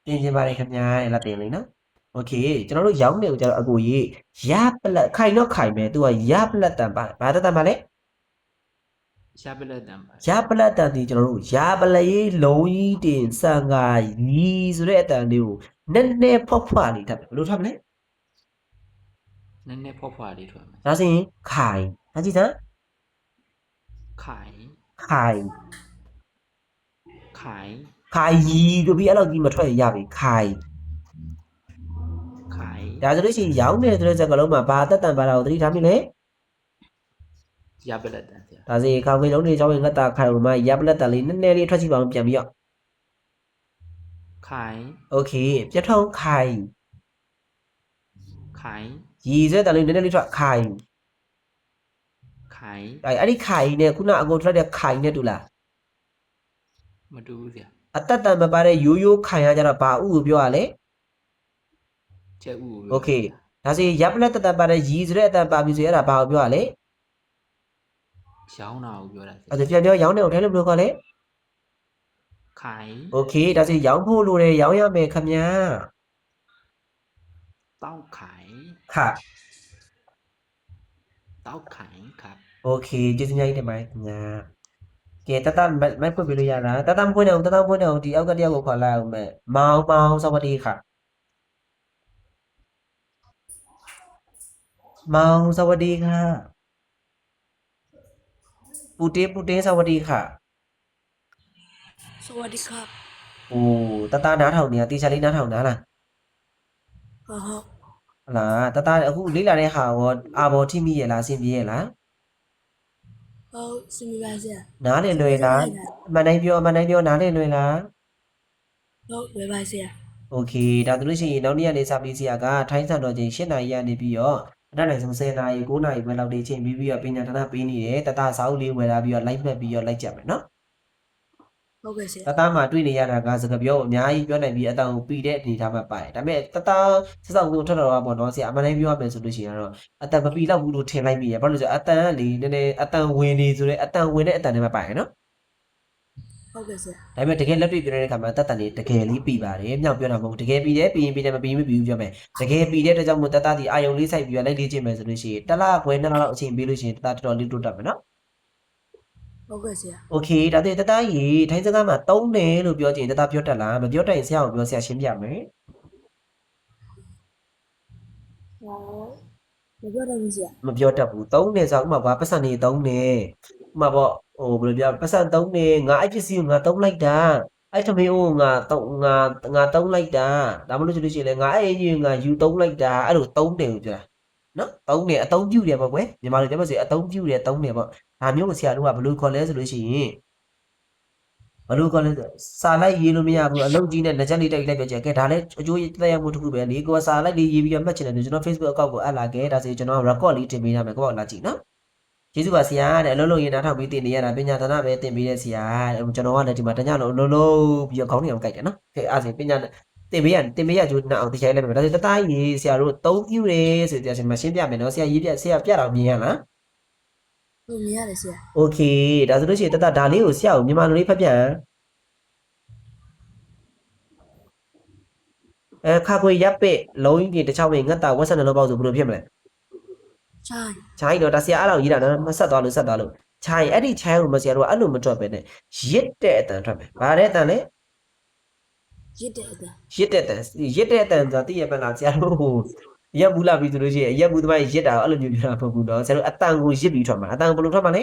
တင်ချင်ပါတယ်ခင်ဗျာလာတင်လေးနော်โอเคကျွန်တော်တို့ရောင်းနေကိုကျတော့အကိုကြီးရပလက်ခိုင်တော့ခိုင်မယ်သူကရပလက်တန်ပါဘာတန်ပါလဲ ရှာပလက်တံပါ ရပလက်တန်ဒီကျွန်တော်တို့ရပလက်ရေးလုံးကြီးတင်စံကာရီဆိုတဲ့အတန်လေးကိုနည်းနည်းဖွားဖွားလေးထပ်ဘယ်လိုထပ်မလဲ နည်းနည်းဖွားဖွားလေးထွက်မယ် ဒါဆိုရင်ခိုင်ဒါကြည့်စမ်း ခိုင် ခိုင် ခိုင် ခိုင်ကြီးတို့ပြီးအဲ့လောက်ကြီးမထွက်ရပြီခိုင် ခိုင် ဒါဆိုလို့ရှိရင်ရောင်းနေဆိုတဲ့စကားလုံးမှာဘာတက်တန်ပါတာကိုသတိထားမိလဲ ရပလက်တံဆရာ ဒါစီခေါင်းကလေးလုံးတွေကြောင်းရင်ငတ်တာခိုင်ကိုမှရပလက်တန်လေးနည်းနည်းလေးထွက်ကြည့်ပါအောင်ပြန်ပြီးတော့ ခိုင် โอเคပြတ်ထောင်းခိုင် ခိုင် ရီဆိုတဲ့တန်လေးနည်းနည်းလေးထွက်ခိုင် ခိုင် အဲ့ဒီခိုင်နဲ့ခုနအကုန်ထွက်တဲ့ခိုင်နဲ့တူလား မတူဘူးဆရာ အတက်တန်မပါတဲ့ရိုးရိုးခိုင်ရကြတော့ဘာဥကိုပြောရလဲ ကျက်ဥကို โอเคဒါဆိုရပလက်တက်ပါတဲ့ရီဆိုတဲ့အတန်ပါပြီဆိုရတာဘာကိုပြောရလဲ ရောင်းတာကိုပြောတာဆရာ အဲ့ဒါပြန်ပြောရောင်းတယ်ကိုထိုင်လို့ဘယ်လိုခေါ်လဲ ခိုင် โอเคဒါဆိုရောင်းဖို့လိုတယ်ရောင်းရမယ်ခင်ဗျာ တောက်ခိုင် ค่ะ တောက်ခိုင်ครับ โอเคကျေးဇူးများကြီးတင်ပါတယ်ခင်ဗျာကဲတတမိုက်ဖွင့်ပြလို့ရလားတတမဖွင့်တော့တတဖွင့်တော့ဒီအောက်ကတယောက်ကိုခေါ်လိုက်အောင်မယ်မောင်စวัสดีค่ะမောင်สวัสดีค่ะปูတင်းสวัสดีค่ะ สวัสดีครับ โอ้ตาနားထောင်နေတာတေချာလေးနားထောင်တာလား ဟုတ်ဟုတ် ဟလားတတအခုလေးလာတဲ့ဟာရောအာဘောထိမိရဲ့လားအဆင်ပြေရဲ့လား ဟုတ်စင်ပါဆရာ နားလည်လွယ်လားအမှန်တိုင်းပြောနားလည်လွယ်လား ဟုတ်လွယ်ပါဆရာ โอเคဒါဆိုလို့ရှိရင်နောက်နေ့ကနေစပြီးဆရာကထိုင်းစံတော်ချိန်7နာရီကနေပြီးတော့အနက်နိုင်ဆုံး10နာရီ9နာရီပဲလောက်နေချိန်ပြီးတော့ပညာဌာနပေးနေတယ်တတစာအုပ်လေးဝယ်လာပြီးတော့လိုက်မှတ်ပြီးတော့လိုက်ကြမယ်နော် ဟုတ်ကဲ့ဆရာ တတမှာတွေ့နေရတာကစကားပြောအများကြီးပြောနိုင်ပြီးအတောင်ပြီးတဲ့အနေထားမှာပါတယ်ဒါပေမဲ့တတစစောက်ဆုံးထွက်တော်တာပေါ့နော်ဆရာအမှန်တိုင်းပြောရမယ်ဆိုလို့ရှိရင်တော့အတန်မပြီးတော့ဘူးလို့ထင်လိုက်မိရဘာလို့လဲဆိုတော့အတန်ကလေနည်းနည်းအတန်ဝင်နေဆိုတော့အတန်ဝင်တဲ့အတန်တွေမှာပါတယ်နော် ဟုတ်ကဲ့ဆရာ ဒါပေမဲ့တကယ်လက်တွေ့ပြောတဲ့အခါမှာတတ်တန်လေးတကယ်လေးပြီးပါတယ်မြောက်ပြောတာမဟုတ်တကယ်ပြီးတယ်ပြီးရင်ပြီးတယ်မပြီးမပြီးဘူးပြောမယ်တကယ်ပြီးတဲ့အတွက်ကြောင့်မို့တတတီအာယုံလေးစိုက်ပြီးလိုက်လေးချင်းမယ်ဆိုလို့ရှိရင်တစ်လခွဲ2လလောက်အချိန်ပေးလို့ရှိရင်တတတော်တော်လေးတိုးတက်မယ်နော် ဟုတ်ကဲ့ဆရာ โอเคဒါတဲ့တတရေထိုင်းစကားမှာတုံးတယ်လို့ပြောချင်တတပြောတတ်လားမပြောတတ်ရင်ဆရာကိုပြောဆရာရှင်းပြမယ် ဟုတ်မပြောတော့ဘူးဆရာ မပြောတတ်ဘူးတုံးတယ်ဆိုတော့ဥမာပတ်စံနေတုံးတယ်ဥမာပေါ့ဟိုဘယ်လိုပြောပတ်စံတုံးတယ်ငါအဲ့ပစ္စည်းကိုငါတုံးလိုက်တာအဲ့ထမင်းကိုငါတုံးလိုက်တာဒါမှမဟုတ်လို့ရှိရင်လည်းငါအဲ့အရင်ငါယူတုံးလိုက်တာအဲ့လိုတုံးတယ်ကိုပြောတာနော်တုံးတယ်အတုံးပြုတယ်ပေါ့ကွယ်မြန်မာလိုပြောမှဆိုရင်အတုံးပြုတယ်တုံးတယ်ပေါ့ဒါမျိုးကိုဆရာတို့ကဘယ်လိုခေါ်လဲဆိုလို့ရှိရင်ဘယ်လိုခေါ်လဲစာလိုက်ရေးလို့မရဘူးအလုပ်ကြီးနဲ့လက်ချက်လေးတိုက်လိုက်ပြချင်ကဲဒါလည်းအကျိုးသက်ရောက်မှုတစ်ခုပဲလေကိုကစာလိုက်လေးရေးပြီးတော့မှတ်ချင်တယ်ကျွန်တော် Facebook account ကိုအပ်လာခဲ့ဒါဆိုရင်ကျွန်တော် record လေးတင်ပေးရမယ်ကိုပေါ့လာကြည့်နော်ကျေးဇူးပါဆရာတဲ့အလုံးလုံးရင်နားထောင်ပြီးတင်နေရတာပညာသနာပဲတင်ပေးတဲ့ဆရာကျွန်တော်ကလည်းဒီမှာတညလုံးအလုံးလုံးပြီးတော့ခေါင်းနေအောင်ကြိုက်တယ်နော်ကဲအားစင်ပညာတင်ပေးရကျိုးနာအောင်တရားလိုက်မယ်ဒါဆိုတသားကြီးဆရာတို့သုံးပြူတယ်ဆိုတရားရှင်မရှင်းပြမယ်နော်ဆရာရေးပြဆရာပြတော့မြင်ရလား ဟုတ်မြင်ရတယ်ဆရာ โอเคဒါဆိုလို့ရှိရင်တတဒါလေးကိုဆရာကိုမြန်မာလိုလေးဖတ်ပြခါခွေရပ်ပစ်လုံးကြီးတစ်ချောင်းဝင်ငတ်တာဝက်ဆက်နှလုံးပေါက်ဆိုဘယ်လိုဖြစ်မလဲ ချိုင်း ချိုင်းတော့ဒါဆရာအဲ့လောက်ရေးတာနော်မဆက်သွားလို့ချိုင်းအဲ့ဒီချိုင်းကိုမဆရာတို့ကအဲ့လိုမထွက်ပဲနဲ့ရစ်တဲ့အတန်ထွက်မယ်ဘာတဲ့အတန်လဲ ရစ်တဲ့အတန် ရစ်တဲ့အတန်ဆိုတာသိရမလားဆရာတို့ဟိုရက်ဘူးလာပြီဆိုလို့ရှိရင်ရက်ဘူးသမားရစ်တာအဲ့လိုမျိုးပြောတာမဟုတ်ဘူးနော်ဆရာတို့အတန်ကိုရစ်ပြီးထွက်မှာအတန်ဘယ်လိုထွက်မှာလဲ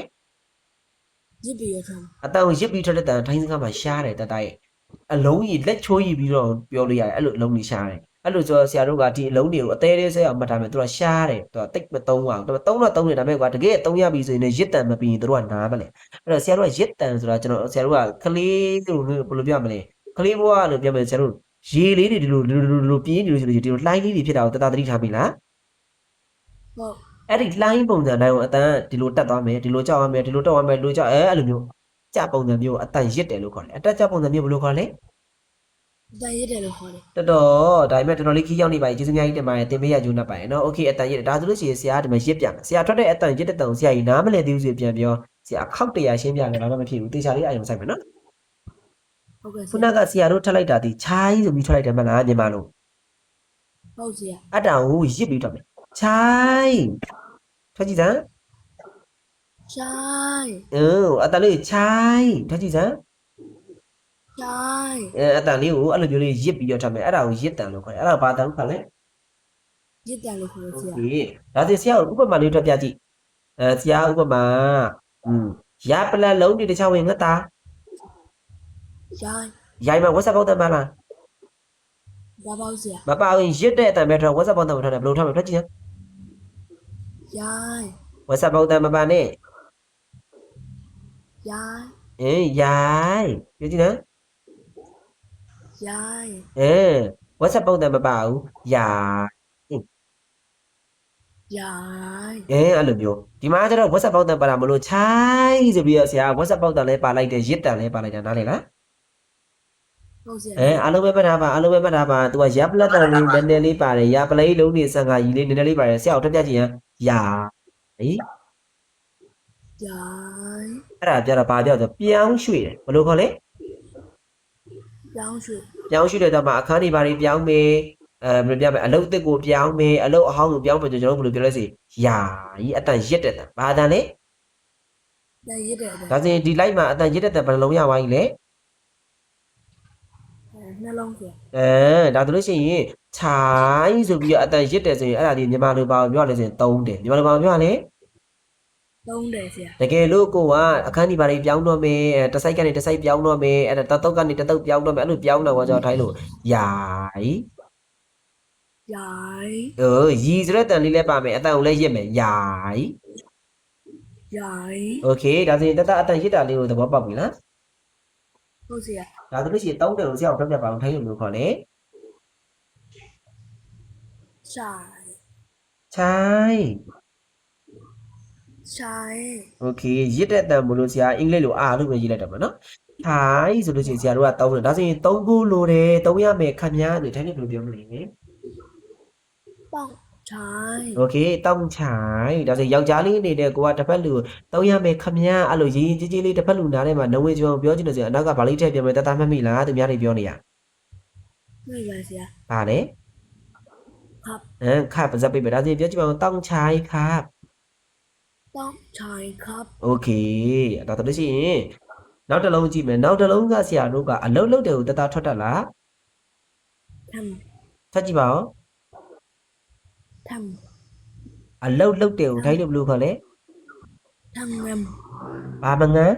ရစ်ပြီးရထား အတန်ကိုရစ်ပြီးထွက်တဲ့တန်ထိုင်းစကားမှာရှားတယ်တတရဲ့အလုံးကြီးလက်ချိုးရည်ပြီးတော့ပြောလို့ရတယ်အဲ့လိုအလုံးကြီးရှားတယ်အဲ့လိုဆိုဆရာတို့ကဒီအလုံးတွေကိုအသေးသေးဆဲအောင်မှတ်ထားမယ်သူကရှားတယ်သူကတိတ်မသုံးအောင်သူကသုံးတော့သုံးတယ်ဒါပေမဲ့ကွာတကယ်သုံးရပြီဆိုရင်လည်းရစ်တန်မပြီးရင်သူတို့ကနားမလဲအဲ့တော့ဆရာတို့ကရစ်တန်ဆိုတာကျွန်တော်ဆရာတို့ကကလေးတို့ဘယ်လိုပြောမလဲကလေးဘွားလို့ပြောမယ်ဆရာတို့ရေလေးတွေဒီလိုပြင်းနေလို့ဆိုလို့ဒီလိုလှိုင်းလေးတွေဖြစ်တာကိုတတသတိထားပြီလား ဟုတ် အဲ့ဒီလှိုင်းပုံစံတိုင်းကိုအတန်ဒီလိုတက်သွားမယ်ဒီလိုကြောက်ရမယ်ဒီလိုတက်သွားမယ်ဒီလိုကြောက်အဲ့လိုမျိုးကြပုံစံမျိုးအတန်ရစ်တယ်လို့ခေါ်တယ်အတက်ကြပုံစံမျိုးဘယ်လိုခေါ်လဲ အတန်ရစ်တယ်လို့ခေါ်တယ် တော်တော်ဒါပေမဲ့တော်တော်လေးခီးရောက်နေပါပြီကျေးဇူးများကြီးတင်ပါတယ်တင်ပေးရကျိုးနဲ့ပါတယ်နော်โอเคအတန်ရစ်ဒါဆိုလို့ရှိရင်ဆရာဒီမှာရစ်ပြမယ်ဆရာထွက်တဲ့အတန်ရစ်တဲ့တန်ကိုဆရာကြီးနားမလဲသေးဘူးဆိုပြန်ပြောဆရာခောက်တရားရှင်းပြမယ်တော့မဖြစ်ဘူးတေချာလေးအာရုံစိုက်မယ်နော် ဟုတ်ကဲ့ဆ ခု ရာ နကဆရာတို့ထပ်လိုက်တာဒီခြိုင်းဆိုပြီးထွက်လိုက်တယ်မလားမြန်မာလို ဟုတ်ဆရာ အတန်ကိုရစ်ပြီးထွက်မယ်ခြိုင်းထွက်ကြည့်စမ်း ချိုင်း အတန်လေးခြိုင်းထွက်ကြည့်စမ်း ချိုင်း အတန်လေးကိုအဲ့လိုမျိုးလေးရစ်ပြီးတော့ထွက်မယ်အဲ့ဒါကိုရစ်တန်လို့ခေါ်တယ်အဲ့ဒါဘာတန်ခေါ်လဲ ရစ်တယ်လို့ခေါ်တယ်ဆရာ โอเคဒါဆိုဆရာကိုဥပမာလေးထွက်ပြကြည့်ဆရာဥပမာရပလက်လုံးဒီတစ်ချောင်းဝင်ငတ်တာ ချိုင်း ရိုင်မှာဝက်ဆက်ပေါက်တန်ပါလား ဘာပေါ့ဆရာ မပါရင်ရစ်တဲ့အတန်ပဲထွက်ဝက်ဆက်ပေါက်တန်မထွက်နဲ့ဘယ်လိုထွက်မလဲထွက်ကြည့်စမ်း ချိုင်း ဝက်ဆက်ပေါက်တန်မပါနဲ့ ချိုင်း ရိုင်ပြောကြည့်နော် ချိုင်း ဝက်ဆက်ပေါက်တန်မပါဘူးရိုင် ချိုင်း အဲ့လိုမျိုးဒီမှာကျတော့ဝက်ဆက်ပေါက်တန်ပါတာမလို့ခြိုင်းဆိုပြီးတော့ဆရာဝက်ဆက်ပေါက်တန်လဲပါလိုက်တယ်ရစ်တန်လဲပါလိုက်တာနားလေလား ဟုတ်ဆရာ အားလုံးပဲမှတ်ထားပါအားလုံးပဲမှတ်ထားပါသူကရပလက်တန်လေးနည်းနည်းလေးပါတယ်ရပလိလုံးနေစံကကြီးလေးနည်းနည်းလေးပါတယ်ဆရာကိုထပ်ပြကြည့်ရင်ရာဟေး ချိုင်း အဲ့ဒါပြတော့ဘာပြောဆိုပြောင်းရွှေ့တယ်ဘယ်လိုခေါ်လဲ ပြောင်းရွှေ့ ပြောင်းရွှေ့တဲ့တော့မှအခန်းတွေဘာတွေပြောင်းမယ်ဘယ်လိုပြမလဲအလုတ်တစ်ကိုပြောင်းမယ်အလုတ်အဟောင်းကိုပြောင်းမယ်ကျွန်တော်တို့ဘယ်လိုပြောလဲစီရာကြီးအတန်ရစ်တဲ့တန်ဘာတန်လဲ တန်ရစ်တဲ့အတန် ဒါဆိုရင်ဒီ light မှာအတန်ရစ်တဲ့တန်ဘယ်နှလုံးရသွားပြီလဲ နှလုံးဆရာ ဒါဆိုလို့ရှိရင်ခြိုင်းဆိုပြီးတော့အတန်ရစ်တယ်ဆိုရင်အဲ့ဒါဒီမြန်မာလိုပါပြောရလဲဆိုရင်3တယ်မြန်မာလိုပါပြောရလဲ သုံးတယ်ဆရာ တကယ်လို့ကိုကအခန်းဒီဘာတွေပြောင်းတော့မယ်တစ်ဆိုင်ကနေတစ်ဆိုင်ပြောင်းတော့မယ်အဲ့ဒါတုတ်ကနေတုတ်ပြောင်းတော့မယ်အဲ့လိုပြောင်းတော့ကျွန်တော်ထိုင်းလို့ယာယီ ချိုင်း ရီဆိုတဲ့တန်လေးလည်းပါမယ်အတန်ကိုလည်းရစ်မယ်ယာယီ ရိုင်း โอเคဒါဆိုရင်တတအတန်ရစ်တာလေးကိုသဘောပေါက်ပြီလား ဟုတ်ဆရာ ဒါဆိုလို့ရှိရင်တောင်းတယ်ကိုဆရာကိုပြပြပါအောင်ထိုင်းလို့ခေါ်လေ ဆိုင် ချိုင်း ဆိုင် โอเคရစ်တဲ့အတန်မလို့ဆရာအင်္ဂလိပ်လိုအားလို့ပဲရေးလိုက်တာပါနော်ချိုင်းဆိုလို့ရှိရင်ဆရာတို့ကတောင်းတယ်ဒါဆိုရင်သုံးဖို့လိုတယ်သုံးရမယ်ခမများလို့ထိုင်းလို့ဘယ်လိုပြောမလဲ ပေါက်ဆိုင် โอเคတောင်းချိုင်းဒါဆိုယောက်ျားလေးအနေနဲ့ကိုကတစ်ဖက်လူသုံးရမယ်ခမများအဲ့လိုရေးကြီးကြီးလေးတစ်ဖက်လူနားထဲမှာနဝေကျော်ပြောချင်တယ်ဆိုရင်အနောက်ကဗာလိထည့်ပြမယ်တတမှတ်မိလားသူများတွေပြောနေရ ไม่ပါဆရာ ဗာလေ ครับ ခပ်ပါစပ်ပြပဲဒါဆိုရင်ပြောကြည့်ပါဦးတောင်းချိုင်းခပ် ต้องใช้ครับ โอเคဒါဆိုလို့ရှိရင်နောက်တစ်လုံးကြည့်မယ်နောက်တစ်လုံးကဆရာတို့ကအလုံးလုံးတယ်ကိုတတထွက်တတ်လား ท ထွက်ကြည့်ပါဦး ำท အလုံးလုံးတယ်ကိုထိုင်းလို့ဘယ်လိုခေါ်လဲ ำทำเงิน ဘာမငန်း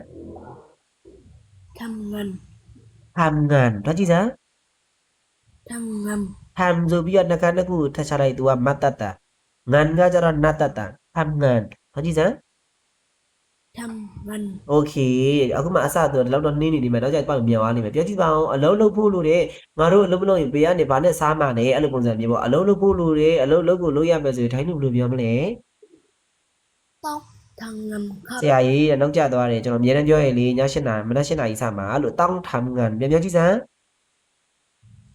ทำเงิน ทำงานထွက်ကြည့်စမ်း ทำเงิน ทำဆိုပြီးတော့နှစ်ခါနှစ်ခုထပ်ချလိုက်သူကမတ်တတငန်ကကျတော့နတ်တတทำงานထွက်ကြည့်စမ်း ทำเงิน โอเคအခုမှအစတော့ဒီလောက်တော့နှင်းနေနေမယ်တော့ကြာပေါ့မြန်သွားလိမ့်မယ်ပြောကြည့်ပါဦးအလုံးလုံးဖို့လို့တဲ့ငါတို့အလုံးမလုံးရင်ဘေးကနေဘာနဲ့စားမှလဲအဲ့လိုပုံစံမျိုးပေါ့အလုံးလုံးဖို့လို့တဲ့အလုံးလုံးကိုလုံးရမယ်ဆိုရင်ထိုင်းလို့ဘယ်လိုပြောမလဲ ต้องทำเงินครับ ဆရာကြီးနောက်ကျသွားတယ်ကျွန်တော်အများတန်းပြောရလေည7နာရီမနက်7နာရီစမှာလို့တောင်းทำงานပြန်ပြောကြည့်စမ်း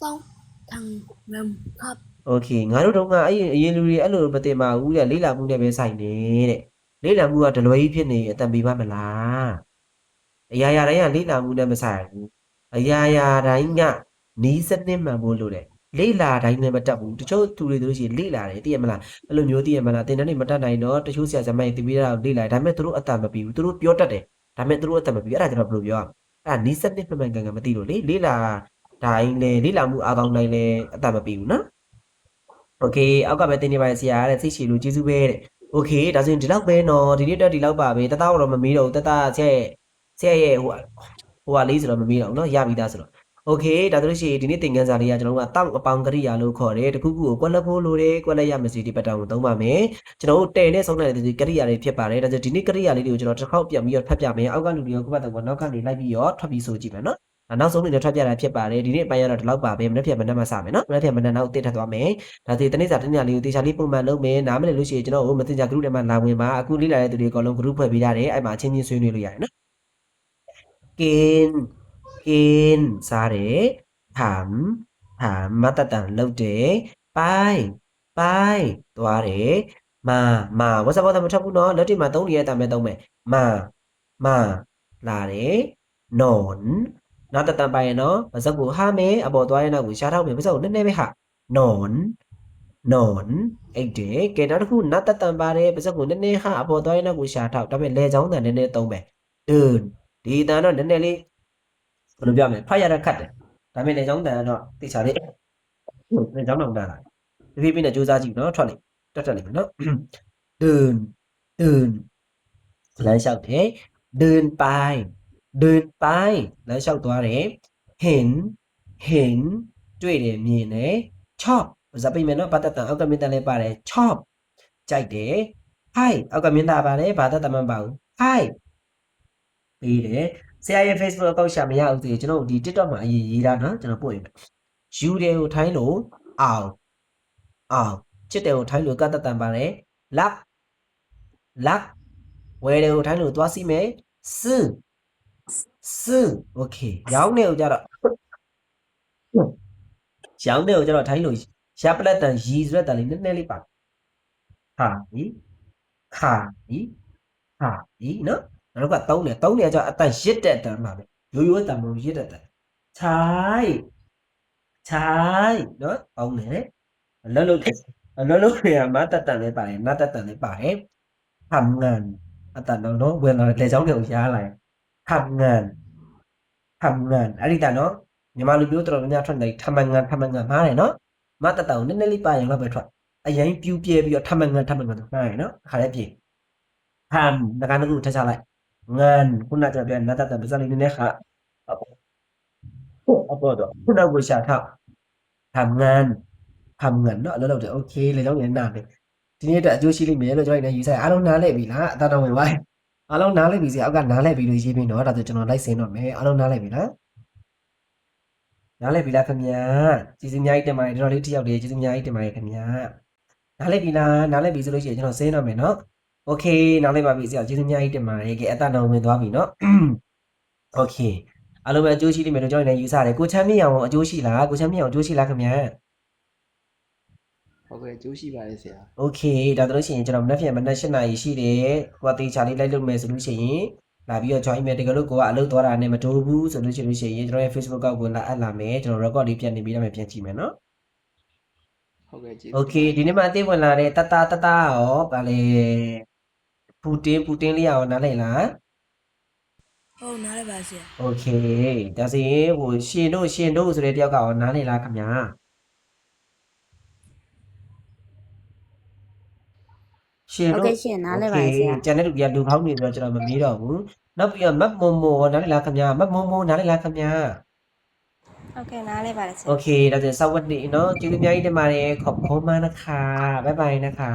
ต้องทำเงินครับ โอเคငါတို့တော့ကအရင်လူတွေအဲ့လိုမတင်ပါဘူးတဲ့လေးလာမှုနဲ့ပဲဆိုင်နေတဲ့လေးလာမှုကဒလွယ်ကြီးဖြစ်နေအတန်ပေးပါမလားအရာရာတိုင်းကလေးလာမှုနဲ့မဆိုင်ဘူးအရာရာတိုင်းကနီးစနစ်မှန်ဖို့လို့တဲ့လေးလာတိုင်းလည်းမတက်ဘူးတချို့သူတွေတို့ရှိရင်လေးလာတယ်သိရမလားအဲ့လိုမျိုးသိရမလားတင်တန်းနေမတက်နိုင်တော့တချို့ဆရာဇမိုင်းတင်ပေးတာလေးလာဒါပေမဲ့သူတို့အတန်မပြီးဘူးသူတို့ပြောတတ်တယ်ဒါပေမဲ့သူတို့အတန်မပြီးအဲ့ဒါကျွန်တော်ဘယ်လိုပြောရမလဲအဲ့ဒါနီးစနစ်မှန်ကန်ကန်မသိလို့လေလေးလာတိုင်းလေလေးလာမှုအားကောင်းတိုင်းလေအတန်မပြီးဘူးနော် โอเคအောက်ကပဲတင်နေပါဆရာတဲ့သိချီလို့ကျေးဇူးပဲတဲ့โอเคဒါဆိုရင်ဒီလောက်ပဲနော်ဒီနေ့တော့ဒီလောက်ပါပဲတသားတော့မမေးတော့ဘူးတသားဆရာရဲ့ဟိုဟာလေးဆိုတော့မမေးတော့ဘူးเนาะရပြီသားဆိုတော့โอเคဒါဆိုလို့ရှိရင်ဒီနေ့သင်ခန်းစာလေးကကျွန်တော်တို့ကတောက်အပေါင်းကရိယာလို့ခေါ်တယ်တခုခုကိုကွက်လက်ဖို့လိုတယ်ကွက်လက်ရမယ်စီဒီပတ်တန်ကိုသုံးပါမယ်ကျွန်တော်တို့တဲနဲ့ဆုံးတဲ့ဒီကရိယာတွေဖြစ်ပါတယ်ဒါဆိုဒီနေ့ကရိယာလေးတွေကိုကျွန်တော်တစ်ခေါက်ပြန်ပြီးတော့ဖတ်ပြမယ်အောက်ကလူတွေကကိုယ့်ဘက်ကတော့နောက်ကနေလိုက်ပြီးတော့ထွက်ပြီးဆိုကြည့်မယ်เนาะနောက်ဆုံးနေ့တော့ထွက်ပြတာဖြစ်ပါတယ်ဒီနေ့အပိုင်းကတော့ဒီလောက်ပါပဲမနေ့ဖြန်မနေ့မှစမယ်เนาะမနေ့ဖြန်မနေ့နောက်တစ်ထပ်သွားမယ်ဒါဆိုတနေ့စာတနေ့လေးကိုတေချာလေးပုံမှန်လုပ်မယ်နားမလည်လို့ရှိရင်ကျွန်တော်တို့ Messenger group ထဲမှာလာဝင်ပါအခုလေးလာတဲ့သူတွေအကုန်လုံး group ဖွဲ့ပေးရတယ်အဲ့မှာအချင်းချင်းဆွေးနွေးလို့ရတယ်เนาะกินစားတယ်ถามမတတန်လုပ်တယ်ပိုင်သွားတယ်မာဝတ်စပေါ်တာမထပ်ဘူးเนาะလက်တွေမှာသုံးနေရတာမဲ့သုံးမယ်မာလာတယ်နွန်နောက်တတန်ပိုင်ရနော်ပါစပ်ကိုဟာမယ်အပေါ်သွားရနောက်ကိုရှားထောက်မယ်ပါစပ်ကိုနည်းနည်းပဲဟာနွန်အဲ့တယ်ကဲနောက်တစ်ခုနတ်တတန်ပါတယ်ပါစပ်ကိုနည်းနည်းဟာအပေါ်သွားရနောက်ကိုရှားထောက်ဒါပေမဲ့လေချောင်းတန်နည်းနည်းသုံးမယ်ဒွန်ဒီတန်တော့နည်းနည်းလေးဘယ်လိုပြောမလဲဖတ်ရတာခတ်တယ်ဒါပေမဲ့လေချောင်းတန်ကတော့သိချာလေးလေချောင်းတော့တာလာတဖြည်းဖြည်းနဲ့စူးစမ်းကြည့်နော်ထွက်လိမ့်တက်လိမ့်မယ်နော်ဒွန်လမ်းလျှောက်တယ်เดินไปလမ်းလျှောက်သွားတယ်เห็นတွေ့တယ်မြင်တယ်ชอบဇာပိမယ်နော်ဘာတတန်အောက်ကမြင်တယ်လည်းပါတယ်ชอบကြိုက်တယ်ဟိုက်အောက်ကမြင်တာပါတယ်ဘာတတန်မှမပါဘူးဟိုက်ပြီးတယ်ဆရာရဲ့ Facebook အကောင့်ရှာမရဘူးဆိုရင်ကျွန်တော်ဒီ TikTok မှာအရင်ရေးတာနော်ကျွန်တော်ပို့ရင်ယူတယ်ကိုထိုင်းလို့အောင်ချစ်တယ်ကိုထိုင်းလို့ကတတန်ပါတယ်လက်ဝယ်တယ်ကိုထိုင်းလို့သွားစီမယ်စโอเคရောင်းတယ်ကိုကြတော့ထိုင်းလို့ရပလက်တန်ရီဆိုတဲ့တန်လေးနည်းနည်းလေးပါခါကြီးနော်နောက်ကသုံးတယ်ကျတော့အတန်ရစ်တဲ့တန်မှာပဲရိုးတန်မလို့ရစ်တဲ့တန်ခြိုင်းနော်ပေါင်းတယ်အလုံးလုံးရမတတန်လေးပါတယ်နတ်တတန်လေးပါတယ်ทำงานအတန်နော်ဝင်လာလေချောင်းတွေကိုရားလိုက်ทำงานအဲ့ဒီတန်နော်မြန်မာလူမျိုးတော်တော်များထွက်နေทำงานမှားတယ်နော်မတတန်ကိုနည်းနည်းလေးပါရင်တော့ပဲထွက်အရင်ပြူပြဲပြီးတော့ทำงานမှားတယ်နော်အခါလေးပြေทำငါကနကူထချလိုက်ငန်ခုနကပြောနတ်တတန်ပစလေးနည်းနည်းခါအပေါ်တော့ခုနကရှာထောက်ทำงานနော်လောလောတယ်โอเคလေချောင်းရနာတယ်ဒီနေ့တော့အကျိုးရှိလိမ့်မယ်လို့ကျွန်တော်လည်းယူဆိုင်အားလုံးနားလည်ပြီလားအသာတော်ဝင်ပါ အားလုံးနားလည်ပြီစီအောက်ကနားလည်ပြီလို့ရေးပြီးတော့ဒါဆိုကျွန်တော်လိုက်စင်းတော့မယ်အားလုံးနားလည်ပြီလားနားလည်ပြီလားခင်ဗျာကျေးဇူးအများကြီးတင်ပါတယ်တော်တော်လေးတစ်ယောက်တည်းကျေးဇူးအများကြီးတင်ပါတယ်ခင်ဗျာနားလည်ပြီလားနားလည်ပြီဆိုလို့ရှိရင်ကျွန်တော်စင်းတော့မယ်နော်โอเคနားလည်ပါပြီစီကျေးဇူးအများကြီးတင်ပါတယ်ကဲအတနောင်ဝင်သွားပြီနော်โอเคအားလုံးပဲအကျိုးရှိလိမ့်မယ်လို့ကျွန်တော်လည်းယူဆတယ်ကိုချမ်းမြေအောင်အကျိုးရှိလားကိုချမ်းမြေအောင်အကျိုးရှိလားခင်ဗျာ ဟုတ်ကဲ့ကျိုးရှိပါတယ်ဆရာ โอเคဒါဆိုလို့ရှိရင်ကျွန်တော်မနေ့ပြန်မနေ့7 နာရီရှိတယ်ကိုကတေချာလေးလိုက်လုပ်မယ်ဆိုလို့ရှိရင်လာပြီးတော့ join မယ်တကယ်လို့ကိုကအလုပ်သွားတာနဲ့မတိုးဘူးဆိုလို့ရှိရင်ကျွန်တော်ရဲ့ Facebook ကောက်ကိုလာအပ်လာမယ်ကျွန်တော် record လေးပြန်နေပြီးတော့ပြန်ကြည့်မယ်နော် ဟုတ်ကဲ့ကျေး โอเคဒီနေ့မှအသေးဝင်လာတဲ့တတရောဗာလေပူတင်လေးရောနားလည်လား ဟုတ်နားလည်းပါဆရာ โอเคဒါဆိုရင်ဟိုရှင်တို့ဆိုတဲ့တယောက်ကရောနားလည်လားခင်ဗျာရှင် ဟုတ် တို့ ကဲ့ရှင်နားလည်ပါတယ်ဆရာ ကျန်တဲ့လူတွေကလူဖောင်းနေတော့ကျွန်တော်မမေးတော့ဘူးနောက်ပြီးတော့မတ်မုံမိုနားလည်လားခင်ဗျာမတ်မုံမိုนาးလည်လားခင်ဗျာ ဟုတ်ကဲ့နားလဲပါတယ်ဆရာ โอเคဒါဆိုစဝတ်နေเนาะကျေးဇူးအများကြီးတင်ပါတယ်ขอบคุณมากนะคะบ๊ายบายนะคะ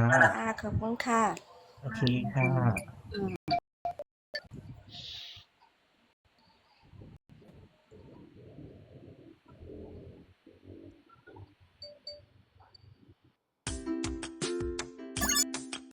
ขอบคุณค่ะ โอเคค่ะ